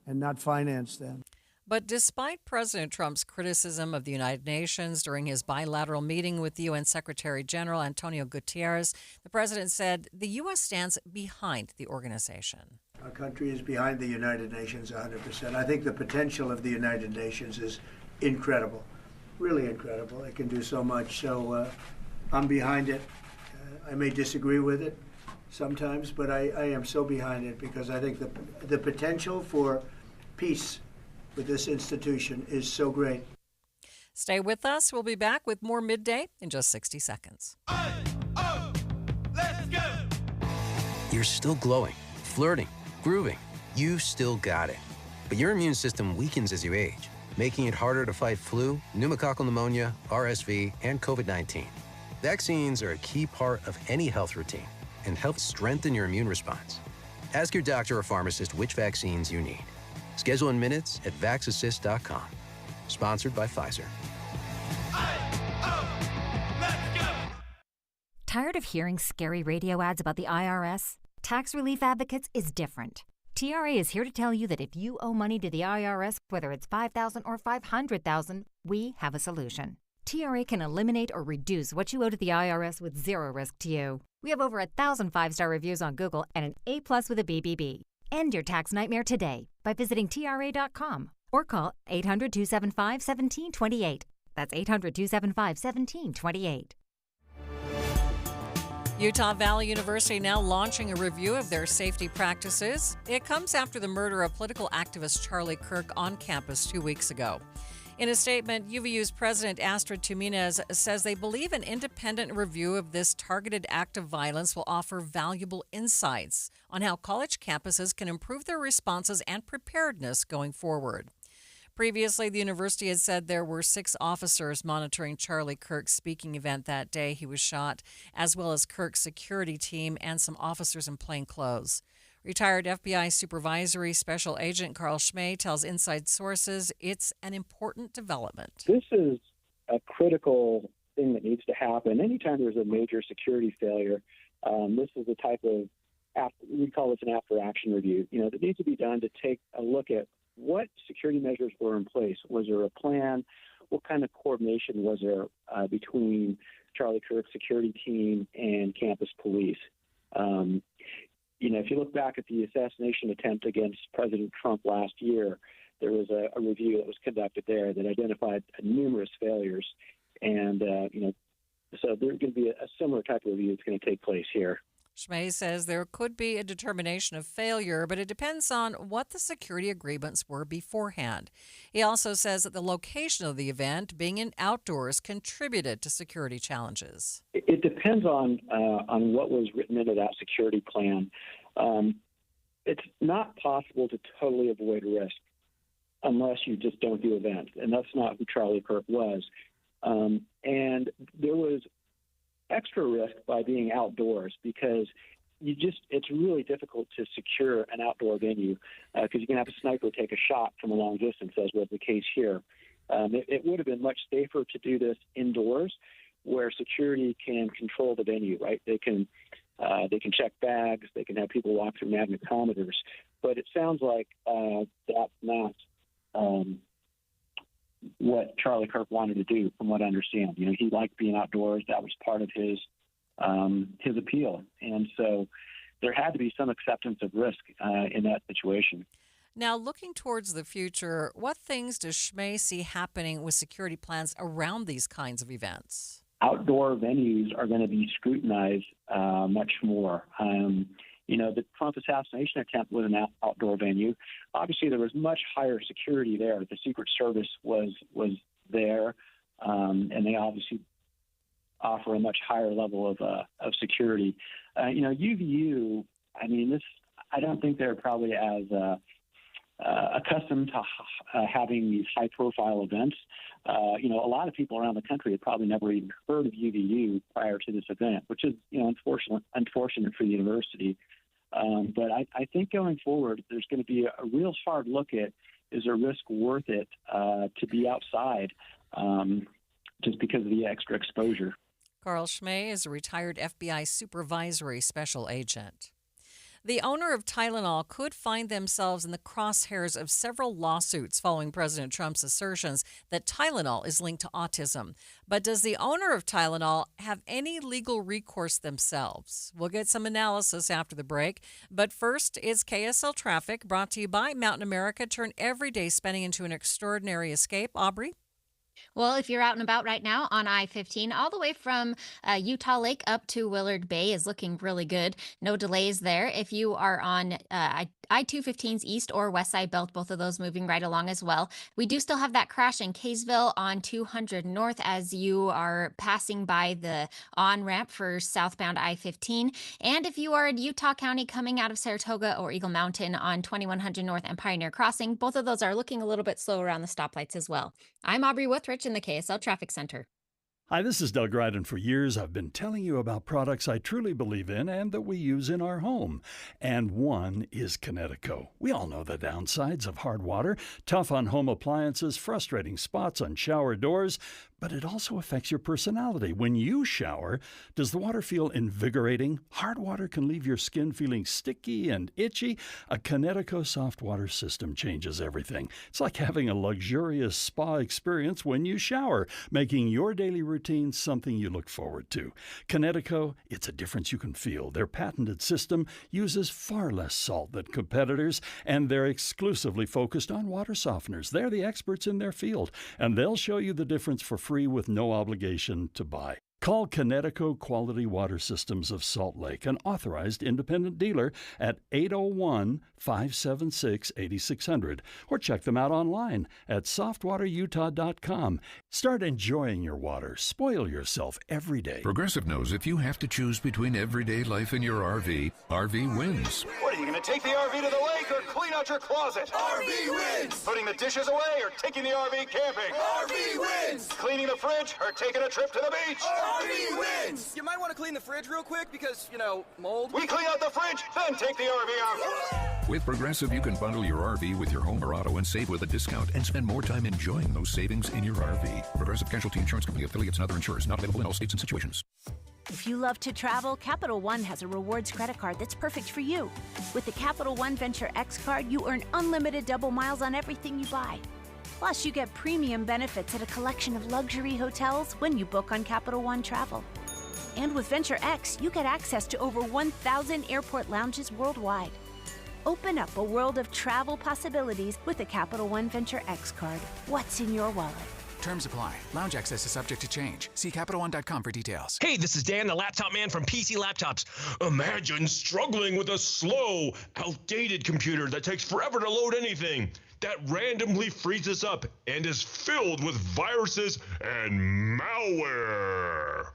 and not finance them. But despite President Trump's criticism of the United Nations during his bilateral meeting with the UN Secretary General Antonio Guterres, the president said the U.S. stands behind the organization. Our country is behind the United Nations 100%. I think the potential of the United Nations is incredible. really incredible. It can do so much. So I'm behind it. I may disagree with it sometimes, but I am so behind it because I think the potential for peace with this institution is so great. Stay with us. We'll be back with more Midday in just 60 seconds. Let's go! You're still glowing, flirting, grooving. You still got it. But your immune system weakens as you age, making it harder to fight flu, pneumococcal pneumonia, RSV, and COVID-19. Vaccines are a key part of any health routine and help strengthen your immune response. Ask your doctor or pharmacist which vaccines you need. Schedule in minutes at vaxassist.com. Sponsored by Pfizer. Tired of hearing scary radio ads about the IRS? Tax Relief Advocates is different. TRA is here to tell you that if you owe money to the IRS, whether it's $5,000 or $500,000, we have a solution. TRA can eliminate or reduce what you owe to the IRS with zero risk to you. We have over 1,000 5-star reviews on Google and an A+ with a BBB. End your tax nightmare today by visiting TRA.com or call 800-275-1728. That's 800-275-1728. Utah Valley University now launching a review of their safety practices. It comes after the murder of political activist Charlie Kirk on campus 2 weeks ago. In a statement, UVU's president Astrid Tuminez says they believe an independent review of this targeted act of violence will offer valuable insights on how college campuses can improve their responses and preparedness going forward. Previously, the university had said there were 6 officers monitoring Charlie Kirk's speaking event that day he was shot, as well as Kirk's security team and some officers in plain clothes. Retired FBI Supervisory Special Agent Carl Schmay tells Inside Sources it's an important development. This is a critical thing that needs to happen. Anytime there's a major security failure, this is the type of, we call this an after-action review, that needs to be done to take a look at what security measures were in place. Was there a plan? What kind of coordination was there between Charlie Kirk's security team and campus police? If you look back at the assassination attempt against President Trump last year, there was a review that was conducted there that identified numerous failures. And, so there's going to be a similar type of review that's going to take place here. Schmay says there could be a determination of failure, but it depends on what the security agreements were beforehand. He also says that the location of the event, being in outdoors, contributed to security challenges. It depends on what was written into that security plan. It's not possible to totally avoid risk unless you just don't do events, and that's not who Charlie Kirk was. And there was extra risk by being outdoors because it's really difficult to secure an outdoor venue because you can have a sniper take a shot from a long distance, as was the case here. It would have been much safer to do this indoors where security can control the venue, right? They can check bags, they can have people walk through magnetometers, but it sounds like that's not what Charlie Kirk wanted to do, from what I understand. He liked being outdoors. That was part of his appeal. And so there had to be some acceptance of risk in that situation. Now, looking towards the future, what things does Schmay see happening with security plans around these kinds of events? Outdoor venues are going to be scrutinized much more. The Trump assassination attempt was an outdoor venue. Obviously, there was much higher security there. The Secret Service was there, and they obviously offer a much higher level of security. UVU, I don't think they're probably as accustomed to having these high-profile events. A lot of people around the country had probably never even heard of UVU prior to this event, which is, unfortunate for the university. But I think going forward, there's going to be a real hard look at, is there risk worth it to be outside just because of the extra exposure? Carl Schmay is a retired FBI Supervisory Special Agent. The owner of Tylenol could find themselves in the crosshairs of several lawsuits following President Trump's assertions that Tylenol is linked to autism. But does the owner of Tylenol have any legal recourse themselves? We'll get some analysis after the break. But first, it's KSL Traffic, brought to you by Mountain America. Turn everyday spending into an extraordinary escape. Aubrey? Well, if you're out and about right now on I-15, all the way from Utah Lake up to Willard Bay is looking really good. No delays there. If you are on I-215's east or west side belt, both of those moving right along as well. We do still have that crash in Kaysville on 200 North as you are passing by the on-ramp for southbound I-15. And if you are in Utah County coming out of Saratoga or Eagle Mountain on 2100 North and Pioneer Crossing, both of those are looking a little bit slow around the stoplights as well. I'm Aubrey Withrich in the KSL Traffic Center. Hi, this is Doug Ryden. For years, I've been telling you about products I truly believe in and that we use in our home. And one is Kinetico. We all know the downsides of hard water, tough on home appliances, frustrating spots on shower doors, but it also affects your personality. When you shower, does the water feel invigorating? Hard water can leave your skin feeling sticky and itchy. A Kinetico soft water system changes everything. It's like having a luxurious spa experience when you shower, making your daily routine something you look forward to. Kinetico, it's a difference you can feel. Their patented system uses far less salt than competitors, and they're exclusively focused on water softeners. They're the experts in their field, and they'll show you the difference for free with no obligation to buy. Call Kinetico Quality Water Systems of Salt Lake, an authorized independent dealer, at 801-576-8600, or check them out online at softwaterutah.com. Start enjoying your water. Spoil yourself every day. Progressive knows if you have to choose between everyday life and your RV, RV wins. What, are you going to take the RV to the lake or clean out your closet? RV wins! Putting the dishes away or taking the RV camping? RV wins! Cleaning the fridge or taking a trip to the beach? RV wins! You might want to clean the fridge real quick because, mold. We clean out the fridge, then take the RV out. With Progressive, you can bundle your RV with your home or auto and save with a discount and spend more time enjoying those savings in your RV. Progressive Casualty Insurance Company, affiliates, and other insurers. Not available in all states and situations. If you love to travel, Capital One has a rewards credit card that's perfect for you. With the Capital One Venture X card, you earn unlimited double miles on everything you buy. Plus, you get premium benefits at a collection of luxury hotels when you book on Capital One Travel. And with Venture X, you get access to over 1,000 airport lounges worldwide. Open up a world of travel possibilities with the Capital One Venture X card. What's in your wallet? Terms apply. Lounge access is subject to change. See CapitalOne.com for details. Hey, this is Dan, the laptop man from PC Laptops. Imagine struggling with a slow, outdated computer that takes forever to load anything, that randomly freezes up and is filled with viruses and malware.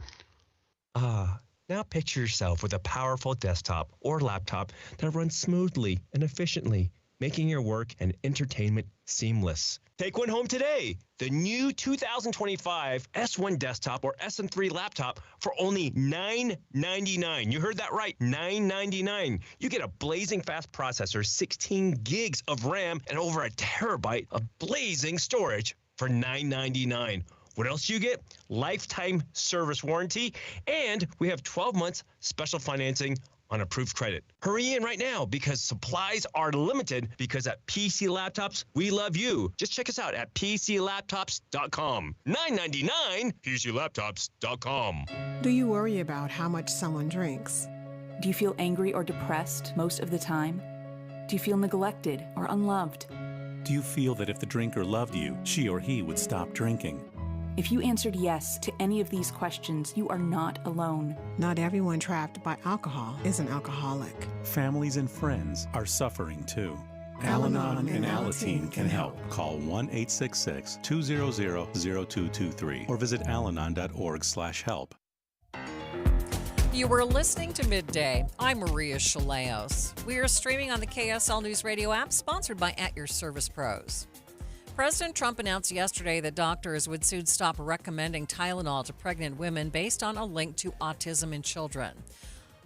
Now picture yourself with a powerful desktop or laptop that runs smoothly and efficiently, making your work and entertainment seamless. Take one home today. The new 2025 S1 desktop or SM3 laptop for only $999. You heard that right, $999. You get a blazing fast processor, 16 gigs of RAM, and over a terabyte of blazing storage for $999. What else do you get? Lifetime service warranty, and we have 12 months special financing on approved credit. Hurry in right now because supplies are limited, because at PC Laptops, we love you. Just check us out at PCLaptops.com. $999, PCLaptops.com. Do you worry about how much someone drinks? Do you feel angry or depressed most of the time? Do you feel neglected or unloved? Do you feel that if the drinker loved you, she or he would stop drinking? If you answered yes to any of these questions, you are not alone. Not everyone trapped by alcohol is an alcoholic. Families and friends are suffering too. Al-Anon and Alateen can help. Call 1-866-200-0223 or visit alanon.org/help. You were listening to Midday. I'm Maria Shilaos. We are streaming on the KSL News Radio app, sponsored by At Your Service Pros. President Trump announced yesterday that doctors would soon stop recommending Tylenol to pregnant women based on a link to autism in children.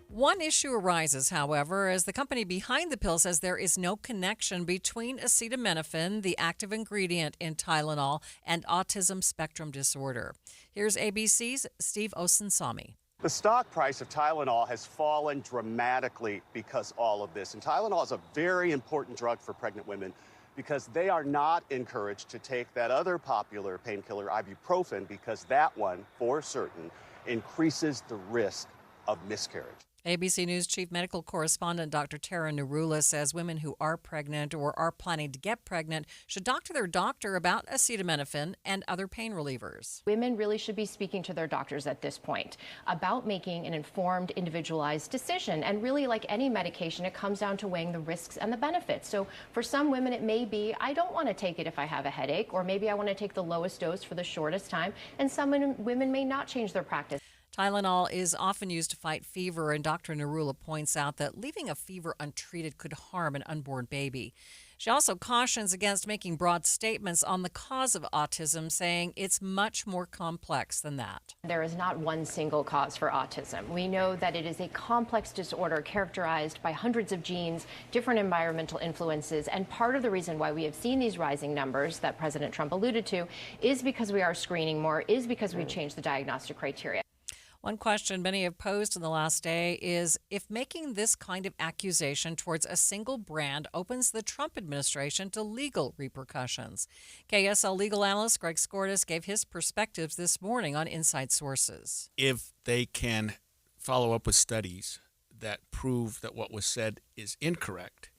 One issue arises, however, as the company behind the pill says there is no connection between acetaminophen, the active ingredient in Tylenol, and autism spectrum disorder. Here's ABC's Steve Osunsami. The stock price of Tylenol has fallen dramatically because all of this. And Tylenol is a very important drug for pregnant women because they are not encouraged to take that other popular painkiller, ibuprofen, because that one, for certain, increases the risk of miscarriage. ABC News Chief Medical Correspondent Dr. Tara Narula says women who are pregnant or are planning to get pregnant should talk to their doctor about acetaminophen and other pain relievers. Women really should be speaking to their doctors at this point about making an informed, individualized decision. And really, like any medication, it comes down to weighing the risks and the benefits. So for some women, it may be, I don't want to take it if I have a headache, or maybe I want to take the lowest dose for the shortest time. And some women may not change their practice. Tylenol is often used to fight fever, and Dr. Narula points out that leaving a fever untreated could harm an unborn baby. She also cautions against making broad statements on the cause of autism, saying it's much more complex than that. There is not one single cause for autism. We know that it is a complex disorder characterized by hundreds of genes, different environmental influences, and part of the reason why we have seen these rising numbers that President Trump alluded to is because we are screening more, is because we've changed the diagnostic criteria. One question many have posed in the last day is if making this kind of accusation towards a single brand opens the Trump administration to legal repercussions. KSL legal analyst Greg Skordas gave his perspectives this morning on Inside Sources. If they can follow up with studies that prove that what was said is incorrect,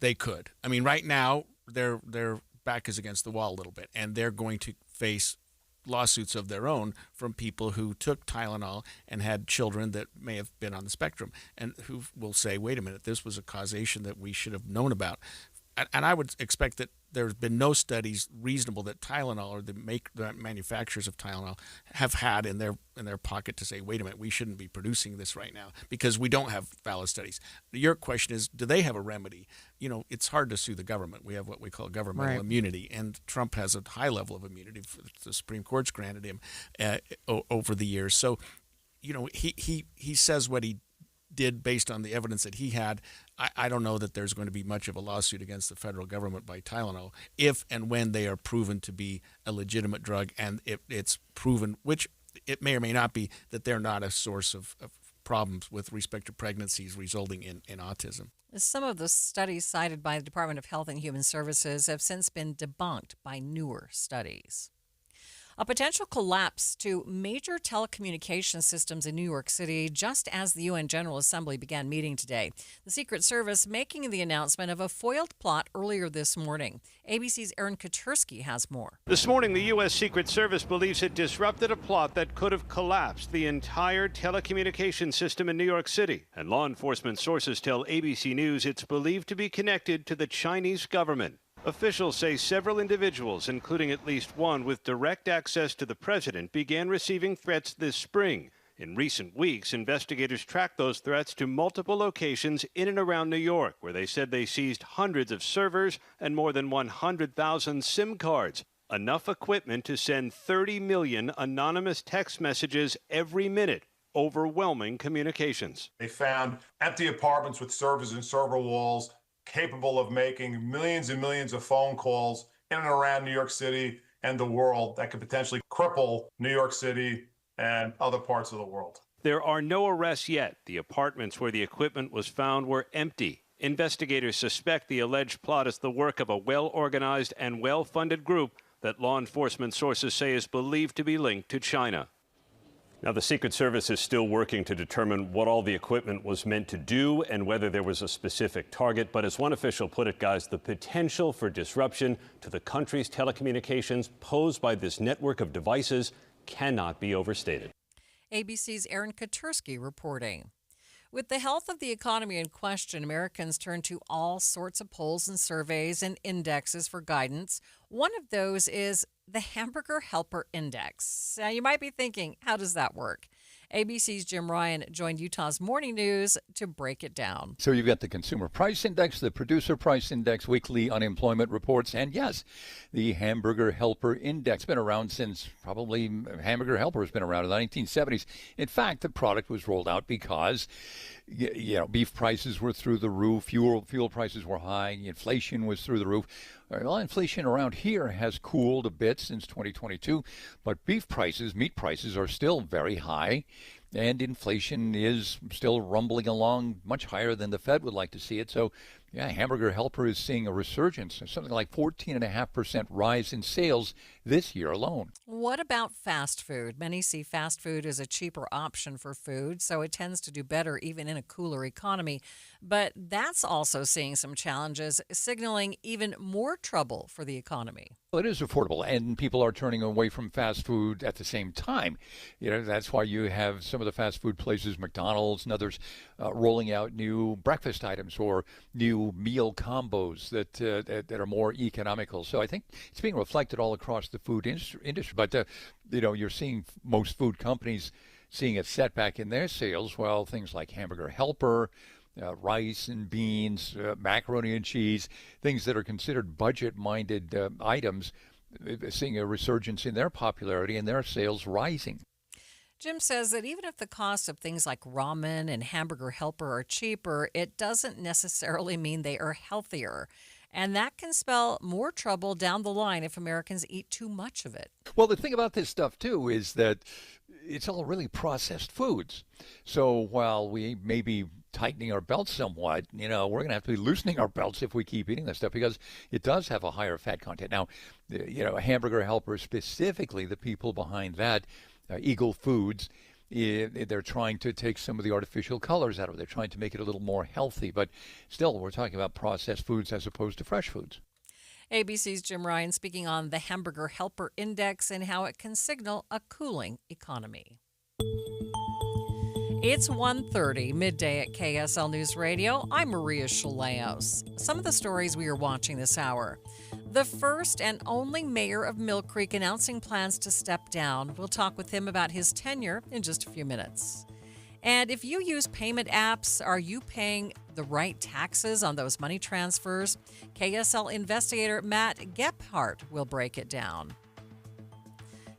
they could. I mean, right now, their back is against the wall a little bit, and they're going to face lawsuits of their own from people who took Tylenol and had children that may have been on the spectrum and who will say, wait a minute, this was a causation that we should have known about. And I would expect that there's been no studies reasonable that Tylenol or the manufacturers of Tylenol have had in their pocket to say, wait a minute, we shouldn't be producing this right now because we don't have valid studies. Your question is, do they have a remedy? You know, it's hard to sue the government. We have what we call governmental immunity, and Trump has a high level of immunity. The Supreme Court's granted him over the years. So, you know, he says what he did based on the evidence that he had. I don't know that there's going to be much of a lawsuit against the federal government by Tylenol if and when they are proven to be a legitimate drug, and if it's proven, which it may or may not be, that they're not a source of problems with respect to pregnancies resulting in autism. Some of the studies cited by the Department of Health and Human Services have since been debunked by newer studies. A potential collapse to major telecommunication systems in New York City just as the UN General Assembly began meeting today. The Secret Service making the announcement of a foiled plot earlier this morning. ABC's Aaron Katursky has more. This morning, the U.S. Secret Service believes it disrupted a plot that could have collapsed the entire telecommunications system in New York City. And law enforcement sources tell ABC News it's believed to be connected to the Chinese government. Officials say several individuals, including at least one with direct access to the president, began receiving threats this spring. In recent weeks, investigators tracked those threats to multiple locations in and around New York, where they said they seized hundreds of servers and more than 100,000 SIM cards, enough equipment to send 30 million anonymous text messages every minute. Overwhelming communications. They found empty apartments with servers and server walls, capable of making millions and millions of phone calls in and around New York City and the world that could potentially cripple New York City and other parts of the world. There are no arrests yet. The apartments where the equipment was found were empty. Investigators suspect the alleged plot is the work of a well-organized and well-funded group that law enforcement sources say is believed to be linked to China. Now, the Secret Service is still working to determine what all the equipment was meant to do and whether there was a specific target. But as one official put it, guys, the potential for disruption to the country's telecommunications posed by this network of devices cannot be overstated. ABC's Aaron Katursky reporting. With the health of the economy in question, Americans turn to all sorts of polls and surveys and indexes for guidance. One of those is the Hamburger Helper Index. Now, you might be thinking, how does that work? ABC's Jim Ryan joined Utah's Morning News to break it down. So you've got the Consumer Price Index, the Producer Price Index, weekly unemployment reports, and yes, the Hamburger Helper Index. Been around since probably Hamburger Helper has been around in the 1970s. In fact, the product was rolled out because beef prices were through the roof, fuel prices were high, inflation was through the roof. Well, inflation around here has cooled a bit since 2022, but meat prices are still very high, and inflation is still rumbling along much higher than the Fed would like to see it. So Yeah, Hamburger Helper is seeing a resurgence, something like 14.5% rise in sales this year alone. What about fast food? Many see fast food as a cheaper option for food, so it tends to do better even in a cooler economy. But that's also seeing some challenges, signaling even more trouble for the economy. Well, it is affordable, and people are turning away from fast food at the same time. That's why you have some of the fast food places, McDonald's and others, rolling out new breakfast items or new meal combos that are more economical. So I think it's being reflected all across the food industry. But you're seeing most food companies seeing a setback in their sales, while things like Hamburger Helper, rice and beans, macaroni and cheese, things that are considered budget-minded items, seeing a resurgence in their popularity and their sales rising. Jim says that even if the cost of things like ramen and Hamburger Helper are cheaper, it doesn't necessarily mean they are healthier. And that can spell more trouble down the line if Americans eat too much of it. Well, the thing about this stuff, too, is that it's all really processed foods. So while we may be tightening our belts somewhat, we're going to have to be loosening our belts if we keep eating this stuff, because it does have a higher fat content. Now, Hamburger Helper, specifically the people behind that, Eagle Foods, they're trying to take some of the artificial colors out of it. They're trying to make it a little more healthy. But still, we're talking about processed foods as opposed to fresh foods. ABC's Jim Ryan speaking on the Hamburger Helper Index and how it can signal a cooling economy. It's 1:30, midday at KSL News Radio. I'm Maria Shilaos. Some of the stories we are watching this hour. The first and only mayor of Mill Creek announcing plans to step down. We'll talk with him about his tenure in just a few minutes. And if you use payment apps, are you paying the right taxes on those money transfers? KSL investigator Matt Gephardt will break it down.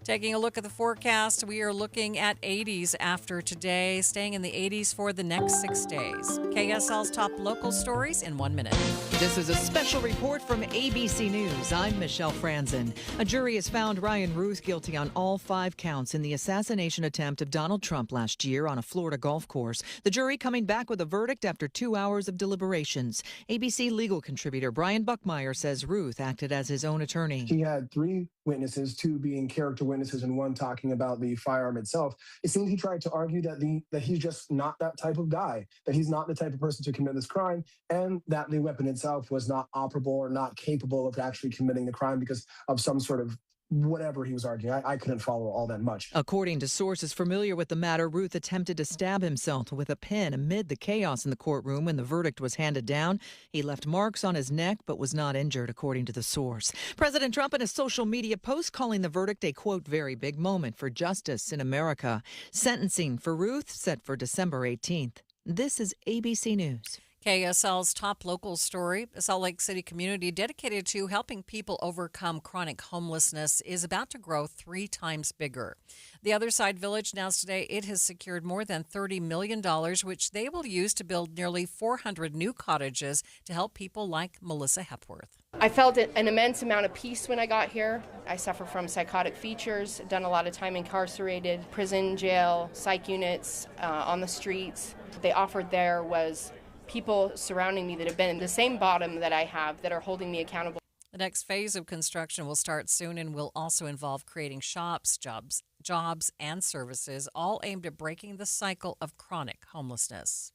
Taking a look at the forecast, we are looking at 80s after today, staying in the 80s for the next 6 days. KSL's top local stories in 1 minute. This is a special report from ABC News. I'm Michelle Franzen. A jury has found Ryan Ruth guilty on all 5 counts in the assassination attempt of Donald Trump last year on a Florida golf course. The jury coming back with a verdict after 2 hours of deliberations. ABC legal contributor Brian Buckmeyer says Ruth acted as his own attorney. He had 3 witnesses, 2 being character witnesses and 1 talking about the firearm itself. It seems he tried to argue that he's just not that type of guy, that he's not the type of person to commit this crime, and that the weapon itself was not operable or not capable of actually committing the crime because of some sort of whatever he was arguing. I couldn't follow all that much. According to sources familiar with the matter, Ruth attempted to stab himself with a pen amid the chaos in the courtroom when the verdict was handed down. He left marks on his neck but was not injured, according to the source. President Trump in a social media post calling the verdict a, quote, very big moment for justice in America. Sentencing for Ruth set for December 18th. This is ABC News. KSL's top local story. A Salt Lake City community dedicated to helping people overcome chronic homelessness is about to grow 3 times bigger. The Other Side Village announced today it has secured more than $30 million, which they will use to build nearly 400 new cottages to help people like Melissa Hepworth. I felt an immense amount of peace when I got here. I suffer from psychotic features, done a lot of time incarcerated, prison, jail, psych units, on the streets. What they offered there was people surrounding me that have been in the same bottom that I have, that are holding me accountable. The next phase of construction will start soon and will also involve creating shops, jobs, and services, all aimed at breaking the cycle of chronic homelessness.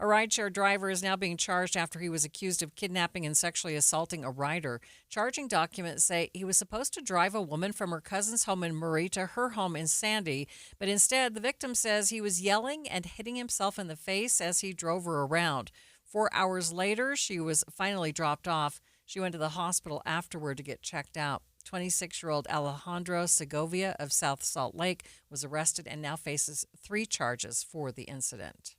A rideshare driver is now being charged after he was accused of kidnapping and sexually assaulting a rider. Charging documents say he was supposed to drive a woman from her cousin's home in Murray to her home in Sandy, but instead the victim says he was yelling and hitting himself in the face as he drove her around. 4 hours later, she was finally dropped off. She went to the hospital afterward to get checked out. 26-year-old Alejandro Segovia of South Salt Lake was arrested and now faces 3 charges for the incident.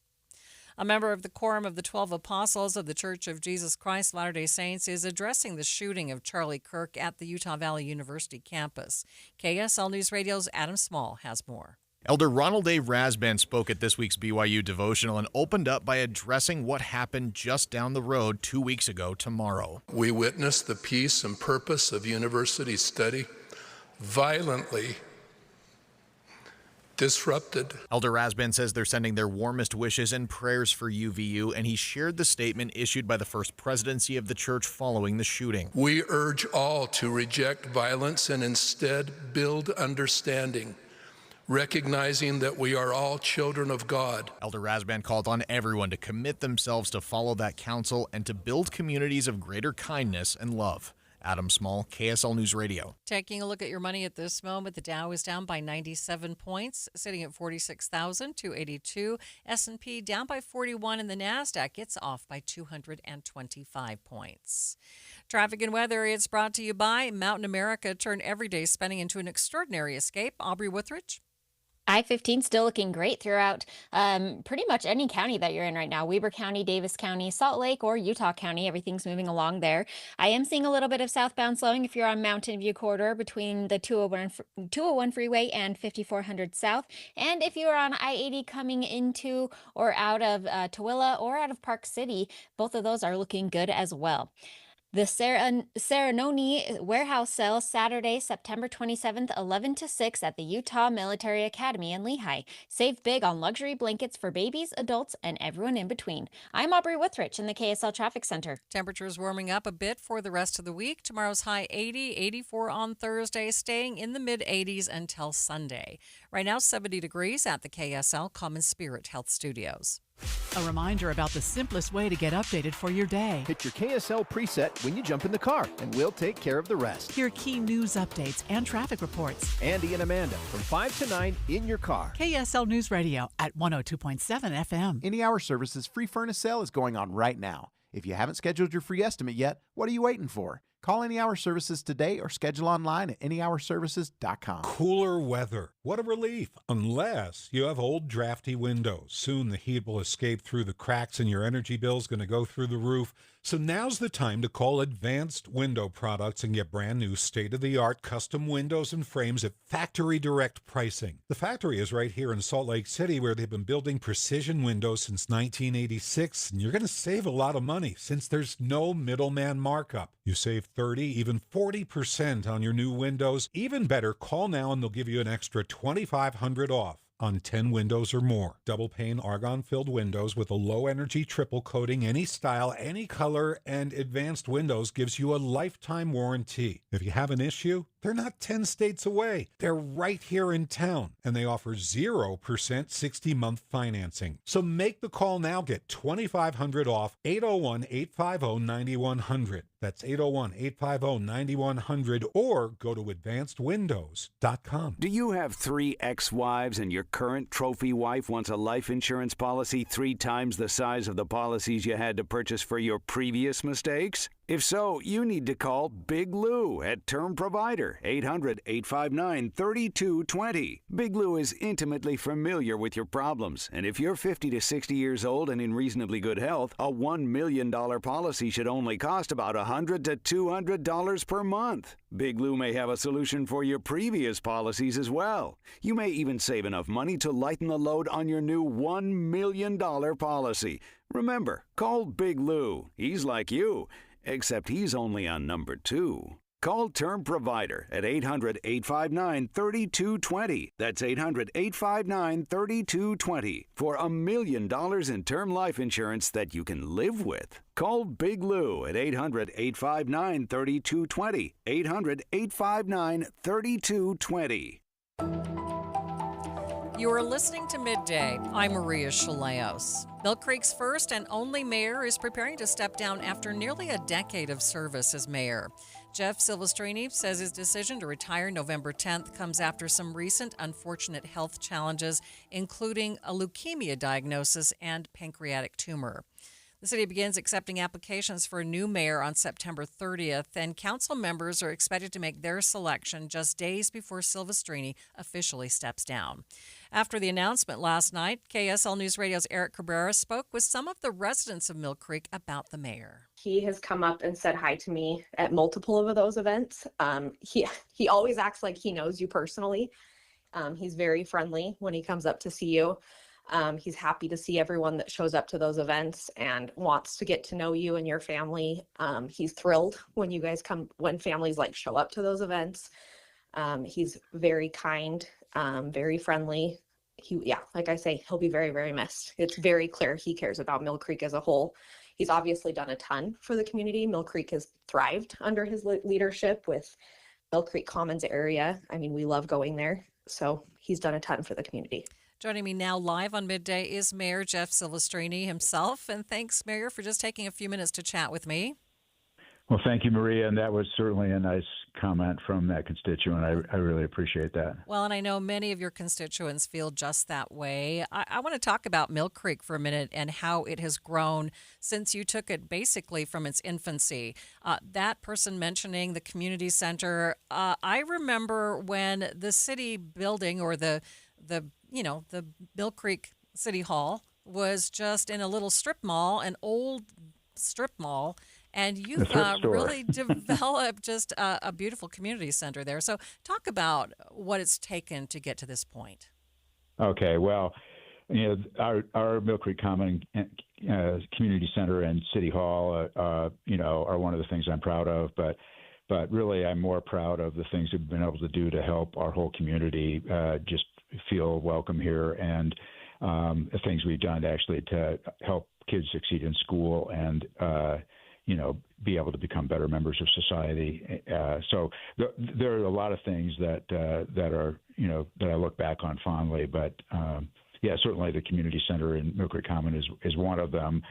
A member of the Quorum of the 12 Apostles of the Church of Jesus Christ Latter-day Saints is addressing the shooting of Charlie Kirk at the Utah Valley University campus. KSL News Radio's Adam Small has more. Elder Ronald A. Rasband spoke at this week's BYU devotional and opened up by addressing what happened just down the road 2 weeks ago tomorrow. We witnessed the peace and purpose of university study violently disrupted. Elder Rasband says they're sending their warmest wishes and prayers for UVU, and he shared the statement issued by the First Presidency of the church following the shooting. We urge all to reject violence and instead build understanding, recognizing that we are all children of God. Elder Rasband called on everyone to commit themselves to follow that counsel and to build communities of greater kindness and love. Adam Small, KSL News Radio. Taking a look at your money at this moment, the Dow is down by 97 points, sitting at 46,282. S&P down by 41, and the NASDAQ gets off by 225 points. Traffic and weather, it's brought to you by Mountain America. Turn everyday spending into an extraordinary escape. Aubrey Withridge. I-15 still looking great throughout pretty much any county that you're in right now. Weber County, Davis County, Salt Lake, or Utah County. Everything's moving along there. I am seeing a little bit of southbound slowing if you're on Mountain View Corridor between the 201 freeway and 5400 South. And if you're on I-80 coming into or out of Tooele or out of Park City, both of those are looking good as well. The Serenoni warehouse sale Saturday, September 27th, 11 to 6 at the Utah Military Academy in Lehi. Save big on luxury blankets for babies, adults, and everyone in between. I'm Aubrey Withrich in the KSL Traffic Center. Temperatures warming up a bit for the rest of the week. Tomorrow's high 80, 84 on Thursday, staying in the mid-80s until Sunday. Right now, 70 degrees at the KSL Common Spirit Health Studios. A reminder about the simplest way to get updated for your day. Hit your KSL preset when you jump in the car, and we'll take care of the rest. Hear key news updates and traffic reports. Andy and Amanda from 5 to 9 in your car. KSL News Radio at 102.7 FM. Any Hour Services free furnace sale is going on right now. If you haven't scheduled your free estimate yet, what are you waiting for? Call Any Hour Services today or schedule online at anyhourservices.com. Cooler weather. What a relief, unless you have old drafty windows. Soon the heat will escape through the cracks and your energy bill is going to go through the roof. So now's the time to call Advanced Window Products and get brand new state-of-the-art custom windows and frames at factory direct pricing. The factory is right here in Salt Lake City, where they've been building precision windows since 1986, and you're going to save a lot of money since there's no middleman markup. You save 30, even 40% on your new windows. Even better, call now and they'll give you an extra $2,500 off on 10 windows or more. Double pane argon-filled windows with a low-energy triple coating, any style, any color, and Advanced Windows gives you a lifetime warranty. If you have an issue, they're not 10 states away. They're right here in town, and they offer 0% 60-month financing. So make the call now. Get $2,500 off. 801-850-9100. That's 801-850-9100, or go to advancedwindows.com. Do you have 3 ex-wives and your current trophy wife wants a life insurance policy 3 times the size of the policies you had to purchase for your previous mistakes? If so, you need to call Big Lou at Term Provider, 800-859-3220. Big Lou is intimately familiar with your problems, and if you're 50 to 60 years old and in reasonably good health, a $1 million policy should only cost about $100 to $200 per month. Big Lou may have a solution for your previous policies as well. You may even save enough money to lighten the load on your new $1 million policy. Remember, call Big Lou. He's like you, except he's only on number 2. Call Term Provider at 800-859-3220. That's 800-859-3220 for $1 million in term life insurance that you can live with. Call Big Lou at 800-859-3220. 800-859-3220. You are listening to Midday. I'm Maria Shilaos. Mill Creek's first and only mayor is preparing to step down after nearly a decade of service as mayor. Jeff Silvestrini says his decision to retire November 10th comes after some recent unfortunate health challenges, including a leukemia diagnosis and pancreatic tumor. The city begins accepting applications for a new mayor on September 30th, and council members are expected to make their selection just days before Silvestrini officially steps down. After the announcement last night, KSL News Radio's Eric Cabrera spoke with some of the residents of Mill Creek about the mayor. He has come up and said hi to me at multiple of those events. He always acts like he knows you personally. He's very friendly when he comes up to see you. He's happy to see everyone that shows up to those events and wants to get to know you and your family. He's thrilled when you guys come, when families show up to those events. He's very kind, very friendly. like I say, he'll be very, very missed. It's very clear he cares about Mill Creek as a whole. He's obviously done a ton for the community. Mill Creek has thrived under his leadership with Mill Creek Commons area. I mean, we love going there. So he's done a ton for the community. Joining me now live on Midday is Mayor Jeff Silvestrini himself. And thanks, Mayor, for just taking a few minutes to chat with me. Well, thank you, Maria. And that was certainly a nice comment from that constituent. I really appreciate that. Well, and I know many of your constituents feel just that way. I want to talk about Mill Creek for a minute and how it has grown since you took it basically from its infancy. That person mentioning the community center, I remember when the city building or the Mill Creek City Hall was just in a little strip mall, an old strip mall. And you've really developed just a beautiful community center there. So talk about what it's taken to get to this point. Okay, well, our Mill Creek Common Community Center and City Hall, are one of the things I'm proud of. But really, I'm more proud of the things we've been able to do to help our whole community just feel welcome here, and the things we've done actually to help kids succeed in school and be able to become better members of society. So there are a lot of things that are, that I look back on fondly. But certainly the community center in Mill Creek Common is one of them.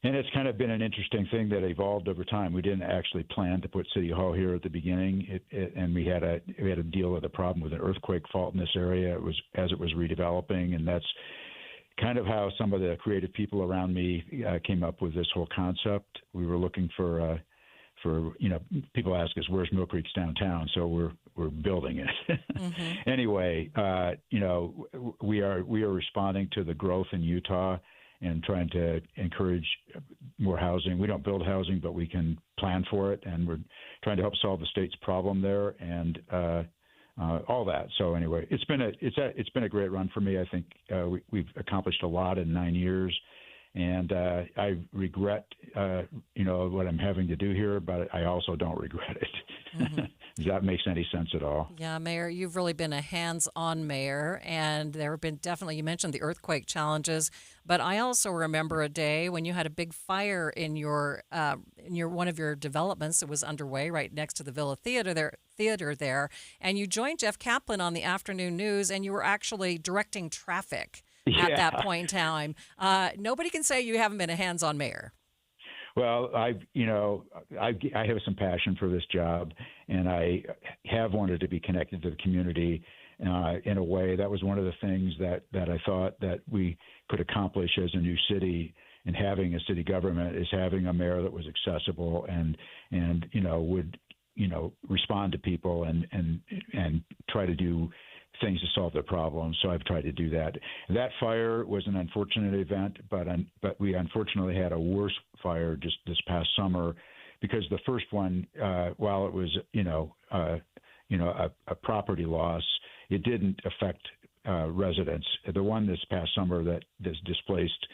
And it's kind of been an interesting thing that evolved over time. We didn't actually plan to put City Hall here at the beginning, and we had to deal with a problem with an earthquake fault in this area. As it was redeveloping, and that's kind of how some of the creative people around me came up with this whole concept. We were looking for people ask us, where's Mill Creek's downtown? So we're building it. Mm-hmm. Anyway, we are responding to the growth in Utah and trying to encourage more housing. We don't build housing, but we can plan for it, and we're trying to help solve the state's problem there, and all that. So anyway, it's been a great run for me. I think we've accomplished a lot in 9 years, and I regret what I'm having to do here, but I also don't regret it. Mm-hmm. Does that make any sense at all? Yeah, Mayor, you've really been a hands-on mayor, and there have been definitely, you mentioned the earthquake challenges, but I also remember a day when you had a big fire in your one of your developments that was underway right next to the Villa Theater there, and you joined Jeff Kaplan on the afternoon news, and you were actually directing traffic at that point in time. Nobody can say you haven't been a hands-on mayor. Well, I have some passion for this job, and I have wanted to be connected to the community in a way. That was one of the things that I thought that we could accomplish as a new city, and having a city government, is having a mayor that was accessible and would respond to people and try to do things to solve their problems. So I've tried to do that. That fire was an unfortunate event, but we unfortunately had a worse fire just this past summer, because the first one, while it was a property loss, it didn't affect residents. The one this past summer that displaced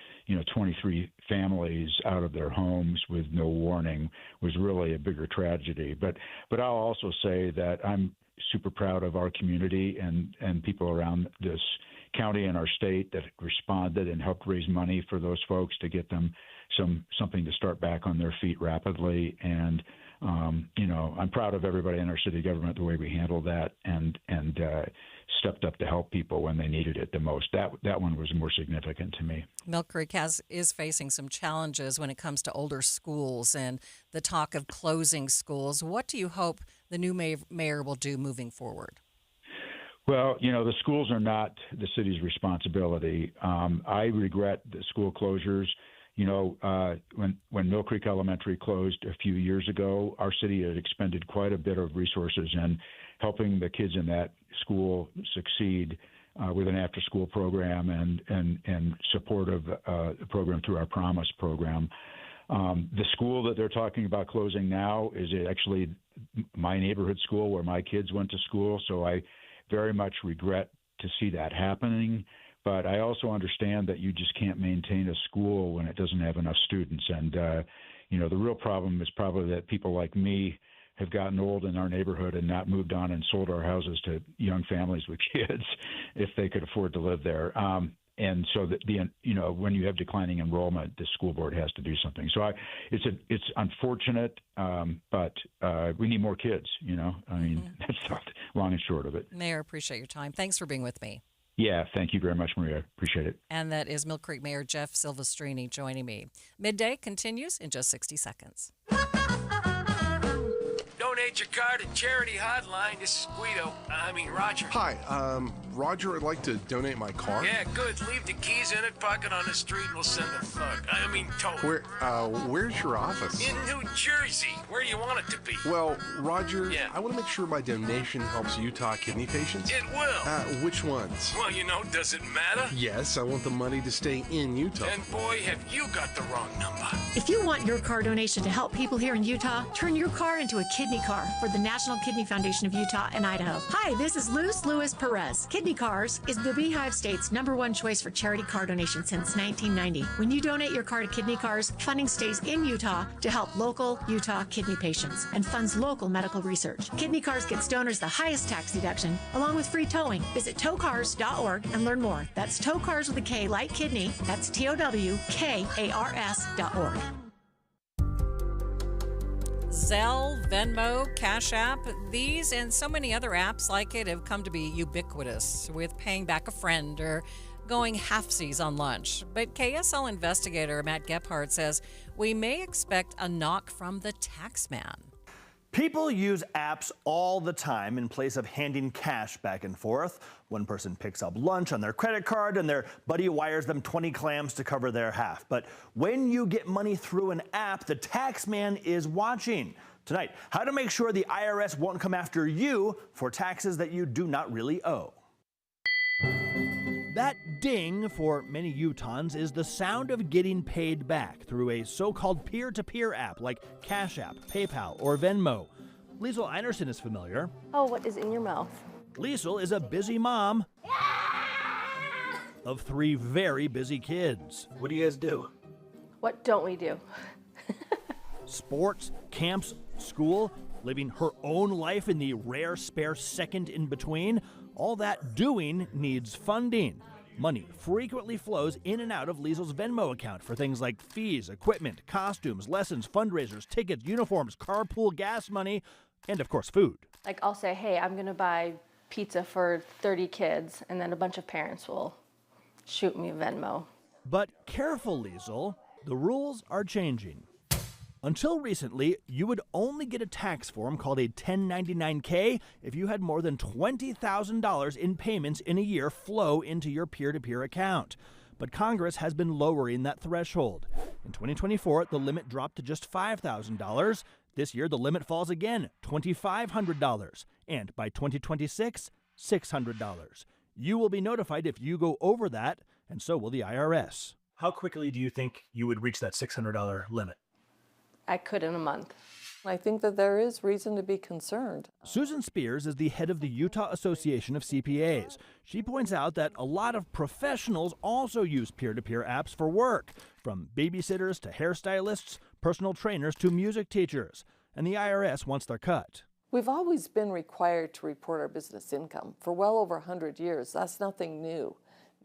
23 families out of their homes with no warning was really a bigger tragedy. But I'll also say that I'm super proud of our community and people around this county and our state that responded and helped raise money for those folks to get them something to start back on their feet rapidly. And I'm proud of everybody in our city government, the way we handled that and stepped up to help people when they needed it the most. That one was more significant to me. Mill Creek is facing some challenges when it comes to older schools and the talk of closing schools. What do you hope the new mayor will do moving forward? Well, the schools are not the city's responsibility. I regret the school closures. When Mill Creek Elementary closed a few years ago, our city had expended quite a bit of resources in helping the kids in that school succeed with an after-school program and support of the program through our Promise program. The school that they're talking about closing now is actually my neighborhood school where my kids went to school, so I very much regret to see that happening. But I also understand that you just can't maintain a school when it doesn't have enough students. And, the real problem is probably that people like me have gotten old in our neighborhood and not moved on and sold our houses to young families with kids if they could afford to live there. And so that when you have declining enrollment, the school board has to do something. So it's unfortunate, but we need more kids. That's the long and short of it. Mayor, appreciate your time. Thanks for being with me. Yeah, thank you very much, Maria. Appreciate it. And that is Mill Creek Mayor Jeff Silvestrini joining me. Midday continues in just 60 seconds. Donate your car to Charity Hotline. This is Roger. Hi, Roger, I'd like to donate my car. Yeah, good. Leave the keys in it, park it on the street, and we'll send a thug. Tow. Where's your office? In New Jersey. Where do you want it to be? Well, Roger, I want to make sure my donation helps Utah kidney patients. It will. Which ones? Well, does it matter? Yes, I want the money to stay in Utah. And boy, have you got the wrong number. If you want your car donation to help people here in Utah, turn your car into a kidney car for the National Kidney Foundation of Utah and Idaho. Hi, this is Luz Lewis Perez. Kidney Cars is the Beehive State's #1 choice for charity car donation since 1990. When you donate your car to Kidney Cars, funding stays in Utah to help local Utah kidney patients and funds local medical research. Kidney Cars gets donors the highest tax deduction, along with free towing. Visit towcars.org and learn more. That's Tow Cars with a K like kidney. That's TOWKARS.org. Zelle, Venmo, Cash App, these and so many other apps like it have come to be ubiquitous, with paying back a friend or going halfsies on lunch. But KSL investigator Matt Gephardt says we may expect a knock from the tax man. People use apps all the time in place of handing cash back and forth. One person picks up lunch on their credit card and their buddy wires them 20 clams to cover their half. But when you get money through an app, the tax man is watching. Tonight, how to make sure the IRS won't come after you for taxes that you do not really owe. That ding for many Utahns is the sound of getting paid back through a so-called peer-to-peer app like Cash App, PayPal, or Venmo. Liesl Einerson is familiar. Oh, what is in your mouth? Liesl is a busy mom of 3 very busy kids. What do you guys do? What don't we do? Sports, camps, school, living her own life in the rare spare second in between. All that doing needs funding. Money frequently flows in and out of Liesl's Venmo account for things like fees, equipment, costumes, lessons, fundraisers, tickets, uniforms, carpool gas money, and of course food. Like I'll say, hey, I'm going to buy pizza for 30 kids, and then a bunch of parents will shoot me a Venmo. But careful, Liesl, the rules are changing. Until recently, you would only get a tax form called a 1099-K if you had more than $20,000 in payments in a year flow into your peer-to-peer account. But Congress has been lowering that threshold. In 2024, the limit dropped to just $5,000. This year, the limit falls again, $2,500. And by 2026, $600. You will be notified if you go over that, and so will the IRS. How quickly do you think you would reach that $600 limit? I could in a month. I think that there is reason to be concerned. Susan Spears is the head of the Utah Association of CPAs. She points out that a lot of professionals also use peer-to-peer apps for work, from babysitters to hairstylists, personal trainers to music teachers. And the IRS wants their cut. We've always been required to report our business income for well over 100 years. That's nothing new.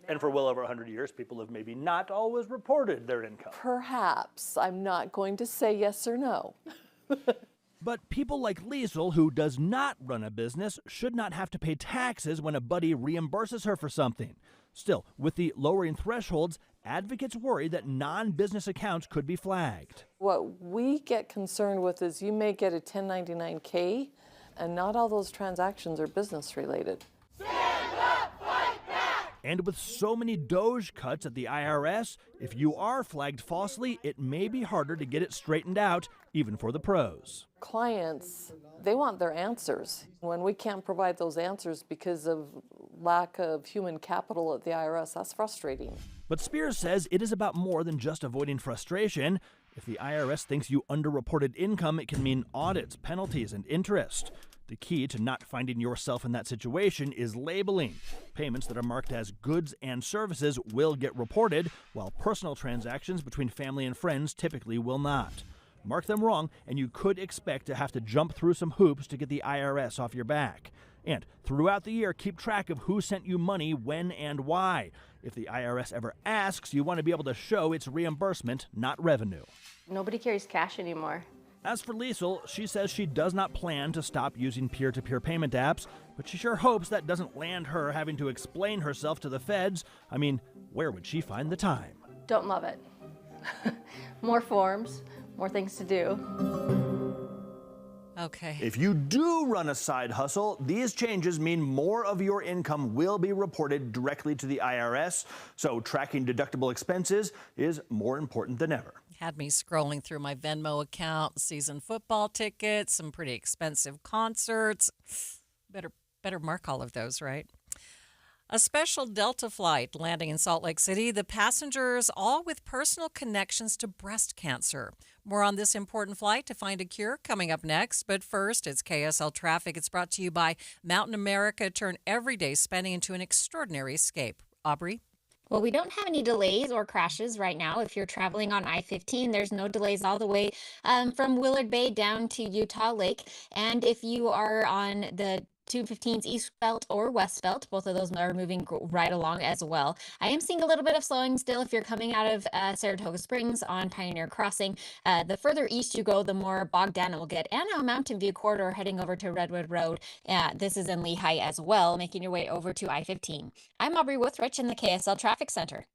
And for well over 100 years, people have maybe not always reported their income. Perhaps. I'm not going to say yes or no. But people like Liesl, who does not run a business, should not have to pay taxes when a buddy reimburses her for something. Still, with the lowering thresholds, advocates worry that non-business accounts could be flagged. What we get concerned with is you may get a 1099-K, and not all those transactions are business related. And with so many Doge cuts at the IRS, if you are flagged falsely, it may be harder to get it straightened out, even for the pros. Clients, they want their answers. When we can't provide those answers because of lack of human capital at the IRS, that's frustrating. But Spears says it is about more than just avoiding frustration. If the IRS thinks you underreported income, it can mean audits, penalties, and interest. The key to not finding yourself in that situation is labeling. Payments that are marked as goods and services will get reported, while personal transactions between family and friends typically will not. mark them wrong, and you could expect to have to jump through some hoops to get the IRS off your back. And throughout the year, keep track of who sent you money, when, and why. If the IRS ever asks, you want to be able to show it's reimbursement, not revenue. Nobody carries cash anymore. As for Liesel, she says she does not plan to stop using peer-to-peer payment apps, but she sure hopes that doesn't land her having to explain herself to the feds. I mean, where would she find the time? Don't love it. More forms, more things to do. Okay. If you do run a side hustle, these changes mean more of your income will be reported directly to the IRS, so tracking deductible expenses is more important than ever. Had me scrolling through my Venmo account, season football tickets, some pretty expensive concerts. Better mark all of those, right? A special Delta flight landing in Salt Lake City, the passengers all with personal connections to breast cancer. More on this important flight to find a cure coming up next. But first, it's KSL Traffic. It's brought to you by Mountain America. Turn everyday spending into an extraordinary escape. Aubrey? Well, we don't have any delays or crashes right now. If you're traveling on I-15, there's no delays all the way from Willard Bay down to Utah Lake. And if you are on the 215's East Belt or West Belt, both of those are moving right along as well. I am seeing a little bit of slowing still if you're coming out of Saratoga Springs on Pioneer Crossing. The further east you go, the more bogged down it will get. And a Mountain View corridor heading over to Redwood Road. This is in Lehigh as well, making your way over to I-15. I'm Aubrey Withrich in the KSL Traffic Center.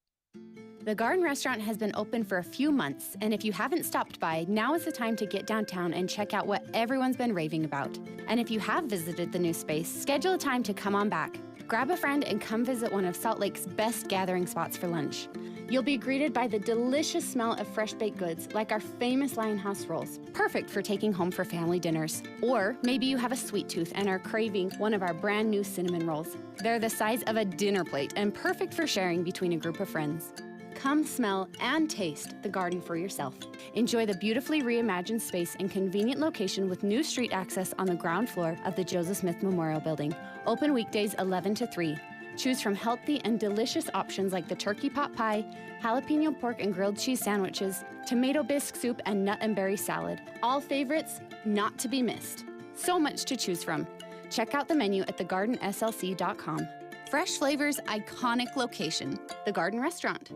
The Garden Restaurant has been open for a few months, and if you haven't stopped by, now is the time to get downtown and check out what everyone's been raving about. And if you have visited the new space, schedule a time to come on back. Grab a friend and come visit one of Salt Lake's best gathering spots for lunch. You'll be greeted by the delicious smell of fresh baked goods, like our famous Lionhouse rolls, perfect for taking home for family dinners. Or maybe you have a sweet tooth and are craving one of our brand new cinnamon rolls. They're the size of a dinner plate and perfect for sharing between a group of friends. Come smell and taste the garden for yourself. Enjoy the beautifully reimagined space and convenient location with new street access on the ground floor of the Joseph Smith Memorial Building. Open weekdays 11 to 3. Choose from healthy and delicious options like the turkey pot pie, jalapeno pork and grilled cheese sandwiches, tomato bisque soup, and nut and berry salad. All favorites not to be missed. So much to choose from. Check out the menu at thegardenslc.com. Fresh flavors, iconic location. The Garden Restaurant.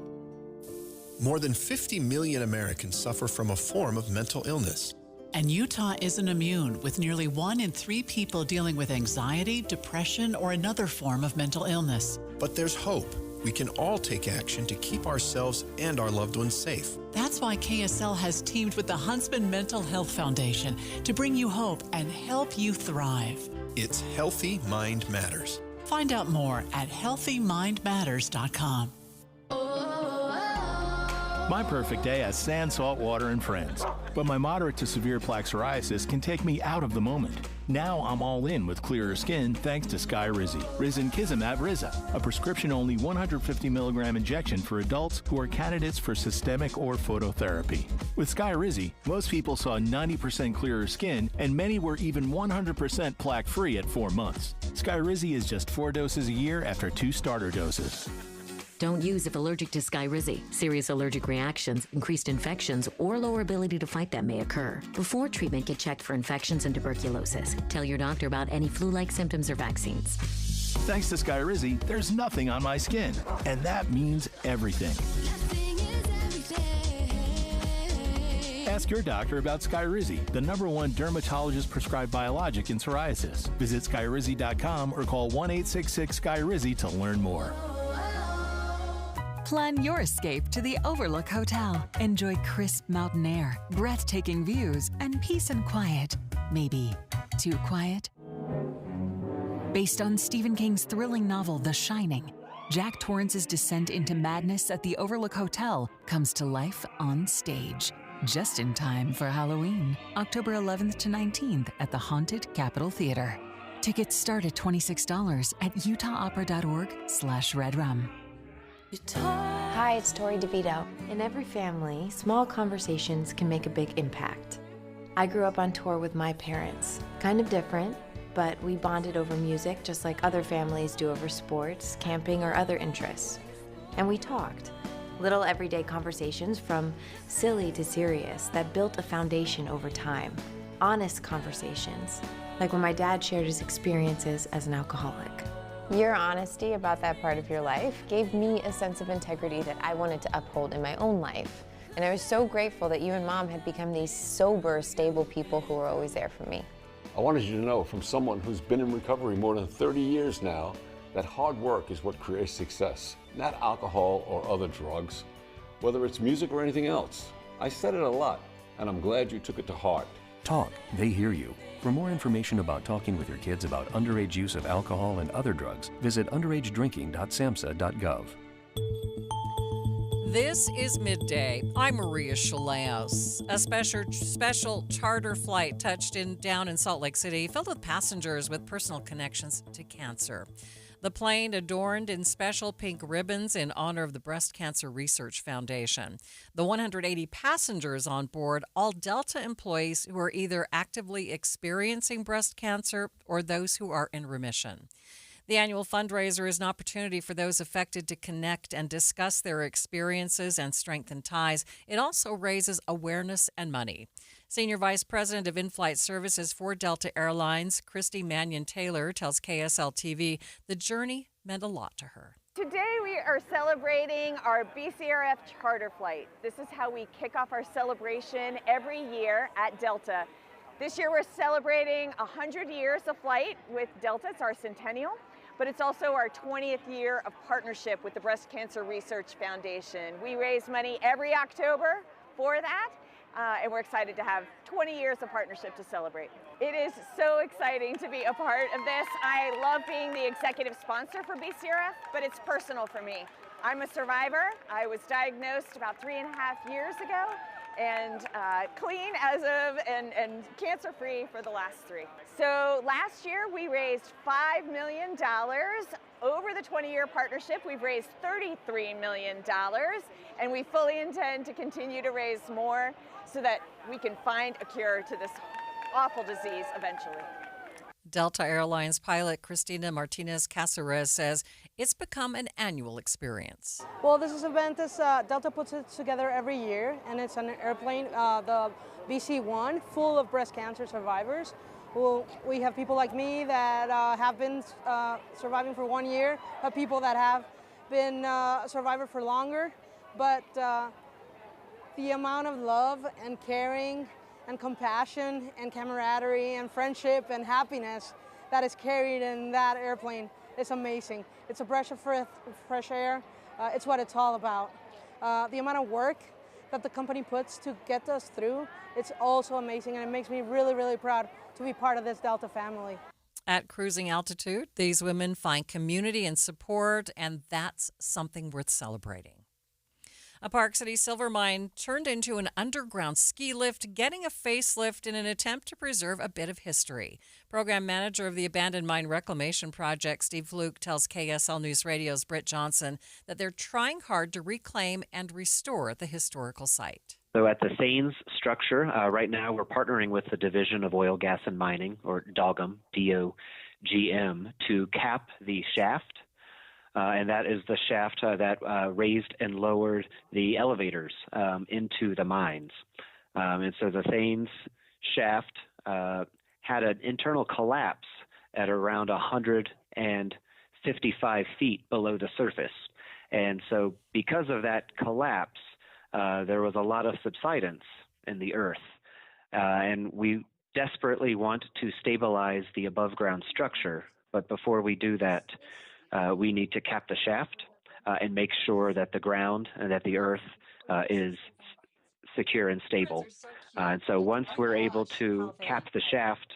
More than 50 million Americans suffer from a form of mental illness. And Utah isn't immune, with nearly 1 in 3 people dealing with anxiety, depression, or another form of mental illness. But there's hope. We can all take action to keep ourselves and our loved ones safe. That's why KSL has teamed with the Huntsman Mental Health Foundation to bring you hope and help you thrive. It's Healthy Mind Matters. Find out more at healthymindmatters.com. My perfect day has sand, salt water, and friends. But my moderate to severe plaque psoriasis can take me out of the moment. Now I'm all in with clearer skin thanks to Skyrizi. Risankizumab Riza, a prescription-only 150 milligram injection for adults who are candidates for systemic or phototherapy. With Skyrizi, most people saw 90% clearer skin, and many were even 100% plaque-free at 4 months. Skyrizi is just 4 doses a year after 2 starter doses. Don't use if allergic to Skyrizi. Serious allergic reactions, increased infections, or lower ability to fight them may occur. Before treatment, get checked for infections and tuberculosis. Tell your doctor about any flu-like symptoms or vaccines. Thanks to Skyrizi, there's nothing on my skin, and that means everything. Ask your doctor about Skyrizi, the #1 dermatologist-prescribed biologic in psoriasis. Visit Skyrizi.com or call 1-866-SKYRIZI to learn more. Plan your escape to the Overlook Hotel. Enjoy crisp mountain air, breathtaking views, and peace and quiet. Maybe too quiet? Based on Stephen King's thrilling novel, The Shining, Jack Torrance's descent into madness at the Overlook Hotel comes to life on stage. Just in time for Halloween, October 11th to 19th at the Haunted Capitol Theater. Tickets start at $26 at utahopera.org/redrum. Hi, it's Tori DeVito. In every family, small conversations can make a big impact. I grew up on tour with my parents. Kind of different, but we bonded over music just like other families do over sports, camping, or other interests. And we talked. Little everyday conversations from silly to serious that built a foundation over time. Honest conversations, like when my dad shared his experiences as an alcoholic. Your honesty about that part of your life gave me a sense of integrity that I wanted to uphold in my own life. And I was so grateful that you and Mom had become these sober, stable people who were always there for me. I wanted you to know from someone who's been in recovery more than 30 years now that hard work is what creates success, not alcohol or other drugs, whether it's music or anything else. I said it a lot, and I'm glad you took it to heart. Talk, they hear you. For more information about talking with your kids about underage use of alcohol and other drugs, visit underagedrinking.samhsa.gov. This is Midday. I'm Maria Shilaos. A special charter flight touched down in Salt Lake City, filled with passengers with personal connections to cancer. The plane adorned in special pink ribbons in honor of the Breast Cancer Research Foundation. The 180 passengers on board, all Delta employees who are either actively experiencing breast cancer or those who are in remission. The annual fundraiser is an opportunity for those affected to connect and discuss their experiences and strengthen ties. It also raises awareness and money. Senior Vice President of In-Flight Services for Delta Airlines, Christy Mannion-Taylor, tells KSL-TV the journey meant a lot to her. Today we are celebrating our BCRF charter flight. This is how we kick off our celebration every year at Delta. This year we're celebrating 100 years of flight with Delta. It's our centennial, but it's also our 20th year of partnership with the Breast Cancer Research Foundation. We raise money every October for that, and we're excited to have 20 years of partnership to celebrate. It is so exciting to be a part of this. I love being the executive sponsor for BCRF, but it's personal for me. I'm a survivor. I was diagnosed about 3.5 years ago, and clean as of and cancer-free for the last 3. So last year we raised $5 million. Over the 20-year partnership, we've raised $33 million, and we fully intend to continue to raise more so that we can find a cure to this awful disease eventually. Delta Airlines pilot Cristina Martinez-Caceres says it's become an annual experience. Well, this event is Delta puts it together every year, and it's an airplane, the BC-1, full of breast cancer survivors. We have people like me that have been surviving for 1 year, but people that have been survivors for longer. But the amount of love and caring and compassion and camaraderie and friendship and happiness that is carried in that airplane is amazing. It's a breath of fresh air. It's what it's all about. The amount of work that the company puts to get us through, it's also amazing, and it makes me really, really proud to be part of this Delta family. At cruising altitude, these women find community and support, and that's something worth celebrating. A Park City silver mine turned into an underground ski lift, getting a facelift in an attempt to preserve a bit of history. Program manager of the Abandoned Mine Reclamation Project, Steve Fluke, tells KSL News Radio's Britt Johnson that they're trying hard to reclaim and restore the historical site. So at the Thanes structure, right now we're partnering with the Division of Oil, Gas, and Mining, or DOGM, D-O-G-M, to cap the shaft. And that is the shaft that raised and lowered the elevators into the mines. And so the Thanes shaft had an internal collapse at around 155 feet below the surface. And so because of that collapse, there was a lot of subsidence in the earth. And we desperately want to stabilize the above-ground structure. But before we do that, we need to cap the shaft and make sure that the ground and that the earth is secure and stable. And so once we're able to cap the shaft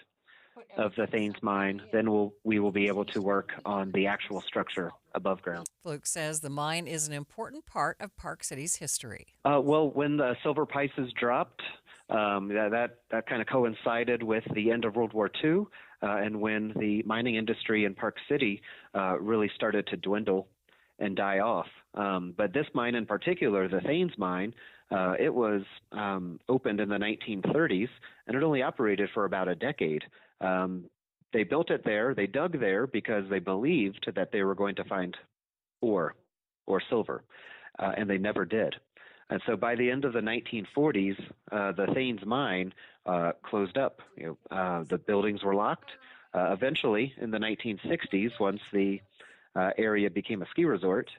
of the Thanes mine, then we will be able to work on the actual structure above ground. Fluke says the mine is an important part of Park City's history. Well, when the silver prices dropped, that kind of coincided with the end of World War II, and when the mining industry in Park City really started to dwindle and die off. But this mine in particular, the Thanes mine, it was opened in the 1930s, and it only operated for about a decade. They built it there, they dug there because they believed that they were going to find ore or silver. and they never did. And so by the end of the 1940s, the Thames mine closed up. The buildings were locked. Eventually, in the 1960s, once the area became a ski resort,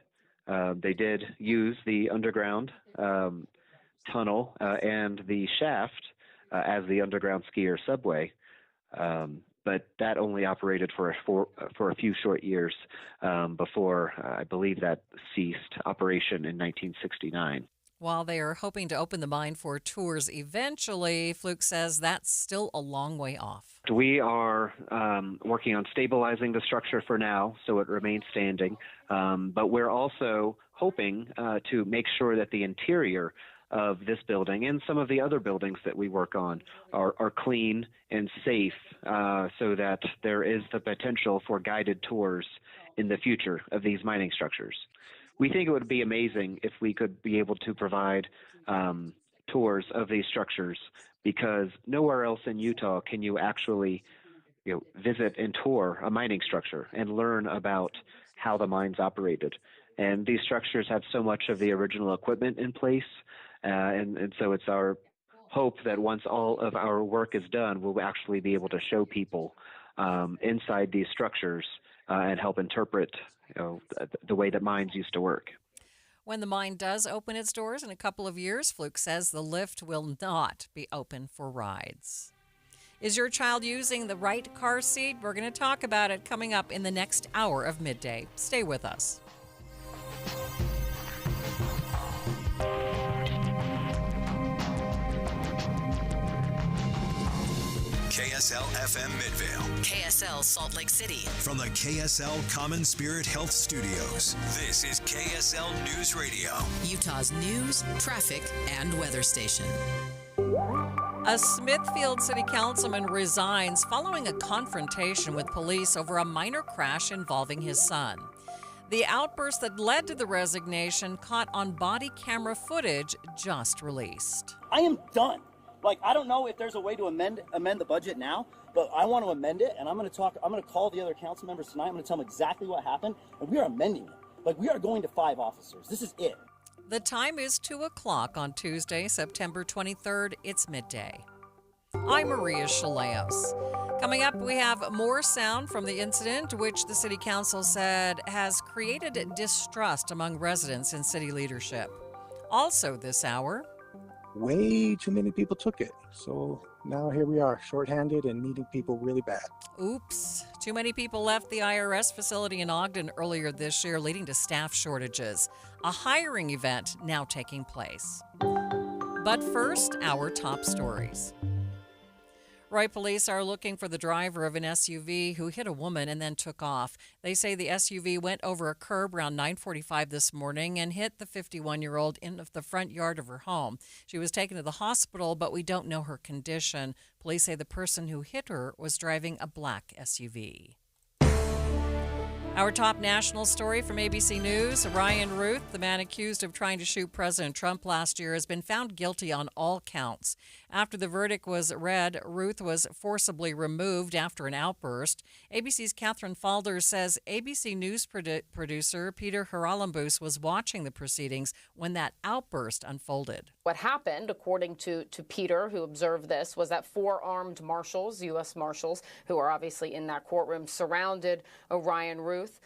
they did use the underground tunnel and the shaft as the underground skier subway. But that only operated for a few short years before I believe that ceased operation in 1969. While they are hoping to open the mine for tours eventually, Fluke says that's still a long way off. We are working on stabilizing the structure for now so it remains standing, but we're also hoping to make sure that the interior of this building and some of the other buildings that we work on are clean and safe so that there is the potential for guided tours in the future of these mining structures. We think it would be amazing if we could be able to provide tours of these structures, because nowhere else in Utah can you actually visit and tour a mining structure and learn about how the mines operated. And these structures have so much of the original equipment in place, and so it's our hope that once all of our work is done, we'll actually be able to show people inside these structures and help interpret the way that mines used to work. When the mine does open its doors in a couple of years, Fluke says the lift will not be open for rides. Is your child using the right car seat? We're going to talk about it coming up in the next hour of Midday. Stay with us. KSL FM Midvale. KSL Salt Lake City. From the KSL Common Spirit Health Studios, this is KSL News Radio. Utah's news, traffic, and weather station. A Smithfield City Councilman resigns following a confrontation with police over a minor crash involving his son. The outburst that led to the resignation caught on body camera footage just released. I am done. I don't know if there's a way to amend the budget now, but I want to amend it, and I'm going to call the other council members tonight. I'm going to tell them exactly what happened, and we are amending it. We are going to 5 officers. This is it. The time is 2 o'clock on Tuesday, September 23rd. It's midday. I'm Maria Shilaos. Coming up, we have more sound from the incident, which the City Council said has created distrust among residents and city leadership. Also this hour, way too many people took it. So now here we are, shorthanded and needing people really bad. Oops. Too many people left the IRS facility in Ogden earlier this year, leading to staff shortages. A hiring event now taking place. But first, our top stories. Roy police are looking for the driver of an SUV who hit a woman and then took off. They say the SUV went over a curb around 9:45 this morning and hit the 51-year-old in the front yard of her home. She was taken to the hospital, but we don't know her condition. Police say the person who hit her was driving a black SUV. Our top national story from ABC News, Ryan Ruth, the man accused of trying to shoot President Trump last year, has been found guilty on all counts. After the verdict was read, Ruth was forcibly removed after an outburst. ABC's Catherine Falder says ABC News producer Peter Haralambous was watching the proceedings when that outburst unfolded. What happened, according to Peter, who observed this, was that 4 armed marshals, U.S. Marshals, who are obviously in that courtroom, surrounded Ryan Ruth,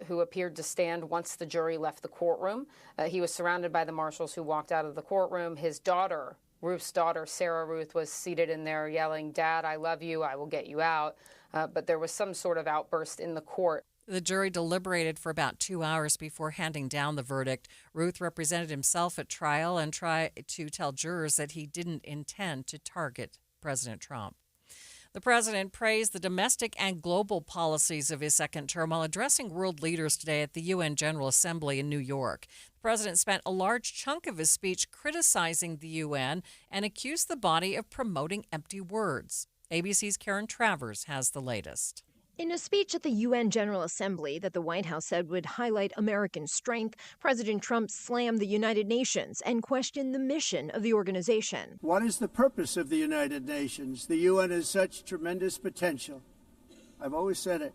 who appeared to stand once the jury left the courtroom. He was surrounded by the marshals who walked out of the courtroom. His daughter, Ruth's daughter, Sarah Ruth, was seated in there yelling, "Dad, I love you, I will get you out." But there was some sort of outburst in the court. The jury deliberated for about 2 hours before handing down the verdict. Ruth represented himself at trial and tried to tell jurors that he didn't intend to target President Trump. The president praised the domestic and global policies of his second term while addressing world leaders today at the UN General Assembly in New York. The president spent a large chunk of his speech criticizing the UN and accused the body of promoting empty words. ABC's Karen Travers has the latest. In a speech at the UN General Assembly that the White House said would highlight American strength, President Trump slammed the United Nations and questioned the mission of the organization. What is the purpose of the United Nations? The UN has such tremendous potential. I've always said it.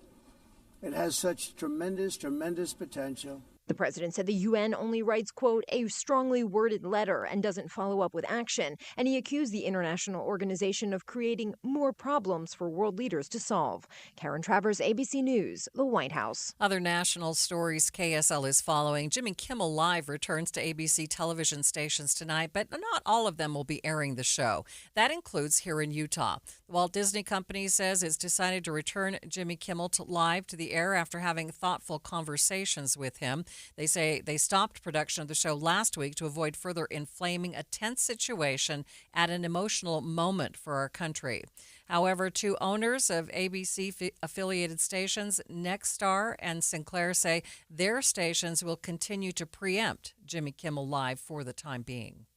It has such tremendous, tremendous potential. The president said the UN only writes, quote, a strongly worded letter and doesn't follow up with action. And he accused the international organization of creating more problems for world leaders to solve. Karen Travers, ABC News, the White House. Other national stories KSL is following. Jimmy Kimmel Live returns to ABC television stations tonight, but not all of them will be airing the show. That includes here in Utah. The Walt Disney Company says it's decided to return Jimmy Kimmel Live to the air after having thoughtful conversations with him. They say they stopped production of the show last week to avoid further inflaming a tense situation at an emotional moment for our country. However, two owners of ABC-affiliated stations, Nexstar and Sinclair, say their stations will continue to preempt Jimmy Kimmel Live for the time being.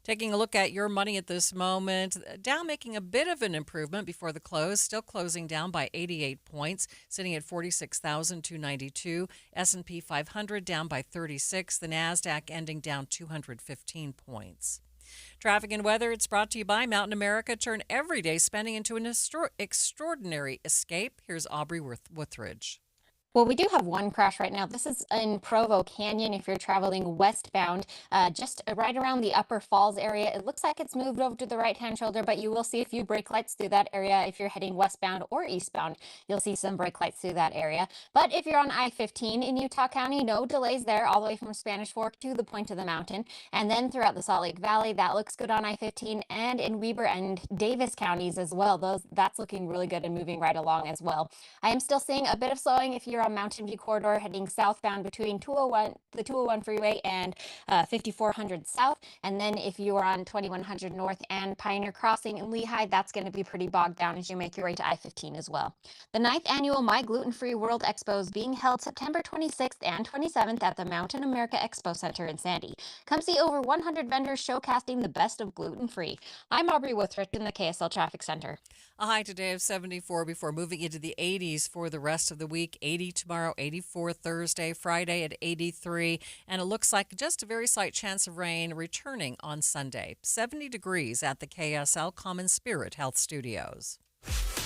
Taking a look at your money at this moment, Dow making a bit of an improvement before the close, still closing down by 88 points, sitting at 46,292. S&P 500 down by 36. The Nasdaq ending down 215 points. Traffic and weather, it's brought to you by Mountain America. Turn everyday spending into an extraordinary escape. Here's Aubrey Withridge. Well, we do have one crash right now. This is in Provo Canyon if you're traveling westbound, just right around the Upper Falls area. It looks like it's moved over to the right-hand shoulder, but you will see a few brake lights through that area. If you're heading westbound or eastbound, you'll see some brake lights through that area. But if you're on I-15 in Utah County, no delays there all the way from Spanish Fork to the point of the mountain. And then throughout the Salt Lake Valley, that looks good on I-15 and in Weber and Davis counties as well. That's looking really good and moving right along as well. I am still seeing a bit of slowing if you're on Mountain View Corridor heading southbound between the 201 freeway and 5400 south. And then if you are on 2100 north and Pioneer Crossing in Lehigh, that's going to be pretty bogged down as you make your way to I-15 as well. The 9th annual My Gluten-Free World Expo is being held September 26th and 27th at the Mountain America Expo Center in Sandy. Come see over 100 vendors showcasing the best of gluten-free. I'm Aubrey Withrick in the KSL Traffic Center. A high today of 74 before moving into the 80s for the rest of the week. 80 tomorrow, 84 Thursday, Friday at 83, and it looks like just a very slight chance of rain returning on Sunday. 70 degrees at the KSL Common Spirit Health Studios.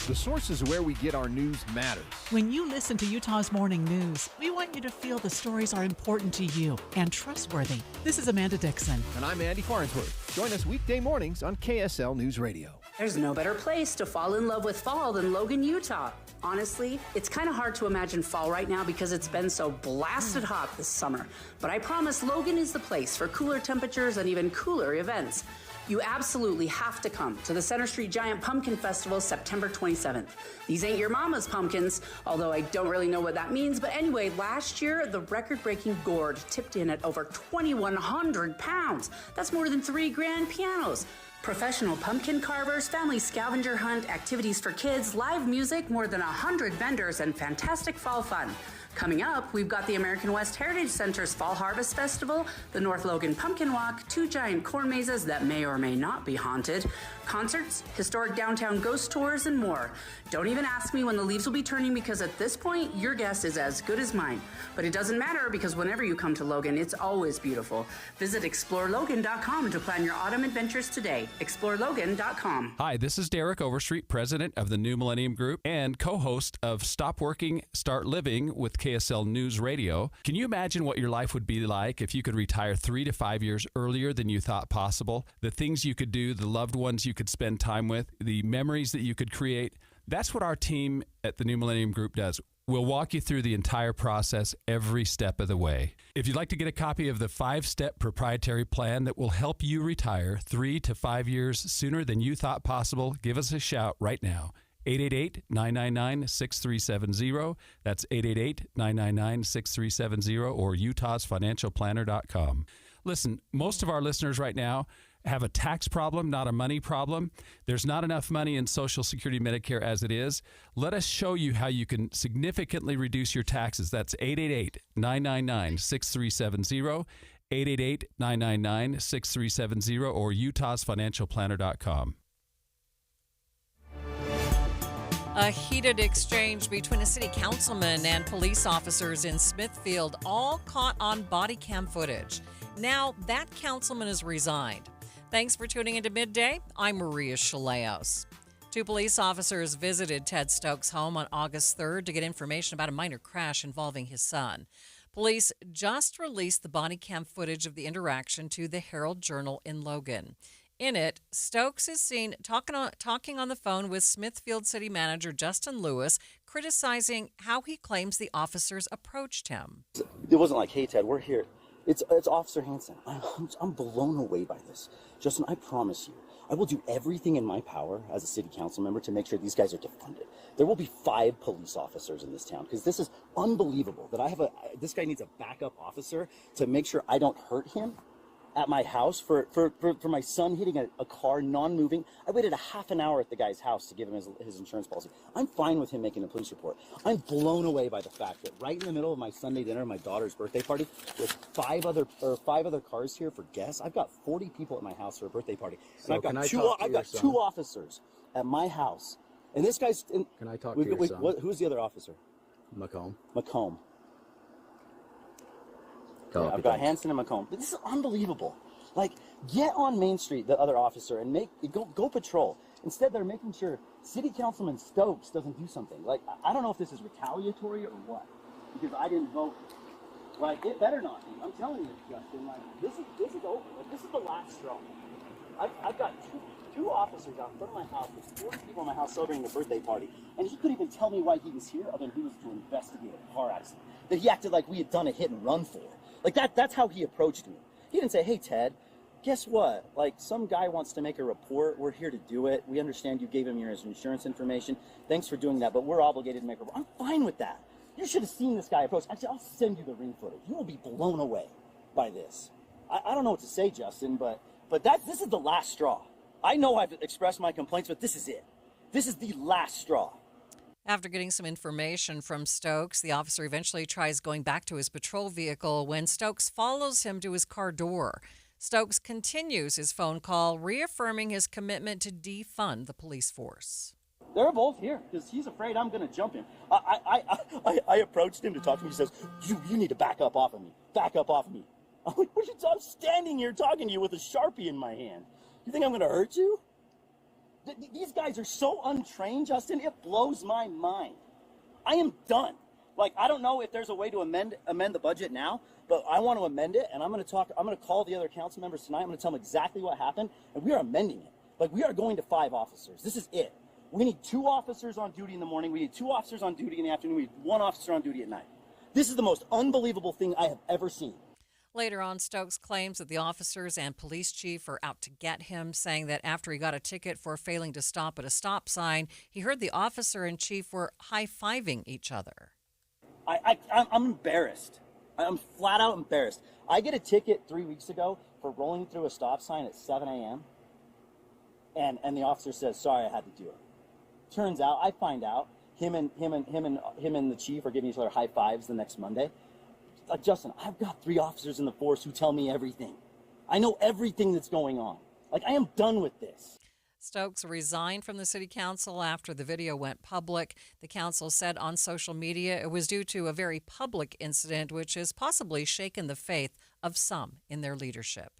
The sources where we get our news matters. When you listen to Utah's Morning News, we want you to feel the stories are important to you and trustworthy. This is Amanda Dixon. And I'm Andy Farnsworth. Join us weekday mornings on KSL News Radio. There's no better place to fall in love with fall than Logan, Utah. Honestly, it's kind of hard to imagine fall right now because it's been so blasted hot this summer. But I promise Logan is the place for cooler temperatures and even cooler events. You absolutely have to come to the Center Street Giant Pumpkin Festival September 27th. These ain't your mama's pumpkins, although I don't really know what that means. But anyway, last year, the record-breaking gourd tipped in at over 2,100 pounds. That's more than 3 grand pianos. Professional pumpkin carvers, family scavenger hunt, activities for kids, live music, more than 100 vendors, and fantastic fall fun. Coming up, we've got the American West Heritage Center's Fall Harvest Festival, the North Logan Pumpkin Walk, 2 giant corn mazes that may or may not be haunted, concerts, historic downtown ghost tours, and more. Don't even ask me when the leaves will be turning because at this point, your guess is as good as mine. But it doesn't matter because whenever you come to Logan, it's always beautiful. Visit ExploreLogan.com to plan your autumn adventures today. ExploreLogan.com. Hi, this is Derek Overstreet, president of the New Millennium Group and co-host of Stop Working, Start Living with KSL News Radio. Can you imagine what your life would be like if you could retire 3 to 5 years earlier than you thought possible? The things you could do, the loved ones you could spend time with, the memories that you could create. That's what our team at the New Millennium Group does. We'll walk you through the entire process every step of the way. If you'd like to get a copy of the 5-step proprietary plan that will help you retire 3 to 5 years sooner than you thought possible, give us a shout right now. 888-999-6370. That's 888-999-6370 or utahsfinancialplanner.com. Listen, most of our listeners right now have a tax problem, not a money problem. There's not enough money in Social Security Medicare as it is. Let us show you how you can significantly reduce your taxes. That's 888-999-6370, 888-999-6370 or utahsfinancialplanner.com. A heated exchange between a city councilman and police officers in Smithfield, all caught on body cam footage. Now, that councilman has resigned. Thanks for tuning into Midday. I'm Maria Shilaos. 2 police officers visited Ted Stokes' home on August 3rd to get information about a minor crash involving his son. Police just released the body cam footage of the interaction to the Herald Journal in Logan. In it, Stokes is seen talking on the phone with Smithfield City Manager Justin Lewis, criticizing how he claims the officers approached him. It wasn't like, hey, Ted, we're here. It's Officer Hansen. I'm blown away by this. Justin, I promise you, I will do everything in my power as a city council member to make sure these guys are defunded. There will be 5 police officers in this town because this is unbelievable that this guy needs a backup officer to make sure I don't hurt him at my house for my son hitting a car non-moving. I waited a half an hour at the guy's house to give him his insurance policy. I'm fine with him making a police report. I'm blown away by the fact that right in the middle of my Sunday dinner, my daughter's birthday party, with 5 other cars here for guests. I've got 40 people at my house for a birthday party. And I've got two officers at my house. And this guy's... Can I talk to your son? Who's the other officer? Macomb. Macomb. Yeah, I've got Hansen and Macomb. But this is unbelievable. Like, get on Main Street, the other officer, and go patrol. Instead, they're making sure City Councilman Stokes doesn't do something. Like, I don't know if this is retaliatory or what, because I didn't vote. Like, it better not be. I'm telling you, Justin. Like, this is over. Like, this is the last straw. I've got two officers out in front of my house with 40 people in my house celebrating a birthday party, and he couldn't even tell me why he was here other than he was to investigate a car accident that he acted like we had done a hit and run for. Like, that's how he approached me. He didn't say, hey, Ted, guess what? Like, some guy wants to make a report. We're here to do it. We understand you gave him your insurance information. Thanks for doing that, but we're obligated to make a report. I'm fine with that. You should have seen this guy approach. Actually, I'll send you the ring footage. You will be blown away by this. I don't know what to say, Justin, but this is the last straw. I know I've expressed my complaints, but this is it. This is the last straw. After getting some information from Stokes, the officer eventually tries going back to his patrol vehicle when Stokes follows him to his car door. Stokes continues his phone call, reaffirming his commitment to defund the police force. They're both here because he's afraid I'm going to jump him. I approached him to talk to me. He says, you need to back up off of me. Back up off of me. I'm like, I'm standing here talking to you with a Sharpie in my hand. You think I'm going to hurt you? These guys are so untrained, Justin, it blows my mind. I am done. Like, I don't know if there's a way to amend the budget now, but I want to amend it, and I'm going to call the other council members tonight. I'm going to tell them exactly what happened, and we are amending it. Like, we are going to 5 officers. This is it. We need 2 officers on duty in the morning. We need 2 officers on duty in the afternoon. We need 1 officer on duty at night. This is the most unbelievable thing I have ever seen. Later on, Stokes claims that the officers and police chief are out to get him, saying that after he got a ticket for failing to stop at a stop sign, he heard the officer and chief were high-fiving each other. I'm embarrassed. I'm flat out embarrassed. I get a ticket 3 weeks ago for rolling through a stop sign at 7 a.m. And the officer says, sorry, I had to do it. Turns out, I find out, him and the chief are giving each other high fives the next Monday. Like, Justin, I've got 3 officers in the force who tell me everything. I know everything that's going on. Like, I am done with this. Stokes resigned from the city council after the video went public. The council said on social media it was due to a very public incident which has possibly shaken the faith of some in their leadership.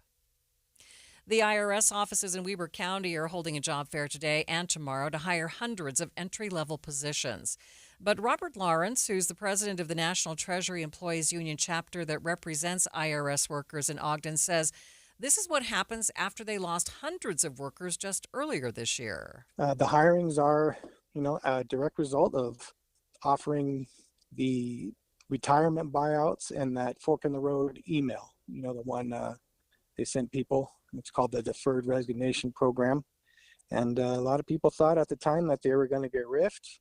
The IRS offices in Weber County are holding a job fair today and tomorrow to hire hundreds of entry-level positions. But Robert Lawrence, who's the president of the National Treasury Employees Union chapter that represents IRS workers in Ogden, says this is what happens after they lost hundreds of workers just earlier this year. The hirings are, a direct result of offering the retirement buyouts and that fork in the road email, the one they sent people. It's called the Deferred Resignation Program. And a lot of people thought at the time that they were going to get riffed.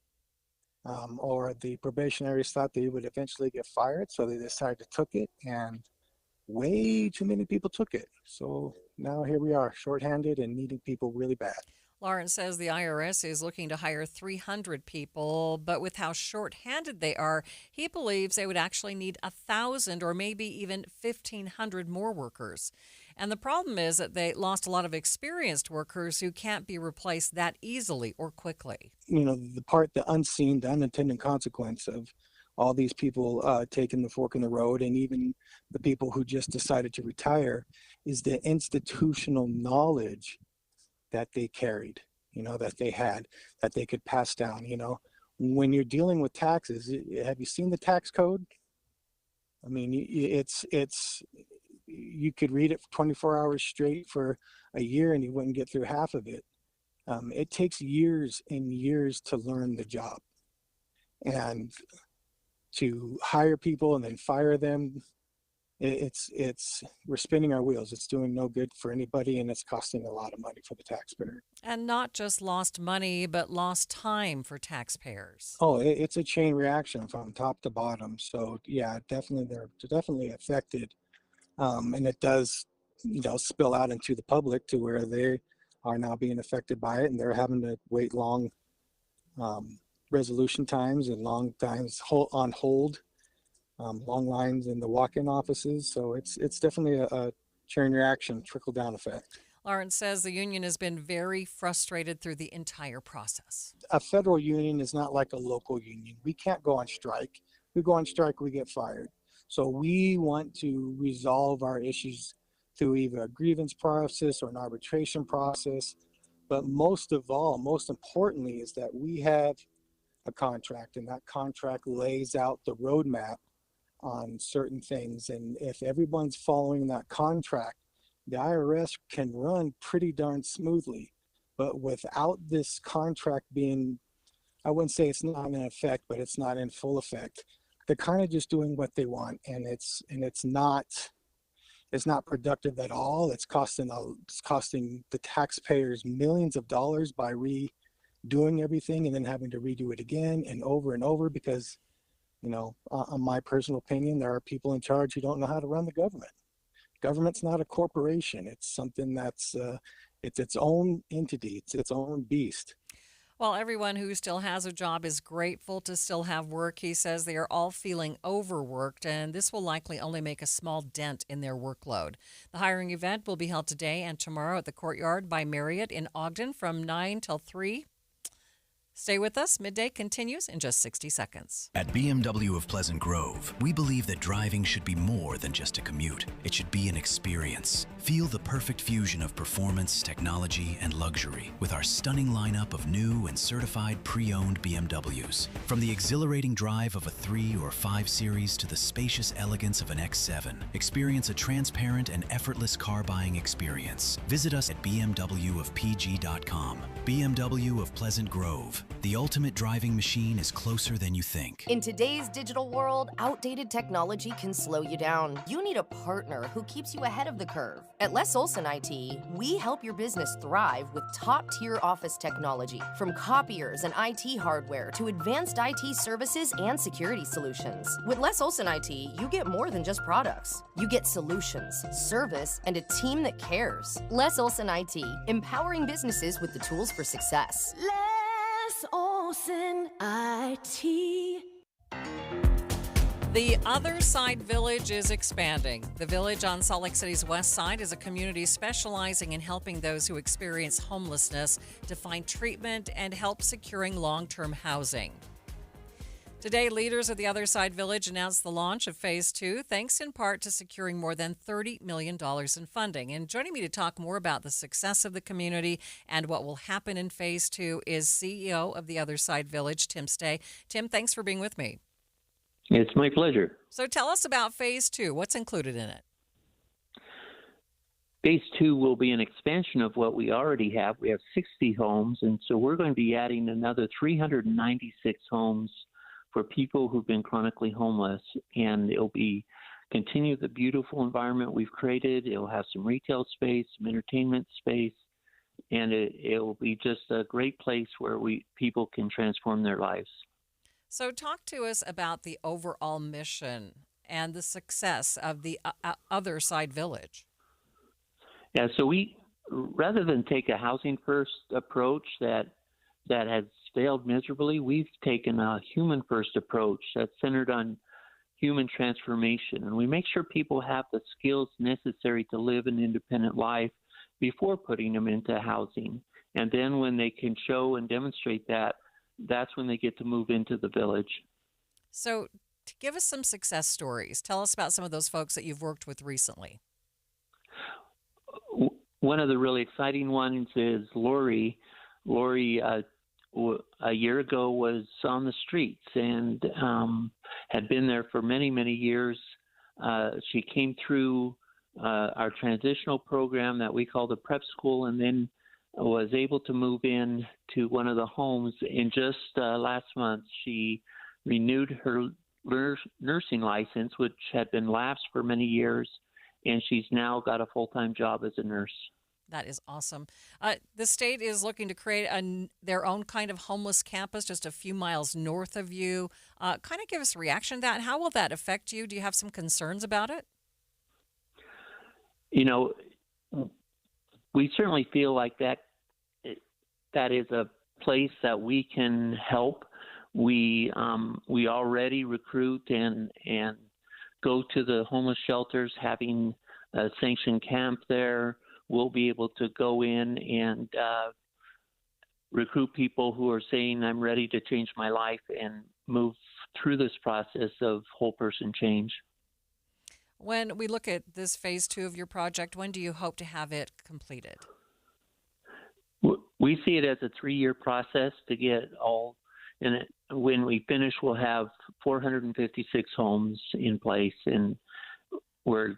Or the probationaries thought they would eventually get fired, so they decided to took it, and way too many people took it. So now here we are, shorthanded and needing people really bad. Lawrence says the IRS is looking to hire 300 people, but with how short-handed they are, he believes they would actually need 1,000 or maybe even 1,500 more workers. And the problem is that they lost a lot of experienced workers who can't be replaced that easily or quickly. The unseen, the unintended consequence of all these people taking the fork in the road, and even the people who just decided to retire, is the institutional knowledge that they carried, that they had, that they could pass down. When you're dealing with taxes, have you seen the tax code? I mean, it's you could read it for 24 hours straight for a year and you wouldn't get through half of it. It takes years and years to learn the job, and to hire people and then fire them. It's we're spinning our wheels. It's doing no good for anybody, and it's costing a lot of money for the taxpayer. And not just lost money, but lost time for taxpayers. Oh, it's a chain reaction from top to bottom. So yeah, definitely they're definitely affected, and it does, spill out into the public to where they are now being affected by it, and they're having to wait long resolution times and long times on hold, long lines in the walk-in offices. So it's definitely a chain reaction, trickle down effect. Lawrence says the union has been very frustrated through the entire process. A federal union is not like a local union. We can't go on strike. We go on strike, we get fired. So we want to resolve our issues through either a grievance process or an arbitration process. But most of all, most importantly, is that we have a contract, and that contract lays out the roadmap on certain things. And if everyone's following that contract, the IRS can run pretty darn smoothly. But without this contract being, I wouldn't say it's not in effect, but it's not in full effect. They're kind of just doing what they want, and it's not productive at all. It's costing the taxpayers millions of dollars by redoing everything and then having to redo it again and over because, on my personal opinion, there are people in charge who don't know how to run the government. Government's not a corporation. It's something that's it's its own entity. It's its own beast. While everyone who still has a job is grateful to still have work, he says they are all feeling overworked, and this will likely only make a small dent in their workload. The hiring event will be held today and tomorrow at the Courtyard by Marriott in Ogden from 9 till 3. Stay with us. Midday continues in just 60 seconds. At BMW of Pleasant Grove, we believe that driving should be more than just a commute. It should be an experience. Feel the perfect fusion of performance, technology, and luxury with our stunning lineup of new and certified pre-owned BMWs. From the exhilarating drive of a 3 or 5 Series to the spacious elegance of an X7, experience a transparent and effortless car buying experience. Visit us at bmwofpg.com. BMW of Pleasant Grove. The ultimate driving machine is closer than you think. In today's digital world, outdated technology can slow you down. You need a partner who keeps you ahead of the curve. At Les Olson IT, we help your business thrive with top-tier office technology, from copiers and IT hardware to advanced IT services and security solutions. With Les Olson IT, you get more than just products. You get solutions, service, and a team that cares. Les Olson IT, empowering businesses with the tools for success. Les Olson IT. The Other Side Village is expanding. The village on Salt Lake City's west side is a community specializing in helping those who experience homelessness to find treatment and help securing long-term housing. Today, leaders of the Other Side Village announced the launch of Phase 2, thanks in part to securing more than $30 million in funding. And joining me to talk more about the success of the community and what will happen in Phase 2 is CEO of the Other Side Village, Tim Stay. Tim, thanks for being with me. It's my pleasure. So tell us about Phase 2. What's included in it? Phase 2 will be an expansion of what we already have. We have 60 homes, and so we're going to be adding another 396 homes for people who've been chronically homeless, and it'll be continue the beautiful environment we've created. It'll have some retail space, some entertainment space, and it'll be just a great place where people can transform their lives. So talk to us about the overall mission and the success of the Other Side Village. Yeah, so we, rather than take a housing first approach that has failed miserably, we've taken a human first approach that's centered on human transformation. And we make sure people have the skills necessary to live an independent life before putting them into housing. And then when they can show and demonstrate that, that's when they get to move into the village. So to give us some success stories. Tell us about some of those folks that you've worked with recently. One of the really exciting ones is Lori. Lori, a year ago, was on the streets and had been there for many, many years, She came through our transitional program that we call the prep school, and then was able to move in to one of the homes. And just last month, she renewed her nursing license, which had been lapsed for many years, and she's now got a full-time job as a nurse. That is awesome. The state is looking to create their own kind of homeless campus just a few miles north of you. Kind of give us a reaction to that. How will that affect you? Do you have some concerns about it? You know, we certainly feel like that is a place that we can help. We already recruit and go to the homeless shelters, having a sanctioned camp there. We'll be able to go in and recruit people who are saying, I'm ready to change my life, and move through this process of whole person change. When we look at this phase 2 of your project, when do you hope to have it completed? We see it as a 3-year process to get all in it. When we finish, we'll have 456 homes in place, and we're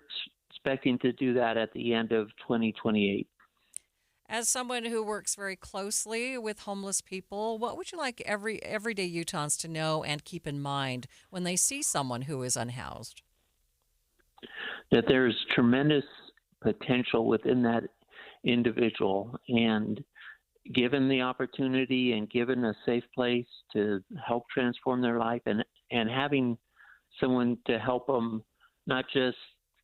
expecting to do that at the end of 2028. As someone who works very closely with homeless people, what would you like everyday Utahns to know and keep in mind when they see someone who is unhoused? That there's tremendous potential within that individual, and given the opportunity and given a safe place to help transform their life, and having someone to help them not just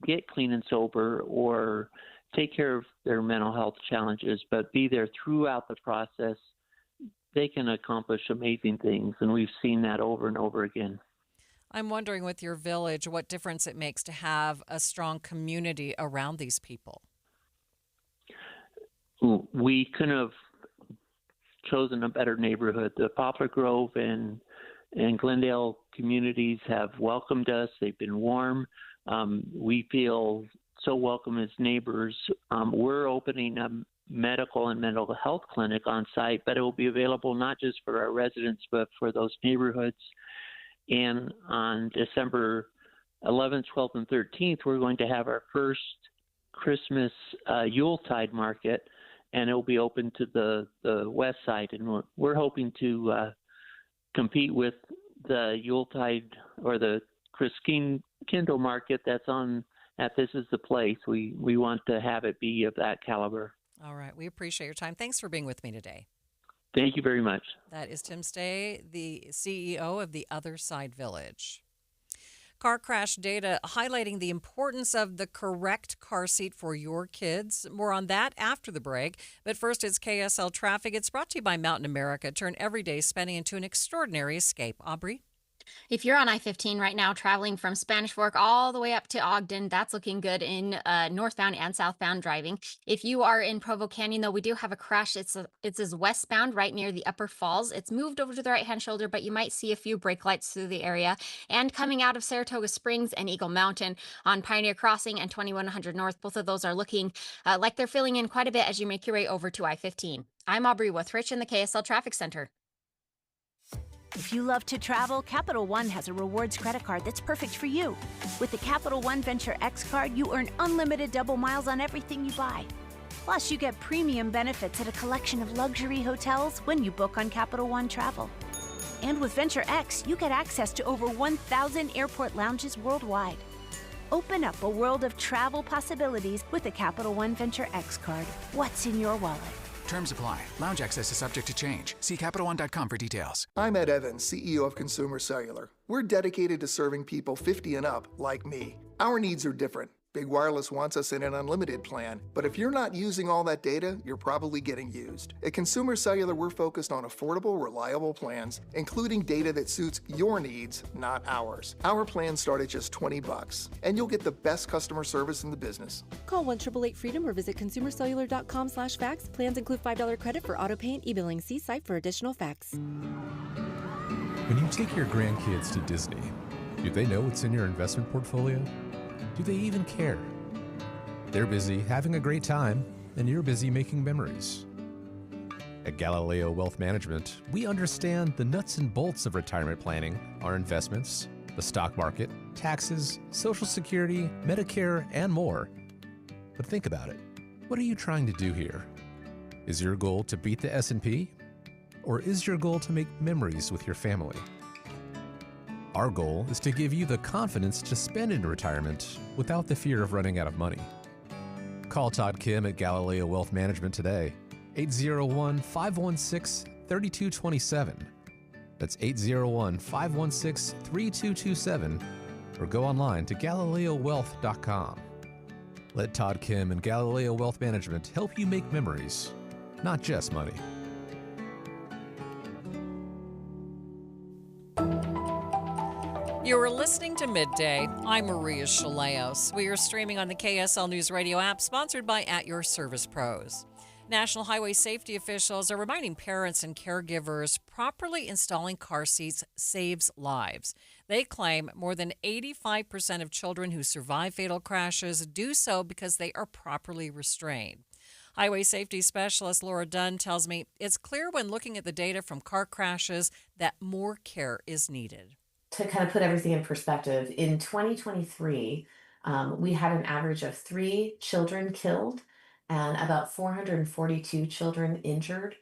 get clean and sober or take care of their mental health challenges, but be there throughout the process, they can accomplish amazing things. And we've seen that over and over again. I'm wondering, with your village, what difference it makes to have a strong community around these people. We couldn't have chosen a better neighborhood. The Poplar Grove and Glendale communities have welcomed us. They've been warm. We feel so welcome as neighbors. We're opening a medical and mental health clinic on site, but it will be available not just for our residents, but for those neighborhoods. And on December 11th, 12th, and 13th, we're going to have our first Christmas Yuletide market, and it will be open to the west side. And we're hoping to compete with the Yuletide or the Kindle market that's on at This Is the Place. We want to have it be of that caliber. All right. We appreciate your time. Thanks for being with me today. Thank you very much. That is Tim Stay, the CEO of the Other Side Village. Car crash data highlighting the importance of the correct car seat for your kids. More on that after the break. But first, it's KSL Traffic. It's brought to you by Mountain America. Turn everyday spending into an extraordinary escape. Aubrey? If you're on I-15 right now, traveling from Spanish Fork all the way up to Ogden, that's looking good in northbound and southbound driving. If you are in Provo Canyon, though, we do have a crash. It's westbound right near the Upper Falls. It's moved over to the right-hand shoulder, but you might see a few brake lights through the area. And coming out of Saratoga Springs and Eagle Mountain on Pioneer Crossing and 2100 North, both of those are looking like they're filling in quite a bit as you make your way over to I-15. I'm Aubrey Withrich in the KSL Traffic Center. If you love to travel, Capital One has a rewards credit card that's perfect for you. With the Capital One Venture X card, you earn unlimited double miles on everything you buy. Plus, you get premium benefits at a collection of luxury hotels when you book on Capital One Travel. And with Venture X, you get access to over 1,000 airport lounges worldwide. Open up a world of travel possibilities with the Capital One Venture X card. What's in your wallet? Terms apply. Lounge access is subject to change. See CapitalOne.com for details. I'm Ed Evans, CEO of Consumer Cellular. We're dedicated to serving people 50 and up like me. Our needs are different. Big Wireless wants us in an unlimited plan, but if you're not using all that data, you're probably getting used. At Consumer Cellular, we're focused on affordable, reliable plans, including data that suits your needs, not ours. Our plans start at just $20, and you'll get the best customer service in the business. Call 1-888-FREEDOM or visit consumercellular.com/facts. Plans include $5 credit for auto pay and e-billing. See site for additional facts. When you take your grandkids to Disney, do they know what's in your investment portfolio? Do they even care? They're busy having a great time, and you're busy making memories. At Galileo Wealth Management, we understand the nuts and bolts of retirement planning, our investments, the stock market, taxes, Social Security, Medicare, and more. But think about it. What are you trying to do here? Is your goal to beat the S&P? Or is your goal to make memories with your family? Our goal is to give you the confidence to spend in retirement without the fear of running out of money. Call Todd Kim at Galileo Wealth Management today, 801-516-3227. That's 801-516-3227, or go online to GalileoWealth.com. Let Todd Kim and Galileo Wealth Management help you make memories, not just money. You are listening to Midday. I'm Maria Shilaos. We are streaming on the KSL News Radio app, sponsored by At Your Service Pros. National highway safety officials are reminding parents and caregivers properly installing car seats saves lives. They claim more than 85% of children who survive fatal crashes do so because they are properly restrained. Highway safety specialist Laura Dunn tells me it's clear when looking at the data from car crashes that more care is needed. To kind of put everything in perspective, in 2023, we had an average of 3 children killed and about 442 children injured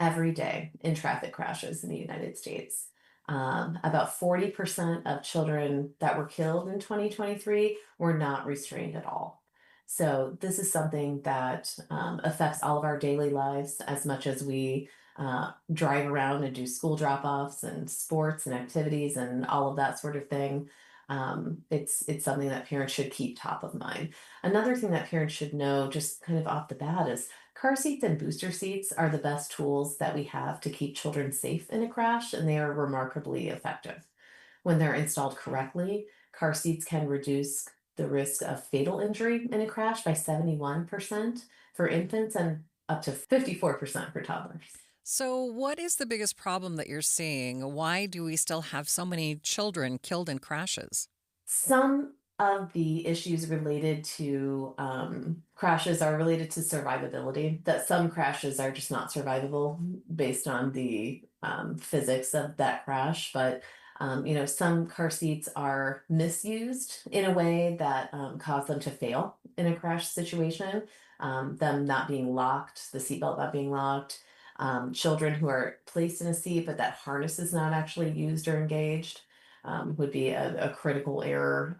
every day in traffic crashes in the United States. About 40% of children that were killed in 2023 were not restrained at all. So this is something that affects all of our daily lives as much as we drive around and do school drop-offs and sports and activities and all of that sort of thing. It's something that parents should keep top of mind. Another thing that parents should know just kind of off the bat is car seats and booster seats are the best tools that we have to keep children safe in a crash, and they are remarkably effective. When they're installed correctly, car seats can reduce the risk of fatal injury in a crash by 71% for infants and up to 54% for toddlers. So, what is the biggest problem that you're seeing? Why do we still have so many children killed in crashes? Some of the issues related to crashes are related to survivability, that some crashes are just not survivable based on the physics of that crash. But, some car seats are misused in a way that cause them to fail in a crash situation, them not being locked, the seatbelt not being locked. Children who are placed in a seat, but that harness is not actually used or engaged, would be a critical error.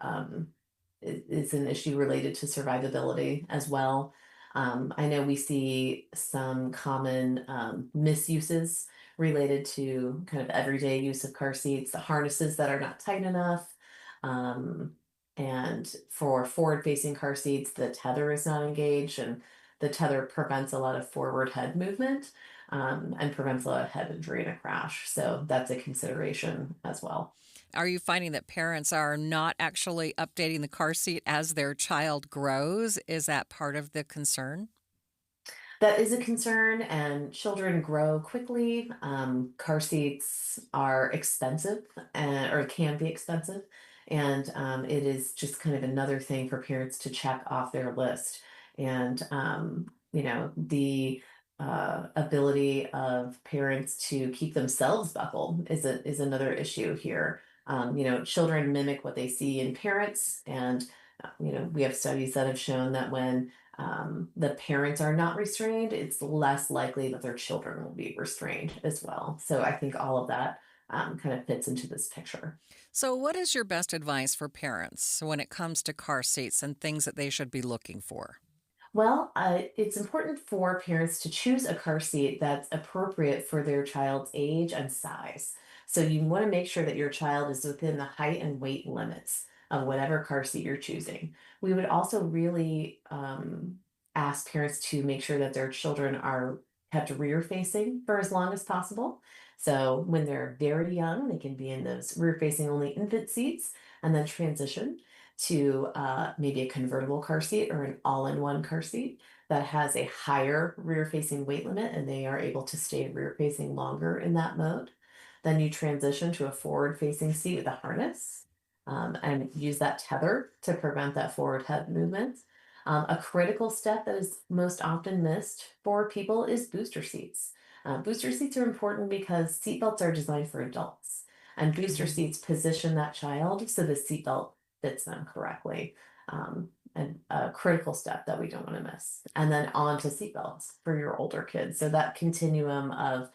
Is an issue related to survivability as well. I know we see some common misuses related to kind of everyday use of car seats, the harnesses that are not tight enough. And for forward-facing car seats, the tether is not engaged, and the tether prevents a lot of forward head movement. And prevents a lot of head injury in a crash. So that's a consideration as well. Are you finding that parents are not actually updating the car seat as their child grows? Is that part of the concern? That is a concern, and children grow quickly. Car seats are expensive or can be expensive. And it is just kind of another thing for parents to check off their list. And, the ability of parents to keep themselves buckled is another issue here. Children mimic what they see in parents, and we have studies that have shown that when the parents are not restrained, it's less likely that their children will be restrained as well. So I think all of that kind of fits into this picture. So, what is your best advice for parents when it comes to car seats and things that they should be looking for? Well, it's important for parents to choose a car seat that's appropriate for their child's age and size. So you want to make sure that your child is within the height and weight limits of whatever car seat you're choosing. We would also really ask parents to make sure that their children are kept rear facing for as long as possible. So when they're very young, they can be in those rear facing only infant seats and then transition to maybe a convertible car seat or an all-in-one car seat that has a higher rear-facing weight limit, and they are able to stay rear-facing longer in that mode. Then you transition to a forward-facing seat with a harness and use that tether to prevent that forward head movement. A critical step that is most often missed for people is booster seats. Booster seats are important because seatbelts are designed for adults. And booster seats position that child so the seatbelt fits them correctly. And a critical step that we don't want to miss. And then on to seatbelts for your older kids. So that continuum of,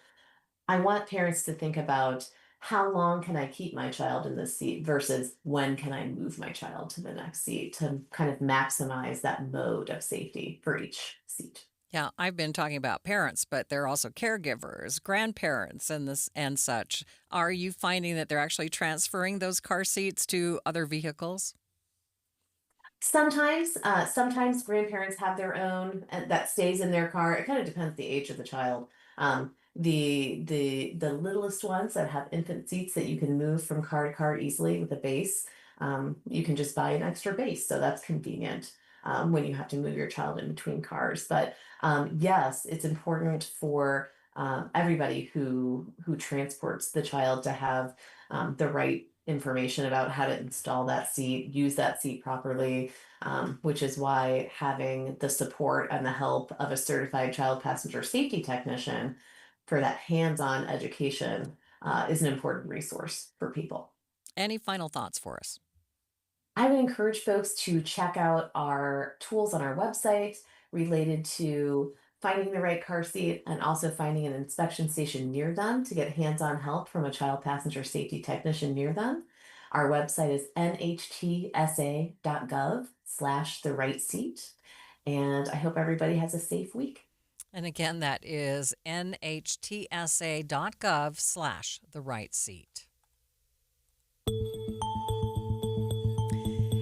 I want parents to think about how long can I keep my child in this seat versus when can I move my child to the next seat to kind of maximize that mode of safety for each seat. Yeah, I've been talking about parents, but they're also caregivers, grandparents, and such. Are you finding that they're actually transferring those car seats to other vehicles? Sometimes grandparents have their own that stays in their car. It kind of depends the age of the child. The littlest ones that have infant seats that you can move from car to car easily with a base, you can just buy an extra base, so that's convenient when you have to move your child in between cars. But yes, it's important for everybody who transports the child to have the right information about how to install that seat, use that seat properly, which is why having the support and the help of a certified child passenger safety technician for that hands-on education is an important resource for people. Any final thoughts for us? I would encourage folks to check out our tools on our website related to finding the right car seat and also finding an inspection station near them to get hands-on help from a child passenger safety technician near them. Our website is nhtsa.gov/the right seat. And I hope everybody has a safe week. And again, that is nhtsa.gov/the right seat.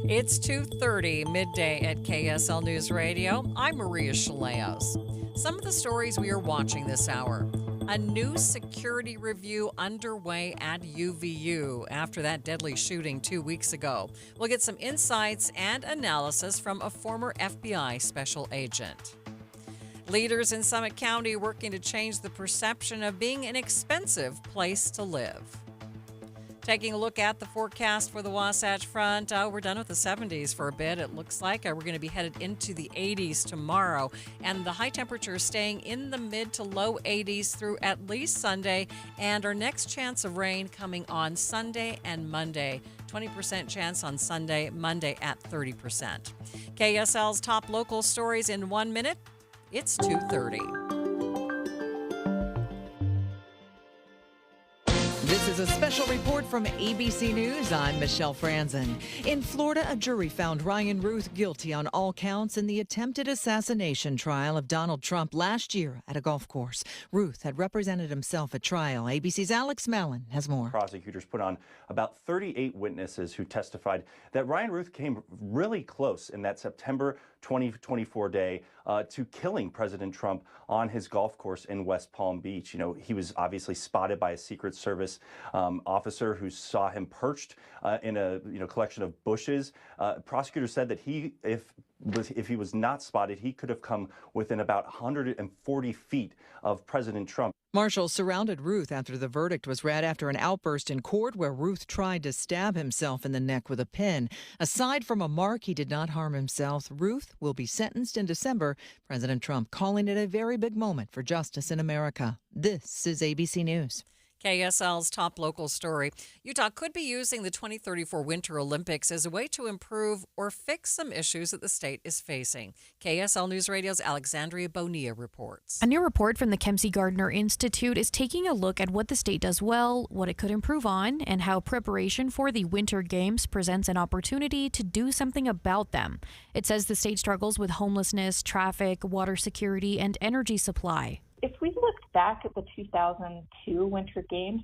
It's 2:30 midday at KSL News Radio. I'm Maria Shilaos. Some of the stories we are watching this hour. A new security review underway at UVU after that deadly shooting 2 weeks ago. We'll get some insights and analysis from a former FBI special agent. Leaders in Summit County working to change the perception of being an expensive place to live. Taking a look at the forecast for the Wasatch Front, we're done with the 70s for a bit. It looks like we're going to be headed into the 80s tomorrow, and the high temperatures staying in the mid to low 80s through at least Sunday, and our next chance of rain coming on Sunday and Monday. 20% chance on Sunday, Monday at 30%. KSL's top local stories in 1 minute. It's 2:30. This is a special report from ABC News. I'm Michelle Franzen. In Florida, a jury found Ryan Ruth guilty on all counts in the attempted assassination trial of Donald Trump last year at a golf course. Ruth had represented himself at trial. ABC's Alex Mallon has more. Prosecutors put on about 38 witnesses who testified that Ryan Ruth came really close in that September 2024 day to killing President Trump on his golf course in West Palm Beach. You know, he was obviously spotted by a Secret Service officer who saw him perched in a collection of bushes. Prosecutors said that if he was not spotted, he could have come within about 140 feet of President Trump. Marshals surrounded Ruth after the verdict was read after an outburst in court where Ruth tried to stab himself in the neck with a pin. Aside from a mark, he did not harm himself. Ruth will be sentenced in December. President Trump calling it a very big moment for justice in America. This is ABC News. KSL's top local story. Utah could be using the 2034 Winter Olympics as a way to improve or fix some issues that the state is facing. KSL News Radio's Alexandria Bonilla reports. A new report from the Kempsey Gardner Institute is taking a look at what the state does well, what it could improve on, and how preparation for the Winter Games presents an opportunity to do something about them. It says the state struggles with homelessness, traffic, water security, and energy supply. If we looked back at the 2002 Winter Games,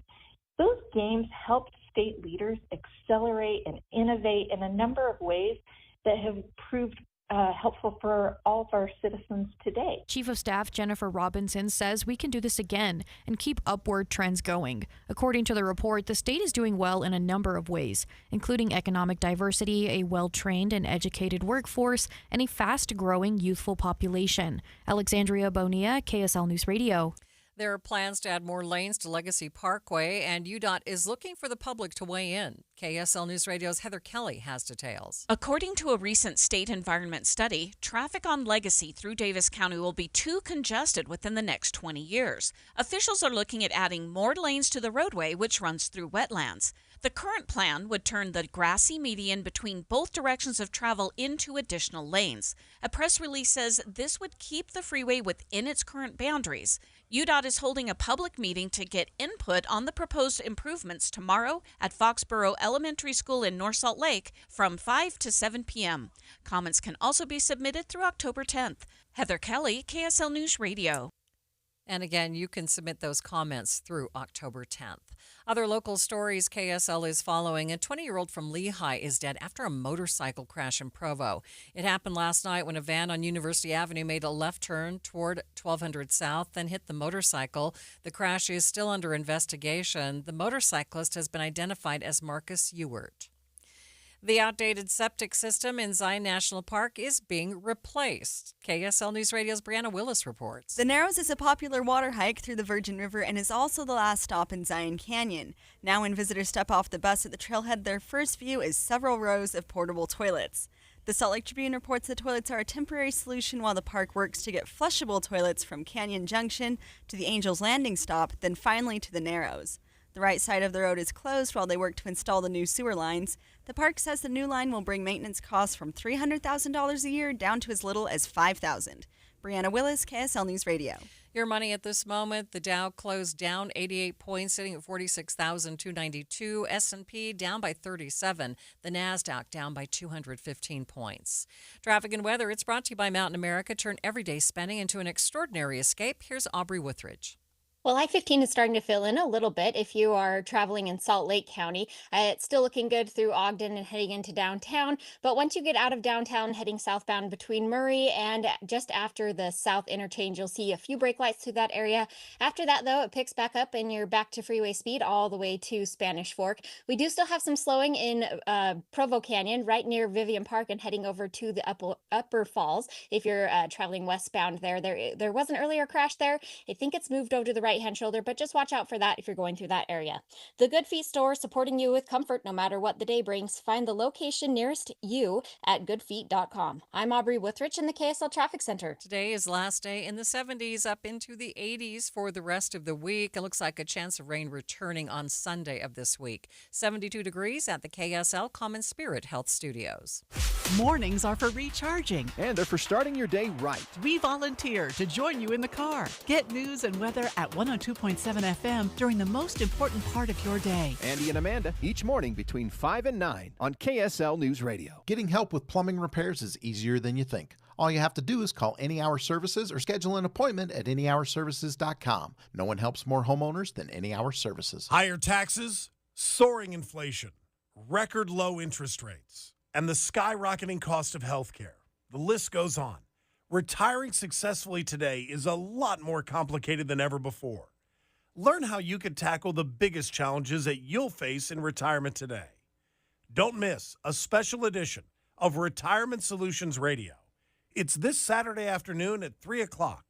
those games helped state leaders accelerate and innovate in a number of ways that have proved helpful for all of our citizens today. Chief of Staff Jennifer Robinson says we can do this again and keep upward trends going. According to the report, the state is doing well in a number of ways, including economic diversity, a well-trained and educated workforce, and a fast-growing youthful population. Alexandria Bonilla, KSL News Radio. There are plans to add more lanes to Legacy Parkway, and UDOT is looking for the public to weigh in. KSL News Radio's Heather Kelly has details. According to a recent state environment study, traffic on Legacy through Davis County will be too congested within the next 20 years. Officials are looking at adding more lanes to the roadway, which runs through wetlands. The current plan would turn the grassy median between both directions of travel into additional lanes. A press release says this would keep the freeway within its current boundaries. UDOT is holding a public meeting to get input on the proposed improvements tomorrow at Foxborough Elementary School in North Salt Lake from 5 to 7 p.m. Comments can also be submitted through October 10th. Heather Kelly, KSL News Radio. And again, you can submit those comments through October 10th. Other local stories KSL is following. A 20-year-old from Lehigh is dead after a motorcycle crash in Provo. It happened last night when a van on University Avenue made a left turn toward 1200 South, then hit the motorcycle. The crash is still under investigation. The motorcyclist has been identified as Marcus Ewert. The outdated septic system in Zion National Park is being replaced. KSL News Radio's Brianna Willis reports. The Narrows is a popular water hike through the Virgin River and is also the last stop in Zion Canyon. Now when visitors step off the bus at the trailhead, their first view is several rows of portable toilets. The Salt Lake Tribune reports the toilets are a temporary solution while the park works to get flushable toilets from Canyon Junction to the Angels Landing stop, then finally to the Narrows. The right side of the road is closed while they work to install the new sewer lines. The park says the new line will bring maintenance costs from $300,000 a year down to as little as $5,000. Brianna Willis, KSL News Radio. Your money at this moment, the Dow closed down 88 points, sitting at 46,292. S&P down by 37. The NASDAQ down by 215 points. Traffic and weather, it's brought to you by Mountain America. Turn everyday spending into an extraordinary escape. Here's Aubrey Withridge. Well, I-15 is starting to fill in a little bit if you are traveling in Salt Lake County. It's still looking good through Ogden and heading into downtown. But once you get out of downtown, heading southbound between Murray and just after the South Interchange, you'll see a few brake lights through that area. After that, though, it picks back up and you're back to freeway speed all the way to Spanish Fork. We do still have some slowing in Provo Canyon right near Vivian Park and heading over to the Upper Falls. If you're traveling westbound there was an earlier crash there. I think it's moved over to the right-hand shoulder, but just watch out for that if you're going through that area. The Good Feet store, supporting you with comfort no matter what the day brings. Find the location nearest you at goodfeet.com. I'm Aubrey Withridge in the KSL Traffic Center. Today is last day in the 70s, up into the 80s for the rest of the week. It looks like a chance of rain returning on Sunday of this week. 72 degrees at the KSL Common Spirit Health Studios. Mornings are for recharging. And they're for starting your day right. We volunteer to join you in the car. Get news and weather at 102.7 FM during the most important part of your day. Andy and Amanda, each morning between 5 and 9 on KSL News Radio. Getting help with plumbing repairs is easier than you think. All you have to do is call Any Hour Services or schedule an appointment at anyhourservices.com. No one helps more homeowners than Any Hour Services. Higher taxes, soaring inflation, record low interest rates, and the skyrocketing cost of healthcare. The list goes on. Retiring successfully today is a lot more complicated than ever before. Learn how you can tackle the biggest challenges that you'll face in retirement today. Don't miss a special edition of Retirement Solutions Radio. It's this Saturday afternoon at 3 o'clock,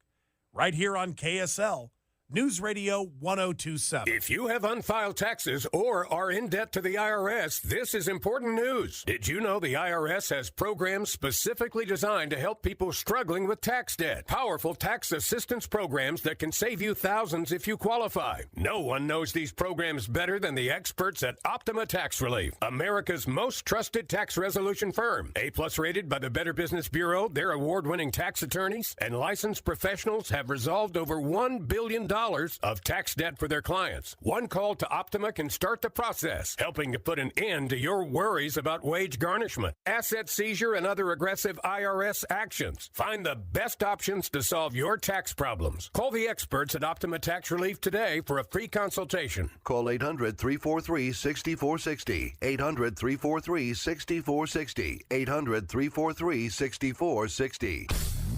right here on KSL News Radio 1027. If you have unfiled taxes or are in debt to the IRS, this is important news. Did you know the IRS has programs specifically designed to help people struggling with tax debt? Powerful tax assistance programs that can save you thousands if you qualify. No one knows these programs better than the experts at Optima Tax Relief, America's most trusted tax resolution firm. A-plus rated by the Better Business Bureau, their award-winning tax attorneys and licensed professionals have resolved over $1 billion of tax debt for their clients. One call to Optima can start the process, helping to put an end to your worries about wage garnishment, asset seizure, and other aggressive IRS actions. Find the best options to solve your tax problems. Call the experts at Optima Tax Relief today for a free consultation. Call 800-343-6460. 800-343-6460. 800-343-6460.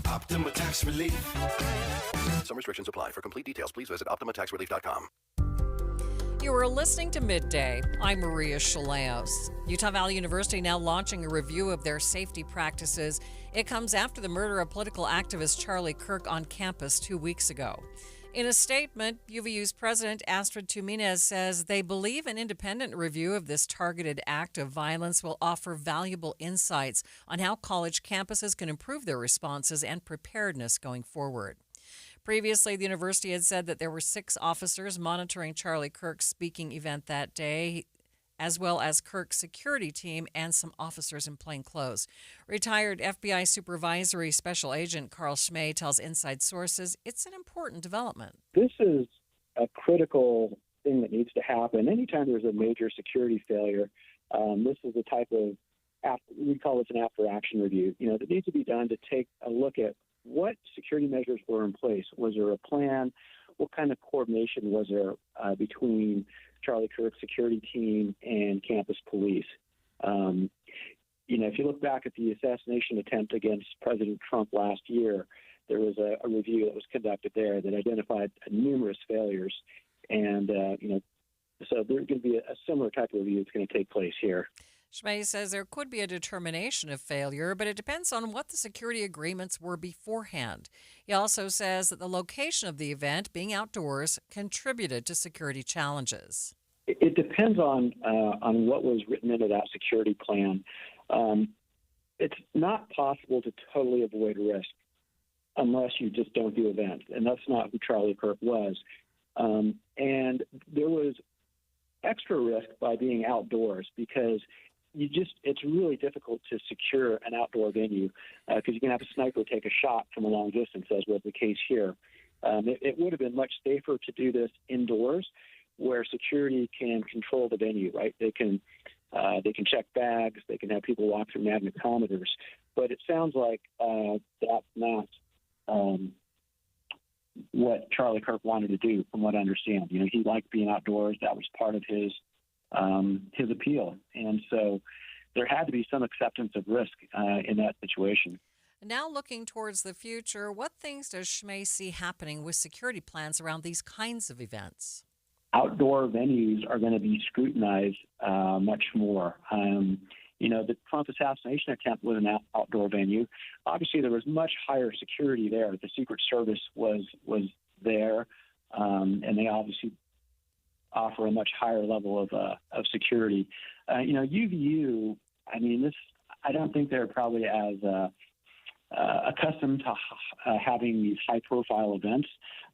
Optima Tax Relief. Some restrictions apply. For complete details, please visit OptimaTaxRelief.com. You are listening to Midday. I'm Maria Shilaos. Utah Valley University now launching a review of their safety practices. It comes after the murder of political activist Charlie Kirk on campus 2 weeks ago. In a statement, UVU's president Astrid Tuminez says they believe an independent review of this targeted act of violence will offer valuable insights on how college campuses can improve their responses and preparedness going forward. Previously, the university had said that there were 6 officers monitoring Charlie Kirk's speaking event that day, as well as Kirk's security team and some officers in plain clothes. Retired FBI Supervisory Special Agent Carl Schmay tells Inside Sources it's an important development. This is a critical thing that needs to happen. Anytime there's a major security failure, this is the type of, we call this an after-action review, that needs to be done to take a look at what security measures were in place. Was there a plan? What kind of coordination was there between Charlie Kirk's security team and campus police? If you look back at the assassination attempt against President Trump last year, there was a review that was conducted there that identified numerous failures. And, so there's going to be a similar type of review that's going to take place here. Schmay says there could be a determination of failure, but it depends on what the security agreements were beforehand. He also says that the location of the event, being outdoors, contributed to security challenges. It depends on what was written into that security plan. It's not possible to totally avoid risk unless you just don't do events, and that's not who Charlie Kirk was. And there was extra risk by being outdoors because it's really difficult to secure an outdoor venue because you can have a sniper take a shot from a long distance, as was the case here. It would have been much safer to do this indoors, where security can control the venue. Right? They can check bags, they can have people walk through magnetometers. But it sounds like that's not what Charlie Kirk wanted to do, from what I understand. He liked being outdoors. That was part of his appeal. And so there had to be some acceptance of risk in that situation. Now looking towards the future, what things does Schmay see happening with security plans around these kinds of events? Outdoor venues are going to be scrutinized much more. The Trump assassination attempt was an outdoor venue. Obviously, there was much higher security there. The Secret Service was there, and they obviously offer a much higher level of security. UVU, I don't think they're probably as accustomed to having these high-profile events.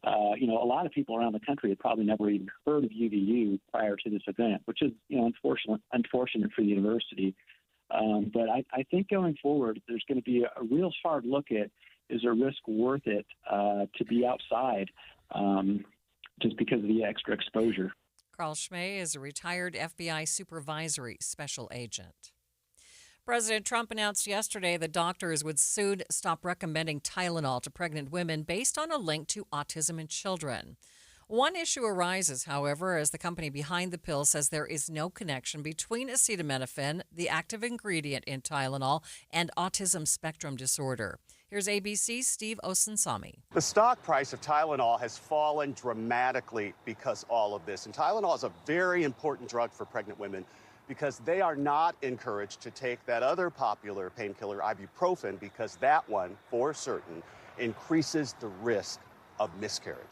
A lot of people around the country had probably never even heard of UVU prior to this event, which is unfortunate for the university. But I think going forward, there's going to be a real hard look at, is there risk worth it to be outside just because of the extra exposure? Carl Schmay is a retired FBI Supervisory Special Agent. President Trump announced yesterday that doctors would soon stop recommending Tylenol to pregnant women based on a link to autism in children. One issue arises, however, as the company behind the pill says there is no connection between acetaminophen, the active ingredient in Tylenol, and autism spectrum disorder. Here's ABC's Steve Osunsami. The stock price of Tylenol has fallen dramatically because all of this. And Tylenol is a very important drug for pregnant women because they are not encouraged to take that other popular painkiller, ibuprofen, because that one, for certain, increases the risk of miscarriage.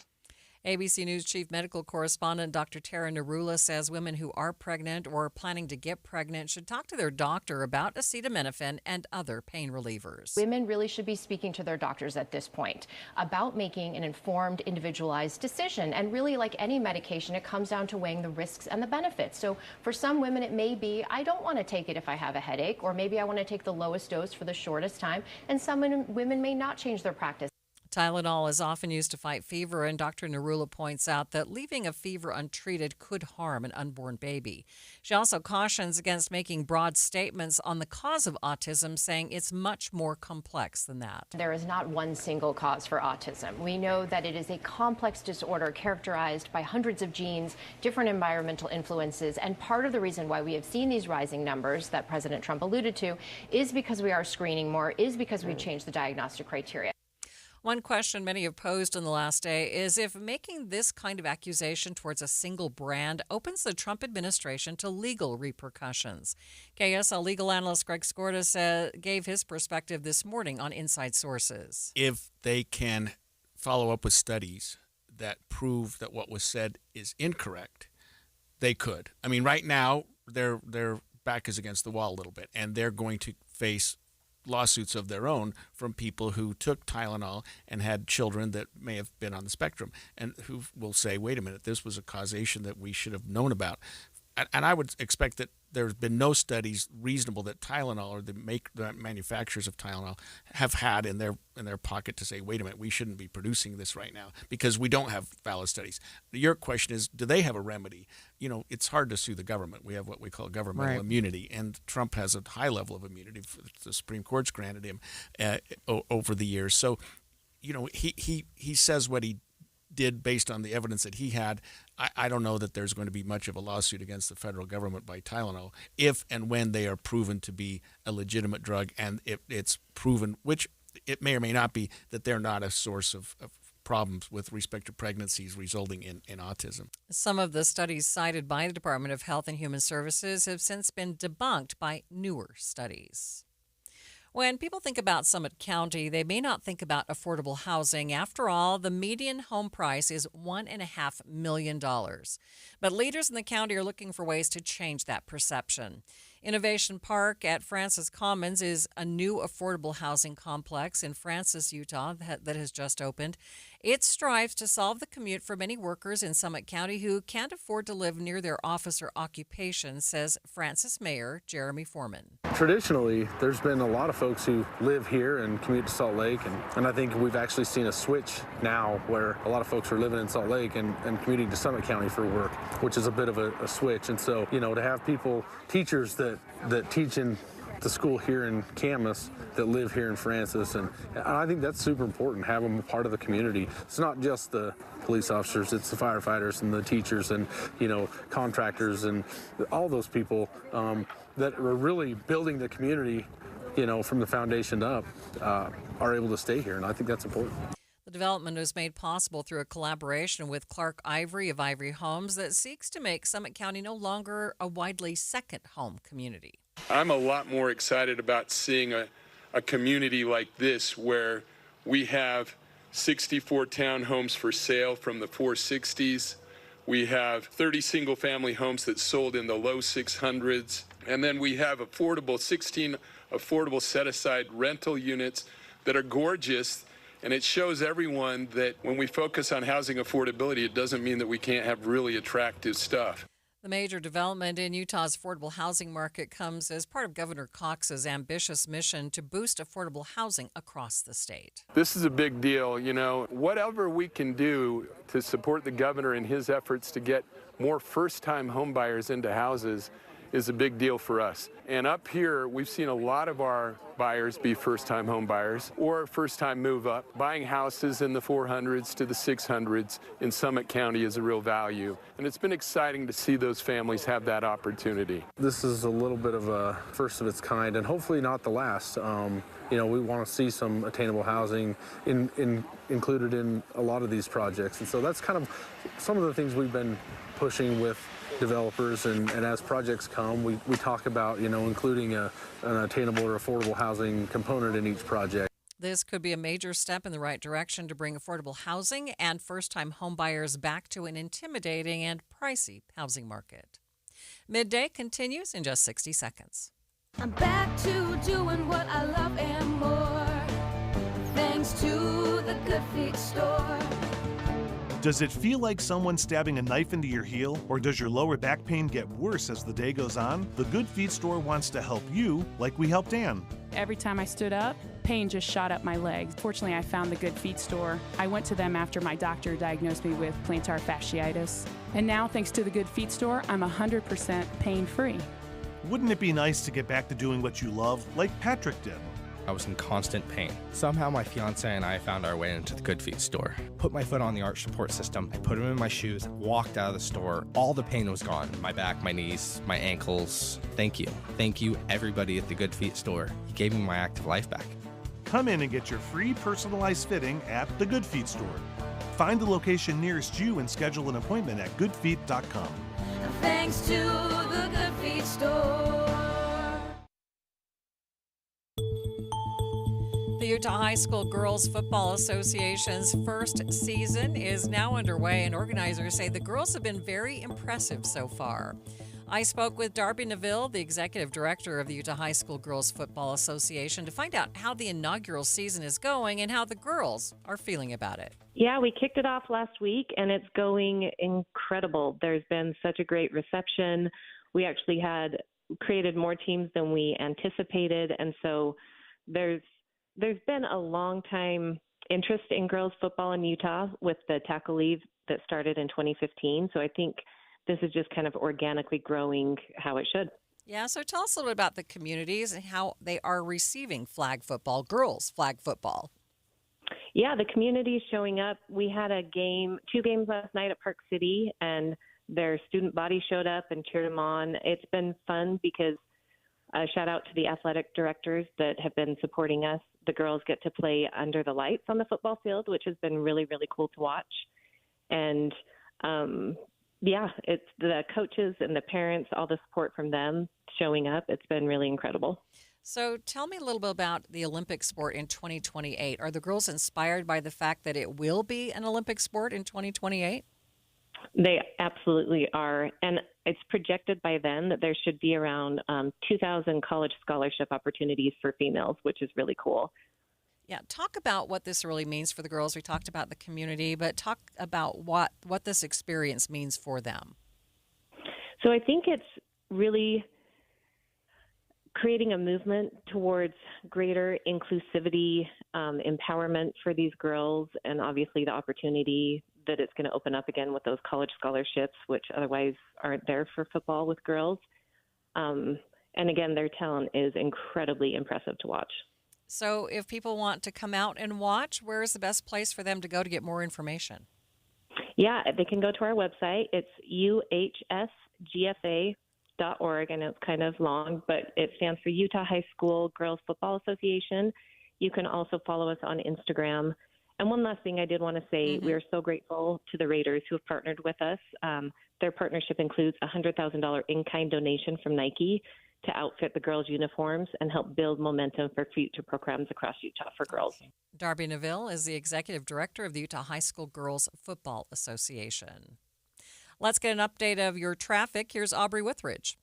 ABC News chief medical correspondent Dr. Tara Narula says women who are pregnant or planning to get pregnant should talk to their doctor about acetaminophen and other pain relievers. Women really should be speaking to their doctors at this point about making an informed, individualized decision. And really, like any medication, it comes down to weighing the risks and the benefits. So for some women, it may be, I don't want to take it if I have a headache, or maybe I want to take the lowest dose for the shortest time. And some women may not change their practice. Tylenol is often used to fight fever, and Dr. Narula points out that leaving a fever untreated could harm an unborn baby. She also cautions against making broad statements on the cause of autism, saying it's much more complex than that. There is not one single cause for autism. We know that it is a complex disorder characterized by hundreds of genes, different environmental influences, and part of the reason why we have seen these rising numbers that President Trump alluded to is because we are screening more, is because we've changed the diagnostic criteria. One question many have posed in the last day is if making this kind of accusation towards a single brand opens the Trump administration to legal repercussions. KSL legal analyst Greg Skorda gave his perspective this morning on Inside Sources. If they can follow up with studies that prove that what was said is incorrect, they could. I mean, right now, their back is against the wall a little bit, and they're going to face lawsuits of their own from people who took Tylenol and had children that may have been on the spectrum, and who will say, wait a minute, this was a causation that we should have known about. And I would expect that there's been no studies reasonable that Tylenol or the manufacturers of Tylenol have had in their pocket to say, wait a minute, we shouldn't be producing this right now because we don't have valid studies. Your question is, do they have a remedy? You know, it's hard to sue the government. We have what we call governmental immunity, and Trump has a high level of immunity. The Supreme Court's granted him over the years. So, you know, he says what he did based on the evidence that he had. I don't know that there's going to be much of a lawsuit against the federal government by Tylenol if and when they are proven to be a legitimate drug, and if it's proven, which it may or may not be, that they're not a source of problems with respect to pregnancies resulting in autism. Some of the studies cited by the Department of Health and Human Services have since been debunked by newer studies. When people think about Summit County, they may not think about affordable housing. After all, the median home price is $1.5 million. But leaders in the county are looking for ways to change that perception. Innovation Park at Francis Commons is a new affordable housing complex in Francis, Utah, that has just opened. It strives to solve the commute for many workers in Summit County who can't afford to live near their office or occupation, says Francis Mayor Jeremy Foreman. Traditionally, there's been a lot of folks who live here and commute to Salt Lake, and I think we've actually seen a switch now where a lot of folks are living in Salt Lake and commuting to Summit County for work, which is a bit of a switch. And so, you know, to have people, teachers that teach in the school here in Camas that live here in Francis, and I think that's super important, have them a part of the community. It's not just the police officers, it's the firefighters and the teachers and, you know, contractors and all those people that are really building the community, you know, from the foundation up, are able to stay here, and I think that's important. The development was made possible through a collaboration with Clark Ivory of Ivory Homes that seeks to make Summit County no longer a widely second home community. I'm a lot more excited about seeing a community like this where we have 64 townhomes for sale from the 460s. We have 30 single-family homes that sold in the low 600s. And then we have 16 affordable set-aside rental units that are gorgeous. And it shows everyone that when we focus on housing affordability, it doesn't mean that we can't have really attractive stuff. The major development in Utah's affordable housing market comes as part of Governor Cox's ambitious mission to boost affordable housing across the state. This is a big deal. You know, whatever we can do to support the governor in his efforts to get more first-time home buyers into houses is a big deal for us. And up here, we've seen a lot of our buyers be first-time home buyers or first-time move-up. Buying houses in the 400s to the 600s in Summit County is a real value. And it's been exciting to see those families have that opportunity. This is a little bit of a first of its kind, and hopefully not the last. You know, we want to see some attainable housing included in a lot of these projects. And so that's kind of some of the things we've been pushing with developers, and as projects come, we talk about, you know, including an attainable or affordable housing component in each project. This could be a major step in the right direction to bring affordable housing and first-time homebuyers back to an intimidating and pricey housing market. Midday continues in just 60 seconds. I'm back to doing what I love and more, thanks to the Good Feet store. Does it feel like someone stabbing a knife into your heel, or does your lower back pain get worse as the day goes on? The Good Feet store wants to help you like we helped Ann. Every time I stood up, pain just shot up my legs. Fortunately, I found the Good Feet store. I went to them after my doctor diagnosed me with plantar fasciitis. And now, thanks to the Good Feet store, I'm 100% pain-free. Wouldn't it be nice to get back to doing what you love, like Patrick did? I was in constant pain. Somehow my fiance and I found our way into the Good Feet store. Put my foot on the arch support system, I put them in my shoes, walked out of the store. All the pain was gone. My back, my knees, my ankles. Thank you. Thank you, everybody at the Good Feet store. You gave me my active life back. Come in and get your free personalized fitting at the Good Feet store. Find the location nearest you and schedule an appointment at goodfeet.com. Thanks to the Good Feet store. The Utah High School Girls Football Association's first season is now underway, and organizers say the girls have been very impressive so far. I spoke with Darby Neville, the executive director of the Utah High School Girls Football Association, to find out how the inaugural season is going and how the girls are feeling about it. Yeah, we kicked it off last week, and it's going incredible. There's been such a great reception. We actually had created more teams than we anticipated, and so there's been a long time interest in girls football in Utah with the tackle league that started in 2015. So I think this is just kind of organically growing how it should. Yeah, so tell us a little bit about the communities and how they are receiving flag football, girls flag football. Yeah, the community is showing up. We had two games last night at Park City, and their student body showed up and cheered them on. It's been fun because shout out to the athletic directors that have been supporting us. The girls get to play under the lights on the football field, which has been really, really cool to watch. And it's the coaches and the parents, all the support from them showing up. It's been really incredible. So tell me a little bit about the Olympic sport in 2028. Are the girls inspired by the fact that it will be an Olympic sport in 2028? They absolutely are. And it's projected by then that there should be around 2,000 college scholarship opportunities for females, which is really cool. Yeah, talk about what this really means for the girls. We talked about the community, but talk about what this experience means for them. So I think it's really creating a movement towards greater inclusivity, empowerment for these girls, and obviously the opportunity that it's going to open up again with those college scholarships, which otherwise aren't there for football with girls. And again, their talent is incredibly impressive to watch. So if people want to come out and watch, where is the best place for them to go to get more information? Yeah, they can go to our website. It's uhsgfa.org. I know it's kind of long, but it stands for Utah High School Girls Football Association. You can also follow us on Instagram. And one last thing I did want to say, we are so grateful to the Raiders who have partnered with us. Their partnership includes a $100,000 in-kind donation from Nike to outfit the girls' uniforms and help build momentum for future programs across Utah for girls. Darby Neville is the executive director of the Utah High School Girls Football Association. Let's get an update of your traffic. Here's Aubrey Withridge.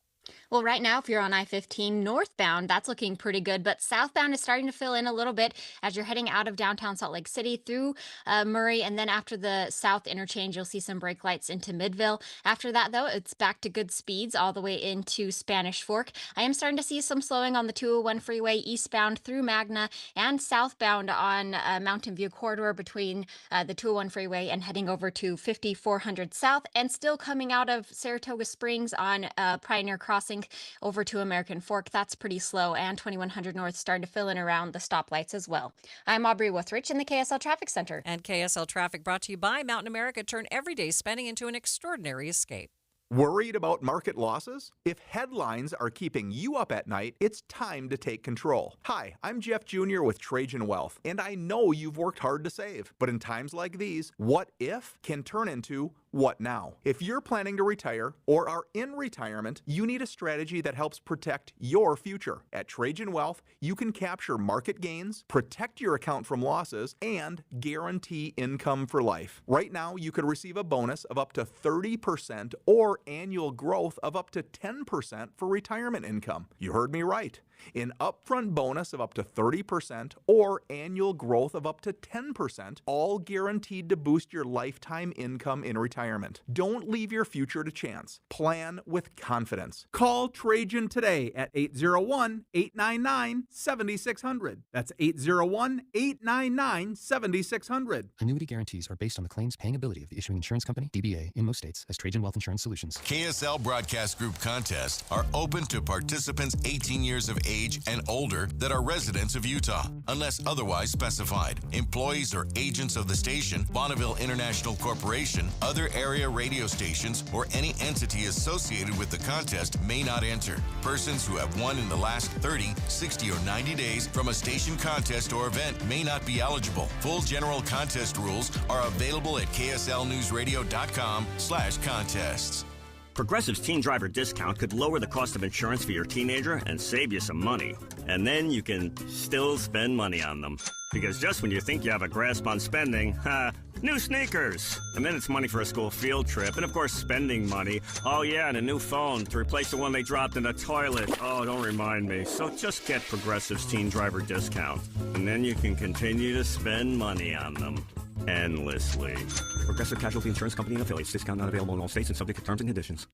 Well, right now, if you're on I-15 northbound, that's looking pretty good, but southbound is starting to fill in a little bit as you're heading out of downtown Salt Lake City through Murray, and then after the south interchange, you'll see some brake lights into Midville. After that, though, it's back to good speeds all the way into Spanish Fork. I am starting to see some slowing on the 201 freeway eastbound through Magna and southbound on Mountain View corridor between the 201 freeway and heading over to 5400 South, and still coming out of Saratoga Springs on Pioneer Crossing over to American Fork. That's pretty slow, and 2100 North starting to fill in around the stoplights as well. I'm Aubrey Withridge in the KSL Traffic Center. And KSL Traffic brought to you by Mountain America. Turn everyday spending into an extraordinary escape. Worried about market losses? If headlines are keeping you up at night, it's time to take control. Hi, I'm Jeff Jr. with Trajan Wealth, and I know you've worked hard to save. But in times like these, what if can turn into what now? If you're planning to retire or are in retirement, you need a strategy that helps protect your future. At Trajan Wealth, you can capture market gains, protect your account from losses, and guarantee income for life. Right now, you could receive a bonus of up to 30% or annual growth of up to 10% for retirement income. You heard me right. An upfront bonus of up to 30% or annual growth of up to 10%, all guaranteed to boost your lifetime income in retirement. Don't leave your future to chance. Plan with confidence. Call Trajan today at 801-899-7600. That's 801-899-7600. Annuity guarantees are based on the claims paying ability of the issuing insurance company, DBA, in most states, as Trajan Wealth Insurance Solutions. KSL Broadcast Group contests are open to participants 18 years of age and older that are residents of Utah, unless otherwise specified. Employees or agents of the station, Bonneville International Corporation, other area radio stations, or any entity associated with the contest may not enter. Persons who have won in the last 30, 60, or 90 days from a station contest or event may not be eligible. Full general contest rules are available at kslnewsradio.com/contests. Progressive's Teen Driver discount could lower the cost of insurance for your teenager and save you some money. And then you can still spend money on them. Because just when you think you have a grasp on spending, new sneakers. And then it's money for a school field trip. And of course, spending money. Oh yeah, and a new phone to replace the one they dropped in the toilet. Oh, don't remind me. So just get Progressive's Teen Driver discount. And then you can continue to spend money on them. Endlessly. Progressive Casualty Insurance Company and affiliates. Discount not available in all states and subject to terms and conditions.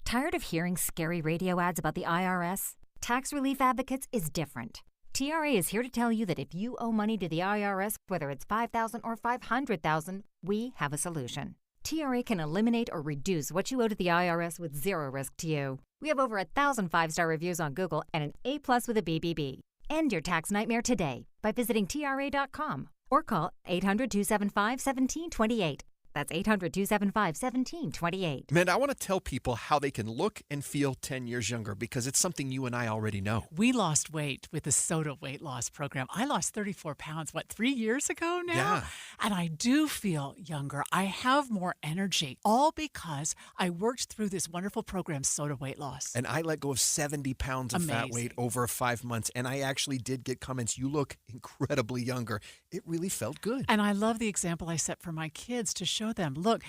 Tired of hearing scary radio ads about the IRS? Tax Relief Advocates is different. TRA is here to tell you that if you owe money to the IRS, whether it's $5,000 or $500,000, we have a solution. TRA can eliminate or reduce what you owe to the IRS with zero risk to you. We have over 1,000 5-star reviews on Google and an A+ with a BBB. End your tax nightmare today by visiting TRA.com or call 800-275-1728. That's 800-275-1728. Amanda, I want to tell people how they can look and feel 10 years younger because it's something you and I already know. We lost weight with the SOTA weight loss program. I lost 34 pounds, 3 years ago now? Yeah. And I do feel younger. I have more energy, all because I worked through this wonderful program, SOTA weight loss. And I let go of 70 pounds of fat weight over 5 months, and I actually did get comments, you look incredibly younger. It really felt good. And I love the example I set for my kids to show them, look,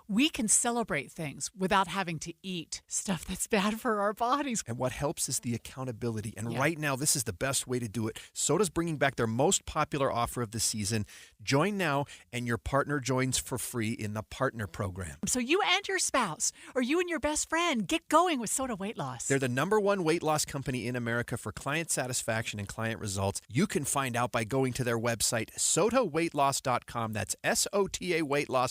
we can celebrate things without having to eat stuff that's bad for our bodies. And what helps is the accountability. And right now, this is the best way to do it. Soda's bringing back their most popular offer of the season. Join now, and your partner joins for free in the Partner Program. So you and your spouse, or you and your best friend, get going with SOTA weight loss. They're the #1 weight loss company in America for client satisfaction and client results. You can find out by going to their website, sotaweightloss.com. That's SOTA weightloss.com.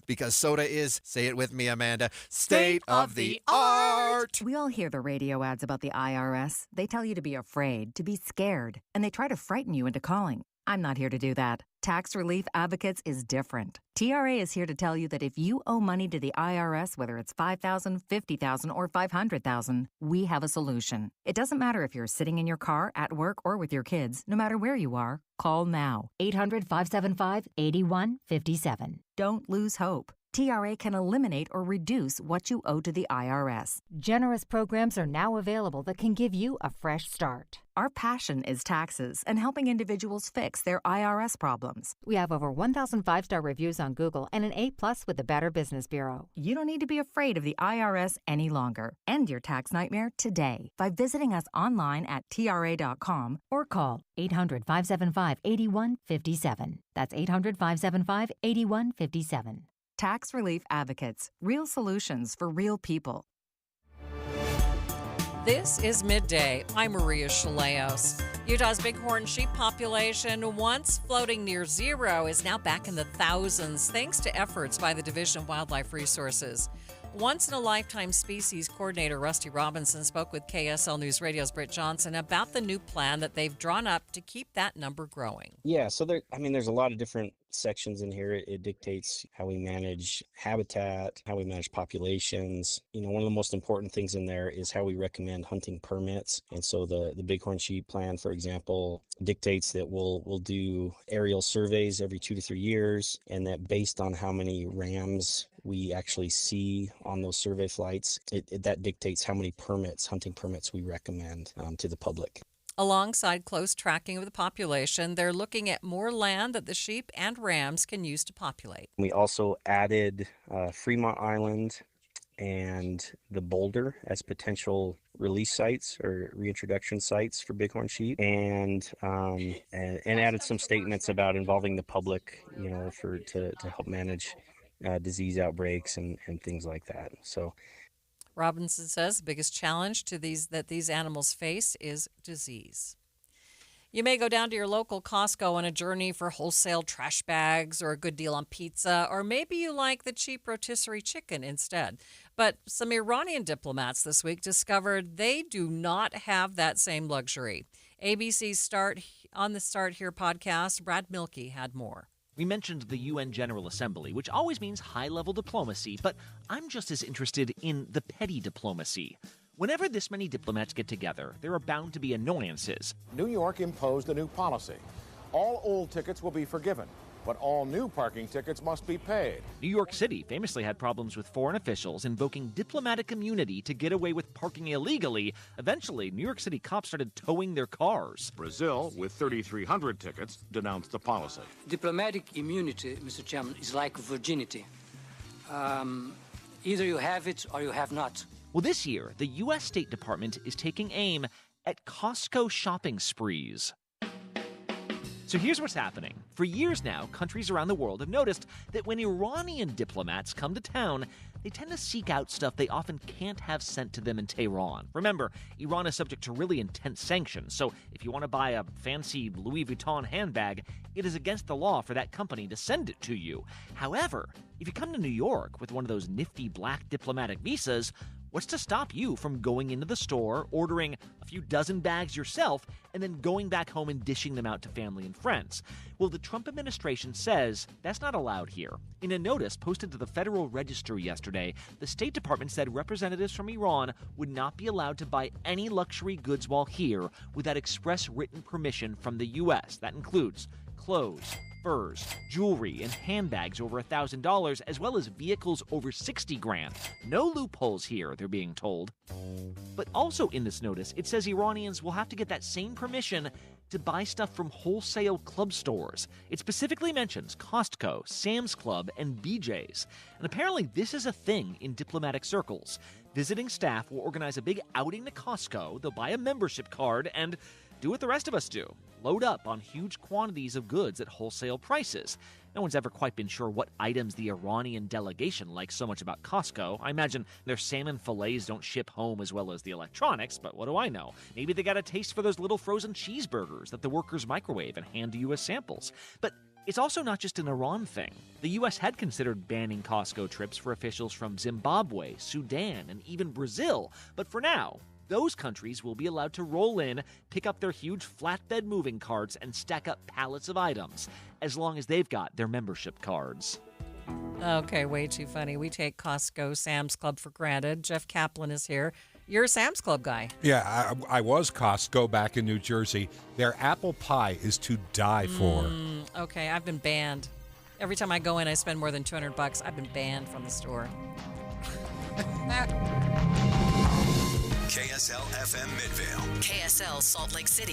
Because Soda is, say it with me, Amanda, state of the art. We all hear the radio ads about the IRS. They tell you to be afraid, to be scared, and they try to frighten you into calling. I'm not here to do that. Tax Relief Advocates is different. TRA is here to tell you that if you owe money to the IRS, whether it's $5,000, $50,000, or $500,000, we have a solution. It doesn't matter if you're sitting in your car, at work, or with your kids. No matter where you are, call now. 800-575-8157. Don't lose hope. TRA can eliminate or reduce what you owe to the IRS. Generous programs are now available that can give you a fresh start. Our passion is taxes and helping individuals fix their IRS problems. We have over 1,000 5-star reviews on Google and an A+ with the Better Business Bureau. You don't need to be afraid of the IRS any longer. End your tax nightmare today by visiting us online at TRA.com or call 800-575-8157. That's 800-575-8157. Tax Relief Advocates, real solutions for real people. This is Midday. I'm Maria Shilaos. Utah's bighorn sheep population, once floating near zero, is now back in the thousands thanks to efforts by the Division of Wildlife Resources. Once-in-a-lifetime species coordinator Rusty Robinson spoke with KSL News Radio's Britt Johnson about the new plan that they've drawn up to keep that number growing. Yeah, so there's a lot of different sections in here. It dictates how we manage habitat, how we manage populations. One of the most important things in there is how we recommend hunting permits. And so the bighorn sheep plan, for example, dictates that we'll do aerial surveys every 2 to 3 years, and that based on how many rams we actually see on those survey flights, that dictates how many hunting permits we recommend to the public. Alongside close tracking of the population, they're looking at more land that the sheep and rams can use to populate. We also added Fremont Island and the Boulder as potential release sites or reintroduction sites for bighorn sheep, and added some statements about involving the public, to help manage disease outbreaks and things like that. So Robinson says the biggest challenge that these animals face is disease. You may go down to your local Costco on a journey for wholesale trash bags or a good deal on pizza, or maybe you like the cheap rotisserie chicken instead. But some Iranian diplomats this week discovered they do not have that same luxury. ABC's Start Here podcast, Brad Milkey had more. We mentioned the UN General Assembly, which always means high-level diplomacy, but I'm just as interested in the petty diplomacy. Whenever this many diplomats get together, there are bound to be annoyances. New York imposed a new policy. All old tickets will be forgiven. but all new parking tickets must be paid. New York City famously had problems with foreign officials invoking diplomatic immunity to get away with parking illegally. Eventually, New York City cops started towing their cars. Brazil, with 3,300 tickets, denounced the policy. Diplomatic immunity, Mr. Chairman, is like virginity. Either you have it or you have not. Well, this year, the U.S. State Department is taking aim at Costco shopping sprees. So here's what's happening. For years now, countries around the world have noticed that when Iranian diplomats come to town, they tend to seek out stuff they often can't have sent to them in Tehran. Remember, Iran is subject to really intense sanctions, so if you want to buy a fancy Louis Vuitton handbag, it is against the law for that company to send it to you. However, if you come to New York with one of those nifty black diplomatic visas, what's to stop you from going into the store, ordering a few dozen bags yourself, and then going back home and dishing them out to family and friends? Well, the Trump administration says that's not allowed here. In a notice posted to the Federal Register yesterday, the State Department said representatives from Iran would not be allowed to buy any luxury goods while here without express written permission from the U.S. That includes clothes, furs, jewelry, and handbags over $1,000, as well as vehicles over $60,000. No loopholes here, they're being told. But also in this notice, it says Iranians will have to get that same permission to buy stuff from wholesale club stores. It specifically mentions Costco, Sam's Club, and BJ's. And apparently this is a thing in diplomatic circles. Visiting staff will organize a big outing to Costco, they'll buy a membership card, and do what the rest of us do. Load up on huge quantities of goods at wholesale prices. No one's ever quite been sure what items the Iranian delegation likes so much about Costco. I imagine their salmon fillets don't ship home as well as the electronics, but what do I know? Maybe they got a taste for those little frozen cheeseburgers that the workers microwave and hand to you as samples. But it's also not just an Iran thing. The U.S. had considered banning Costco trips for officials from Zimbabwe, Sudan, and even Brazil. But for now, those countries will be allowed to roll in, pick up their huge flatbed moving carts, and stack up pallets of items, as long as they've got their membership cards. Okay, way too funny. We take Costco, Sam's Club for granted. Jeff Kaplan is here. You're a Sam's Club guy. Yeah, I was Costco back in New Jersey. Their apple pie is to die for. Okay, I've been banned. Every time I go in, I spend more than $200. I've been banned from the store. KSL FM Midvale. KSL Salt Lake City.